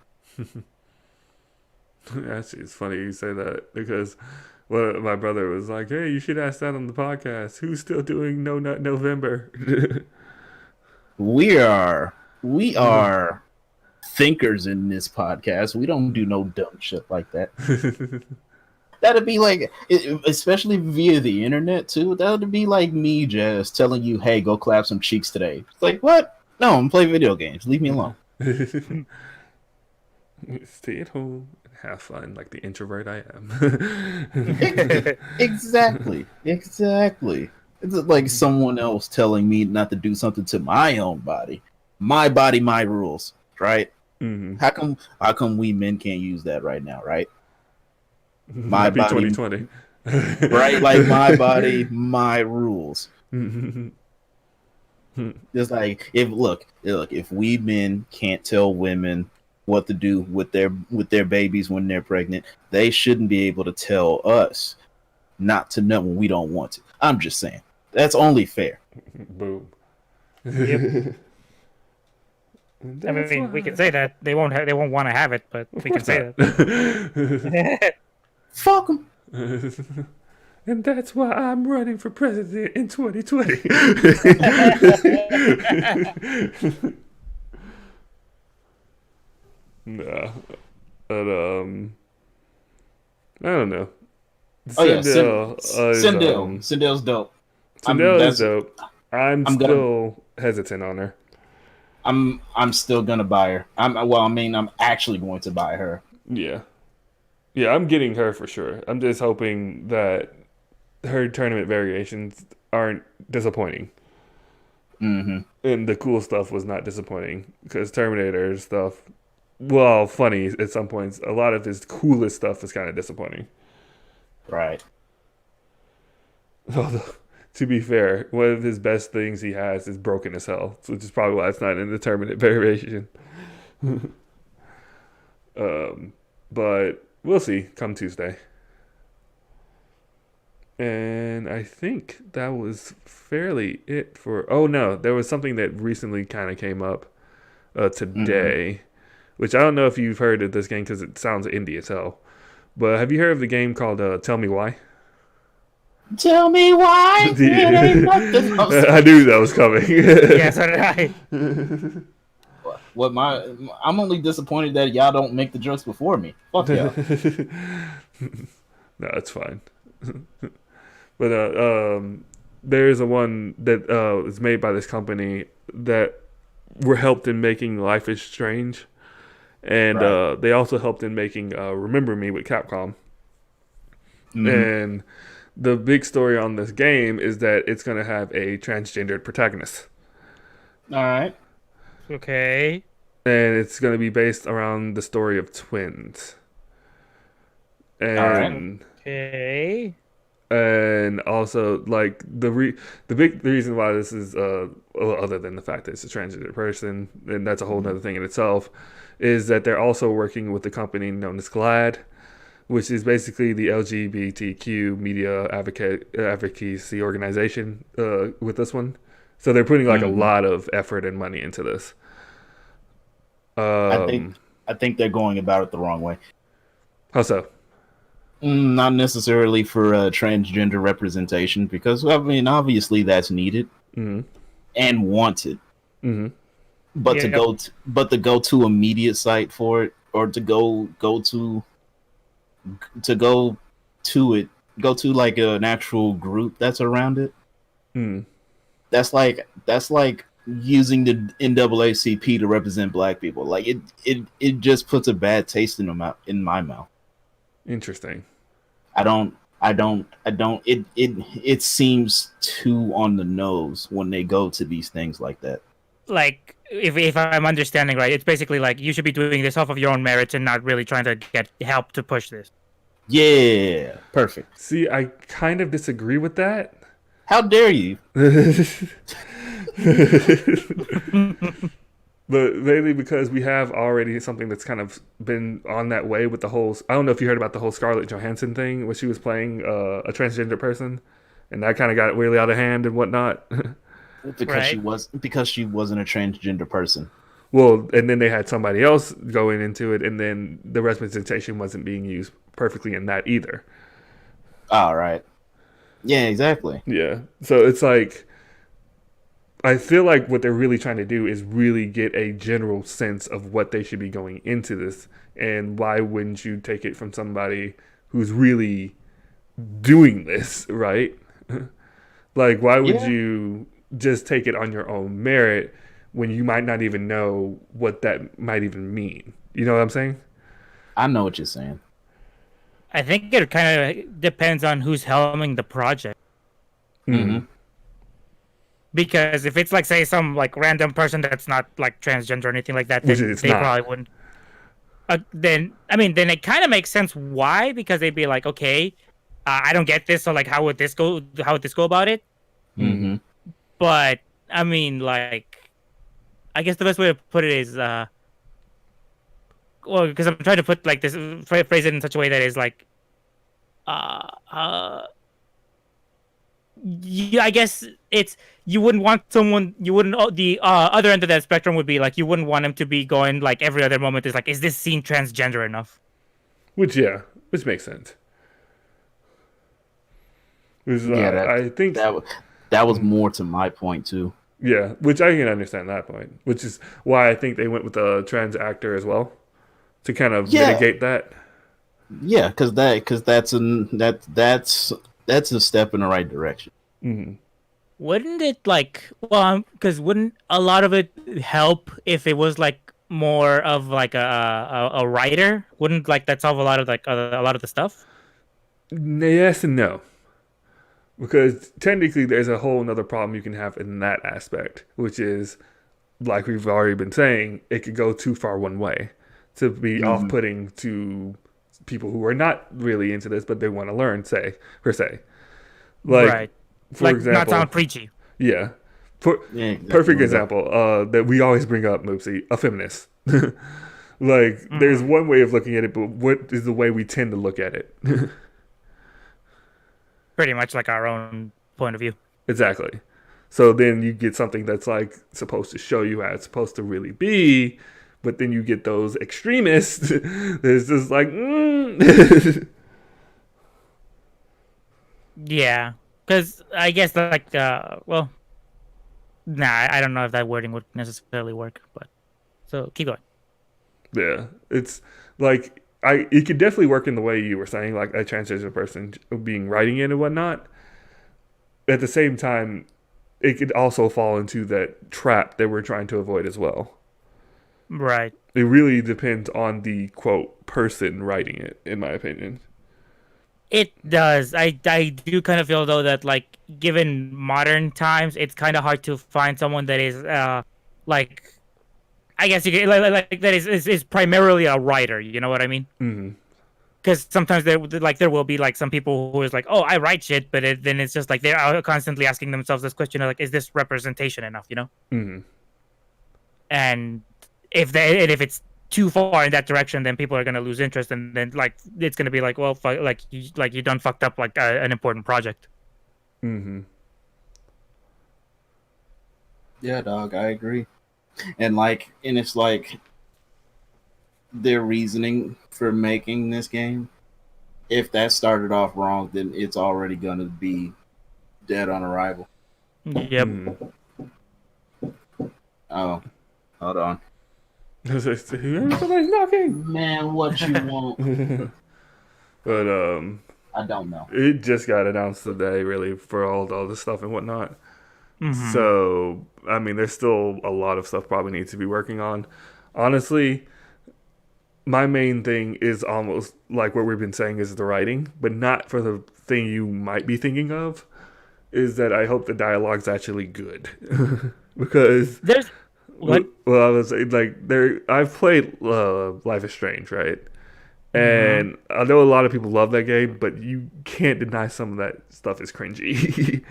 Actually, it's funny you say that because my brother was like, "Hey, you should ask that on the podcast. Who's still doing No Nut November?"
We are thinkers in this podcast. We don't do no dumb shit like that. That'd be like, especially via the internet too. That'd be like me just telling you, "Hey, go clap some cheeks today." It's like, what? No, I'm playing video games. Leave me alone.
Stay at home and have fun, like the introvert I am.
Exactly. It's like someone else telling me not to do something to my own body. My body, my rules. Right?
Mm-hmm.
How come we men can't use that right now? Right?
My body, 2020.
Right? Like my body, my rules. It's like if we men can't tell women what to do with their babies when they're pregnant, they shouldn't be able to tell us not to know when we don't want to. I'm just saying. That's only fair.
Boom.
Yep. I mean, we can say that they won't want to have it, but we can say that.
Fuck them.
And that's why I'm running for president in 2020. Nah. But I don't know.
Oh yeah,
Sindel is
Sindel's dope.
Sindel is dope. I'm
I'm gonna
still hesitant on her.
I'm still gonna buy her. I'm actually going to buy her.
Yeah. Yeah, I'm getting her for sure. I'm just hoping that her tournament variations aren't disappointing.
Mm-hmm.
And the cool stuff was not disappointing because Terminator stuff, well, funny at some points. A lot of his coolest stuff is kind of disappointing.
Right.
Although, to be fair, one of his best things he has is broken as hell, which is probably why it's not in the tournament variation. But we'll see come Tuesday. And I think that was fairly it for. Oh no, there was something that recently kind of came up today, which I don't know if you've heard of this game because it sounds indie as hell. But have you heard of the game called Tell Me Why?
Tell me why it ain't nothing.
I knew that was coming.
Yeah, so did I.
I'm only disappointed that y'all don't make the jokes before me. Fuck y'all.
No, it's fine. But there's a one that is made by this company that were helped in making Life is Strange, and
Right.
they also helped in making Remember Me with Capcom. And the big story on this game is that it's going to have a transgendered protagonist.
All right.
Okay.
And it's going to be based around the story of twins. And
All right.
Okay.
and also like the reason why this is well, other than the fact that it's a transgender person, and that's a whole other thing in itself, is that they're also working with the company known as GLAAD, which is basically the LGBTQ media advocacy organization with this one. So they're putting like a lot of effort and money into this.
I think they're going about it the wrong way.
How so?
Not necessarily for transgender representation, because I mean, obviously that's needed and wanted. But to go to a media site for it, or to go to like an actual group that's around it. That's like using the NAACP to represent black people. Like it just puts a bad taste in my mouth.
Interesting.
It seems too on the nose when they go to these things like that.
Like, if I'm understanding right, it's basically like you should be doing this off of your own merits and not really trying to get help to push this.
Yeah, perfect.
See, I kind of disagree with that.
How dare you?
But mainly because we have already something that's kind of been on that way with the whole. I don't know if you heard about the whole Scarlett Johansson thing, where she was playing a transgender person, and that kind of got really out of hand and whatnot.
Because she wasn't a transgender person.
Well, and then they had somebody else going into it, and then the representation wasn't being used perfectly in that either.
All right. Yeah, exactly.
Yeah. So it's like, I feel like what they're really trying to do is really get a general sense of what they should be going into this, and why wouldn't you take it from somebody who's really doing this, right? Like, why would you just take it on your own merit when you might not even know what that might even mean? You know what I'm saying?
I know what you're saying.
I think it kind of depends on who's helming the project. Because if it's like, say, some like random person that's not like transgender or anything like that, then they probably wouldn't. Then it kind of makes sense why, because they'd be like, okay, I don't get this, so like, how would this go? How would this go about it? But I mean, like, I guess the best way to put it is, well, because I'm trying to put like this, phrase it in such a way that is like, yeah, I guess it's, you wouldn't want someone, you wouldn't, the other end of that spectrum would be like, you wouldn't want him to be going like every other moment is like, is this scene transgender enough?
Which makes sense. I think
that was more to my point too.
Yeah, which I can understand that point. Which is why I think they went with a trans actor as well, to kind of
Yeah,
mitigate that.
yeah, because that's a step in the right direction.
Hmm.
Wouldn't it like well? Because wouldn't a lot of it help if it was like more of like a writer? Wouldn't like that solve a lot of like a lot of the stuff?
Yes and no. Because technically, there's a whole other problem you can have in that aspect, which is, like we've already been saying, it could go too far one way to be off
Hmm.
putting to people who are not really into this, but they want to learn, say, per se. Like,
Right.
for
Like not
example,
sound preachy.
yeah. For
Yeah, exactly.
perfect example, that we always bring up, Moopsy, a feminist. Like, there's
Hmm.
one way of looking at it, but what is the way we tend to look at it?
Pretty much like our own point of view.
Exactly. So then you get something that's like supposed to show you how it's supposed to really be, but then you get those extremists that's just like,
Yeah. Because I guess like well, nah, I don't know if that wording would necessarily work, but so keep going.
yeah, it's like it could definitely work in the way you were saying, like a transgender person being writing it and whatnot. At the same time, it could also fall into that trap that we're trying to avoid as well.
Right.
It really depends on the quote person writing it, in my opinion.
It does. I do kind of feel though that like given modern times, it's kind of hard to find someone that is like I guess you could like that is primarily a writer. You know what I mean?
Hmm.
Because sometimes there will be like some people who is like, oh, I write shit, but then it's just like they're constantly asking themselves this question of like, is this representation enough? You know?
Hmm.
And if it's too far in that direction, then people are gonna lose interest, and then like it's gonna be like, well, like you done fucked up like an important project.
Hmm.
Yeah, dog, I agree. And it's like their reasoning for making this game. If that started off wrong, then it's already gonna be dead on arrival.
Yep.
Hmm.
Oh, hold on,
Somebody's knocking.
man. What you want?
But
I don't know.
it just got announced today, really, for all the stuff and whatnot.
Hmm.
So I mean, there's still a lot of stuff probably needs to be working on. Honestly, my main thing is almost like what we've been saying is the writing, but not for the thing you might be thinking of. Is that I hope the dialogue's actually good because
There's what?
well, I was like there. I've played Life is Strange, right?
Hmm.
And I know a lot of people love that game, but you can't deny some of that stuff is cringy.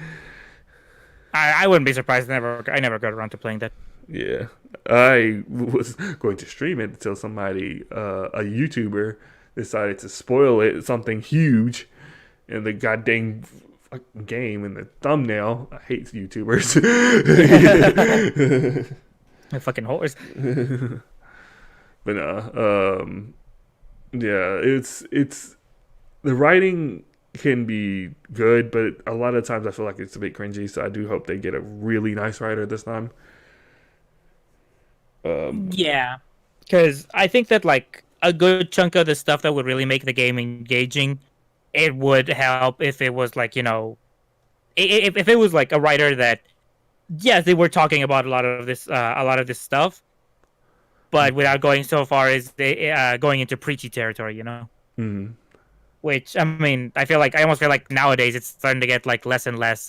I wouldn't be surprised. I never got around to playing that.
Yeah, I was going to stream it until somebody, a YouTuber, decided to spoil it. Something huge, and the goddamn fucking game in the thumbnail. I hate YouTubers.
A fucking horse.
But yeah, it's the writing can be good, but a lot of times I feel like it's a bit cringy. So I do hope they get a really nice writer this time. Um,
Yeah, because I think that like a good chunk of the stuff that would really make the game engaging, it would help if it was like if it was like a writer that yes they were talking about a lot of this stuff, but without going so far as they going into preachy territory, you know.
mhm.
Which I mean, I almost feel like nowadays it's starting to get like less and less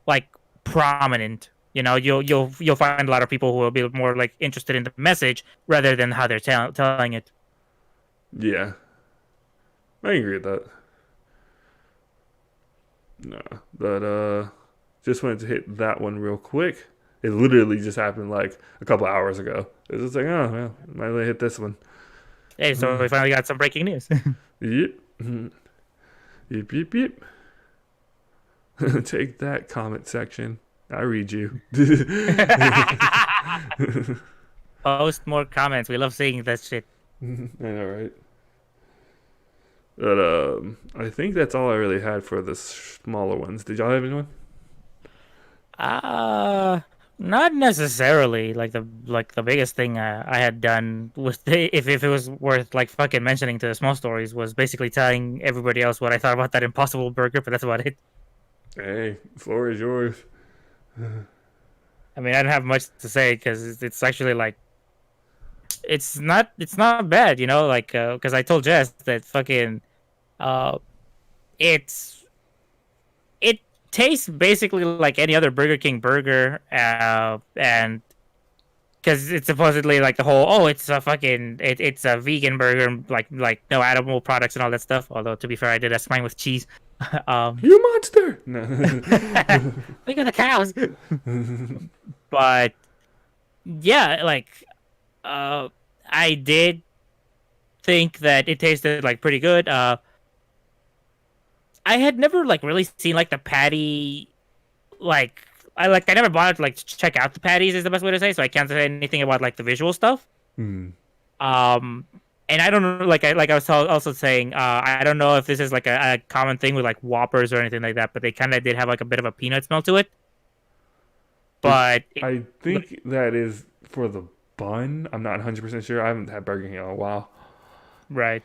like prominent. You know, you'll find a lot of people who will be more like interested in the message rather than how they're telling it.
Yeah, I agree with that. No, but just wanted to hit that one real quick. It literally just happened like a couple hours ago. It was just like, oh, well, might as well hit this one.
Hey, so we finally got some breaking news.
Yep. Yep, yep, yep. Take that comment section. I read you.
Post more comments. We love seeing that shit.
I know, right? But I think that's all I really had for the smaller ones. Did y'all have anyone?
Uh Not necessarily. Like the biggest thing I had done was if it was worth like fucking mentioning to the small stories was basically telling everybody else what I thought about that Impossible Burger, but that's about it.
Hey, the floor is yours.
I mean, I don't have much to say because it's actually like it's not bad, you know. Like because I told Jess that fucking uh, it's it tastes basically like any other Burger King burger, and because it's supposedly like the whole it's a fucking it's a vegan burger, like no animal products and all that stuff. Although to be fair, I did ask mine with cheese. um,
You monster! No.
Look at the cows. But yeah, like I did think that it tasted like pretty good. I had never like really seen like the patty like I never bothered to like check out the patties is the best way to say, so I can't say anything about like the visual stuff.
Hmm.
Um, and I don't know, like I was also saying, I don't know if this is like a common thing with like Whoppers or anything like that, but they kind of did have like a bit of a peanut smell to it. But
I think that is for the bun. I'm not 100% sure. I haven't had Burger King in a while.
right,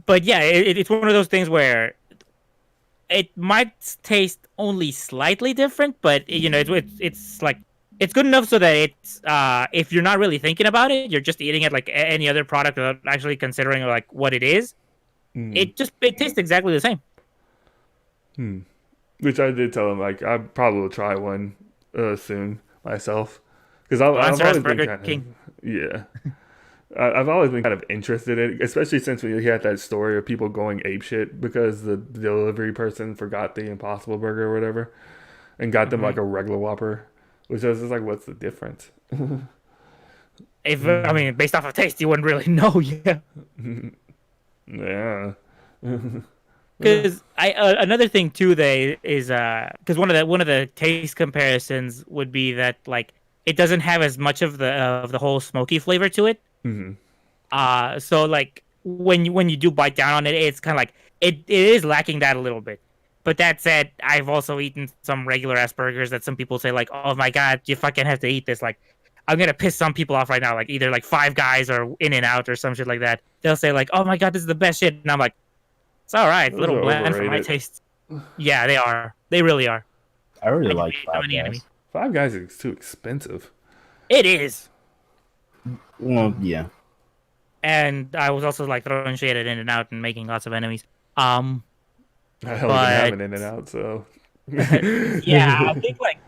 but yeah, it's one of those things where it might taste only slightly different, but you know, it's like it's good enough so that it's if you're not really thinking about it, you're just eating it like any other product without actually considering like what it is.
Mm.
It tastes exactly the same.
Hmm. Which I did tell him, like, I probably will try one soon myself. Because I've
Monster
always
has
been
Burger
kind
King.
of, yeah. I've always been kind of interested in it, especially since we had that story of people going apeshit because the delivery person forgot the Impossible Burger or whatever and got them
Hmm.
like a regular Whopper, which I was just like, what's the difference?
If I mean, based off of taste, you wouldn't really know. Yeah.
Yeah.
Because I another thing too, they is because one of the taste comparisons would be that like it doesn't have as much of the whole smoky flavor to it.
Hmm.
So like when you do bite down on it, it's kind of like it is lacking that a little bit. But that said, I've also eaten some regular ass burgers that some people say like, oh my god, you fucking have to eat this. Like, I'm gonna piss some people off right now. Like either like Five Guys or In and Out or some shit like that. They'll say like, oh my god, this is the best shit, and I'm like, it's all right, a
Those
little
are
bland for my
overrated.
taste. Yeah, they are. They really are.
I really
I
like
hate
Five
them any enemy.
Guys.
Five Guys is too expensive.
It is.
Well, yeah.
And I was also like throwing shade at In and Out and making lots of enemies. Um,
I don't even have
but
an In and Out, so.
yeah, I think like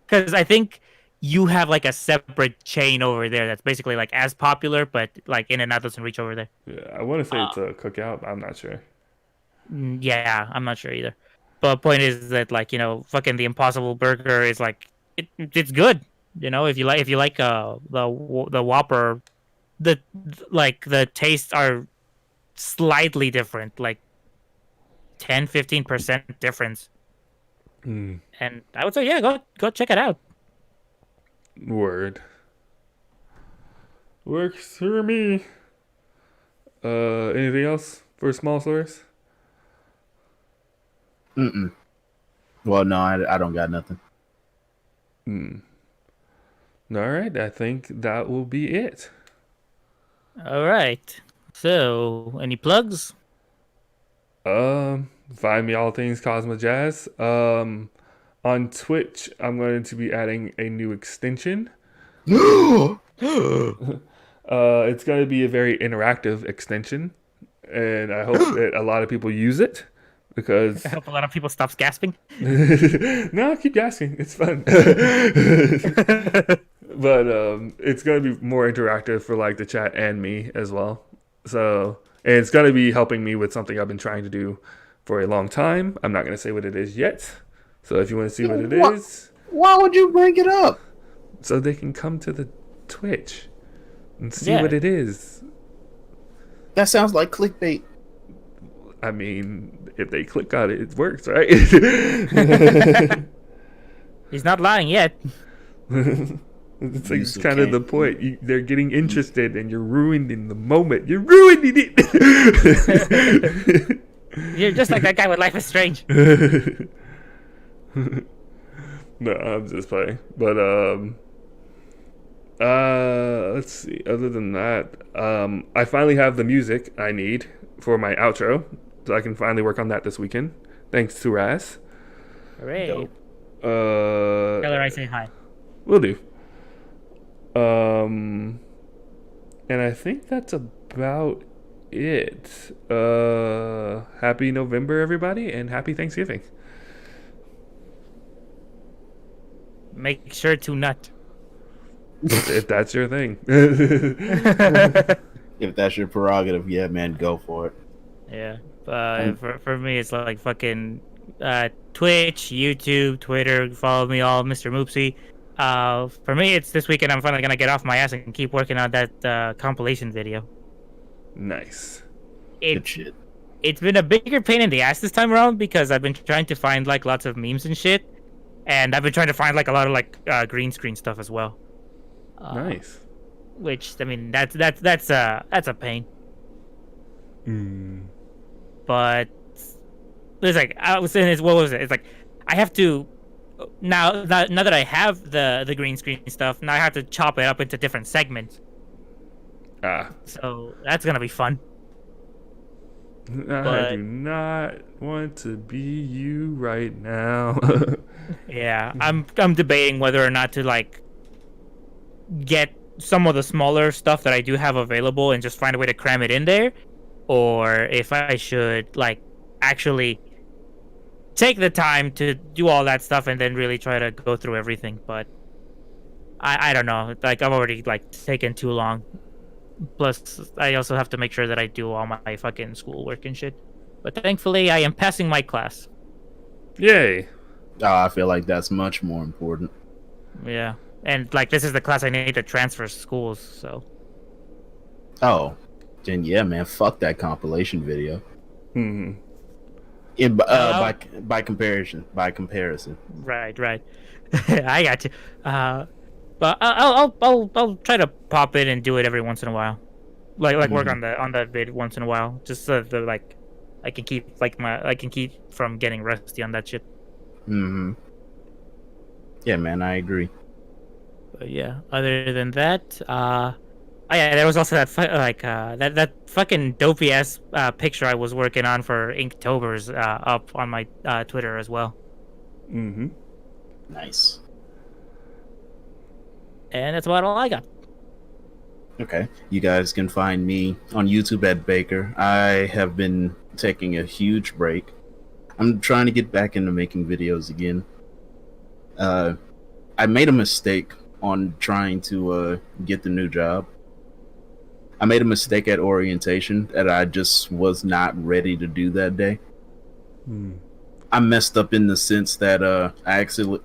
because I think you have like a separate chain over there that's basically like as popular, but like In and Out doesn't reach over there.
Yeah, I want to say
Uh,
it's a cookout. I'm not sure.
yeah, I'm not sure either. But point is that like fucking the Impossible Burger is like it's good. You know, if you like the Whopper, the tastes are slightly different, like 10-15% difference.
Mm,
And I would say yeah, go check it out.
word. Works for me. Anything else for small stores?
Mm-mm. Well, no, I don't got nothing.
Hmm. All right, I think that will be it.
All right. So, any plugs?
Find me all things Cosmo Jazz. On Twitch, I'm going to be adding a new extension. It's going to be a very interactive extension, and I hope that a lot of people use it because
I hope a lot of people stops gasping.
no, keep asking. It's fun. But it's going to be more interactive for like the chat and me as well. So, and it's going to be helping me with something I've been trying to do for a long time. I'm not going to say what it is yet. So if you want to see what it is,
Why would you bring it up?
so they can come to the Twitch and see
Yeah.
what it is.
That sounds like clickbait.
I mean, if they click on it, it works, right?
He's not lying yet.
It's like
You
it's
still
kind of
can't-
the point. They're getting interested, and you're ruining the moment. You're ruining it.
You're just like that guy with Life is Strange.
No, I'm just playing. But let's see. Other than that, I finally have the music I need for my outro, so I can finally work on that this weekend. Thanks to Raz.
Hooray.
Dope.
Tell her I say hi.
Will do. And I think that's about it. Happy November, everybody, and happy Thanksgiving.
Make sure to nut.
If that's your thing.
If that's your prerogative, yeah, man, go for it.
Yeah. For me, it's like fucking Twitch, YouTube, Twitter. Follow me all, Mrmoopsy. For me, it's this weekend. I'm finally gonna get off my ass and keep working on that compilation video.
Nice.
Good shit.
It's been a bigger pain in the ass this time around because I've been trying to find like lots of memes and shit, and I've been trying to find like a lot of like green screen stuff as well.
Nice.
Which I mean, that's a pain. But it's like I was saying, what was it? It's like I have to now that I have the green screen stuff. Now I have to chop it up into different segments. So that's gonna be fun.
I do not want to be you right now.
Yeah, I'm debating whether or not to like get some of the smaller stuff that I do have available and just find a way to cram it in there, or if I should like actually take the time to do all that stuff and then really try to go through everything. But I don't know. Like I've already like taken too long. Plus, I also have to make sure that I do all my fucking schoolwork and shit. But thankfully, I am passing my class.
Yay.
Oh, I feel like that's much more important.
Yeah. And, like, this is the class I need to transfer schools, so.
Oh, then yeah, man, fuck that compilation video.
Hmm.
By comparison.
Right. I got you. But I'll try to pop it and do it every once in a while. Like work on that vid once in a while, just so that like I can keep from getting rusty on that shit.
Mm-hmm. Yeah, man, I agree.
But yeah, other than that, oh yeah, there was also that that fucking dopey ass picture I was working on for Inktober's up on my Twitter as well.
Mm-hmm.
Nice.
And that's about all I got.
Okay. You guys can find me on YouTube at Baker. I have been taking a huge break. I'm trying to get back into making videos again. I made a mistake on trying to get the new job. I made a mistake at orientation that I just was not ready to do that day. I messed up in the sense that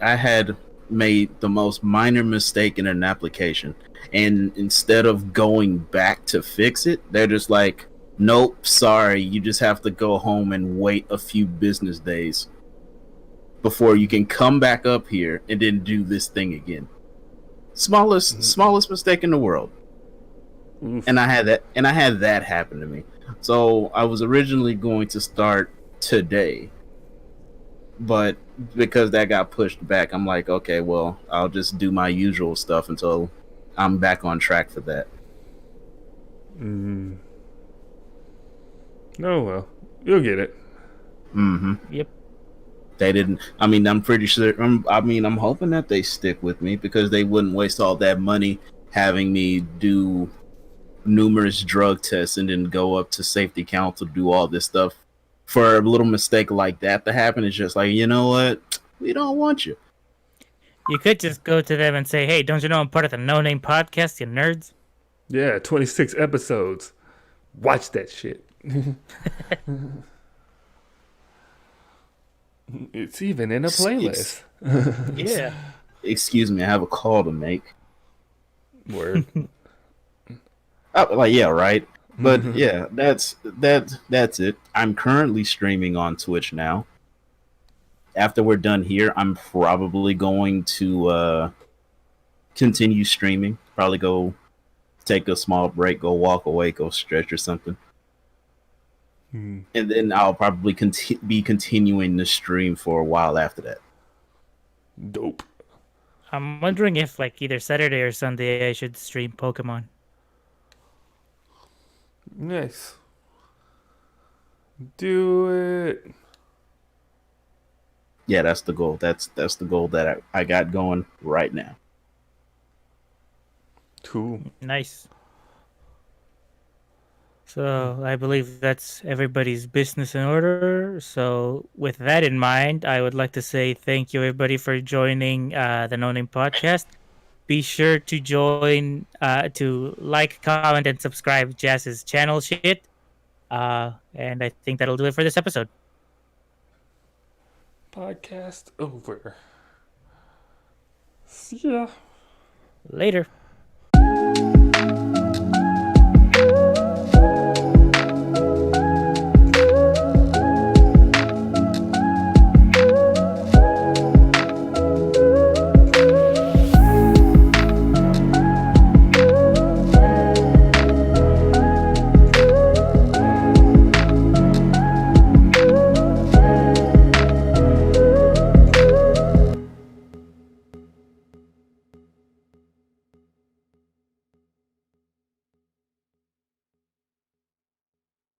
I had made the most minor mistake in an application, and instead of going back to fix it, they're just like, nope, sorry, you just have to go home and wait a few business days before you can come back up here and then do this thing again. Smallest mistake in the world.
Oof.
And I had that happen to me. So I was originally going to start today, but because that got pushed back, I'm like, okay, well, I'll just do my usual stuff until I'm back on track for that.
Mm. Oh well, you'll get it.
Mm-hmm.
Yep.
They didn't. I mean, I'm pretty sure. I'm hoping that they stick with me because they wouldn't waste all that money having me do numerous drug tests and then go up to safety council to do all this stuff for a little mistake like that to happen. It's just like, you know what? We don't want you.
You could just go to them and say, hey, don't you know I'm part of the No Name Podcast, you nerds?
Yeah, 26 episodes. Watch that shit. It's even in a playlist.
Yeah.
Excuse me, I have a call to make.
Word.
Like, yeah, right. But yeah, that's it. I'm currently streaming on Twitch now. After we're done here, I'm probably going to continue streaming. Probably go take a small break, go walk away, go stretch or something. and then I'll probably be continuing the stream for a while after that.
Dope.
I'm wondering if like either Saturday or Sunday I should stream Pokemon.
Nice. Do it.
Yeah, that's the goal. That's the goal that I got going right now.
Cool.
Nice. So I believe that's everybody's business in order. So with that in mind, I would like to say thank you everybody for joining the No Name Podcast. Be sure to join to like, comment, and subscribe Jazz's channel shit. And I think that'll do it for this episode.
Podcast over. See ya.
Later.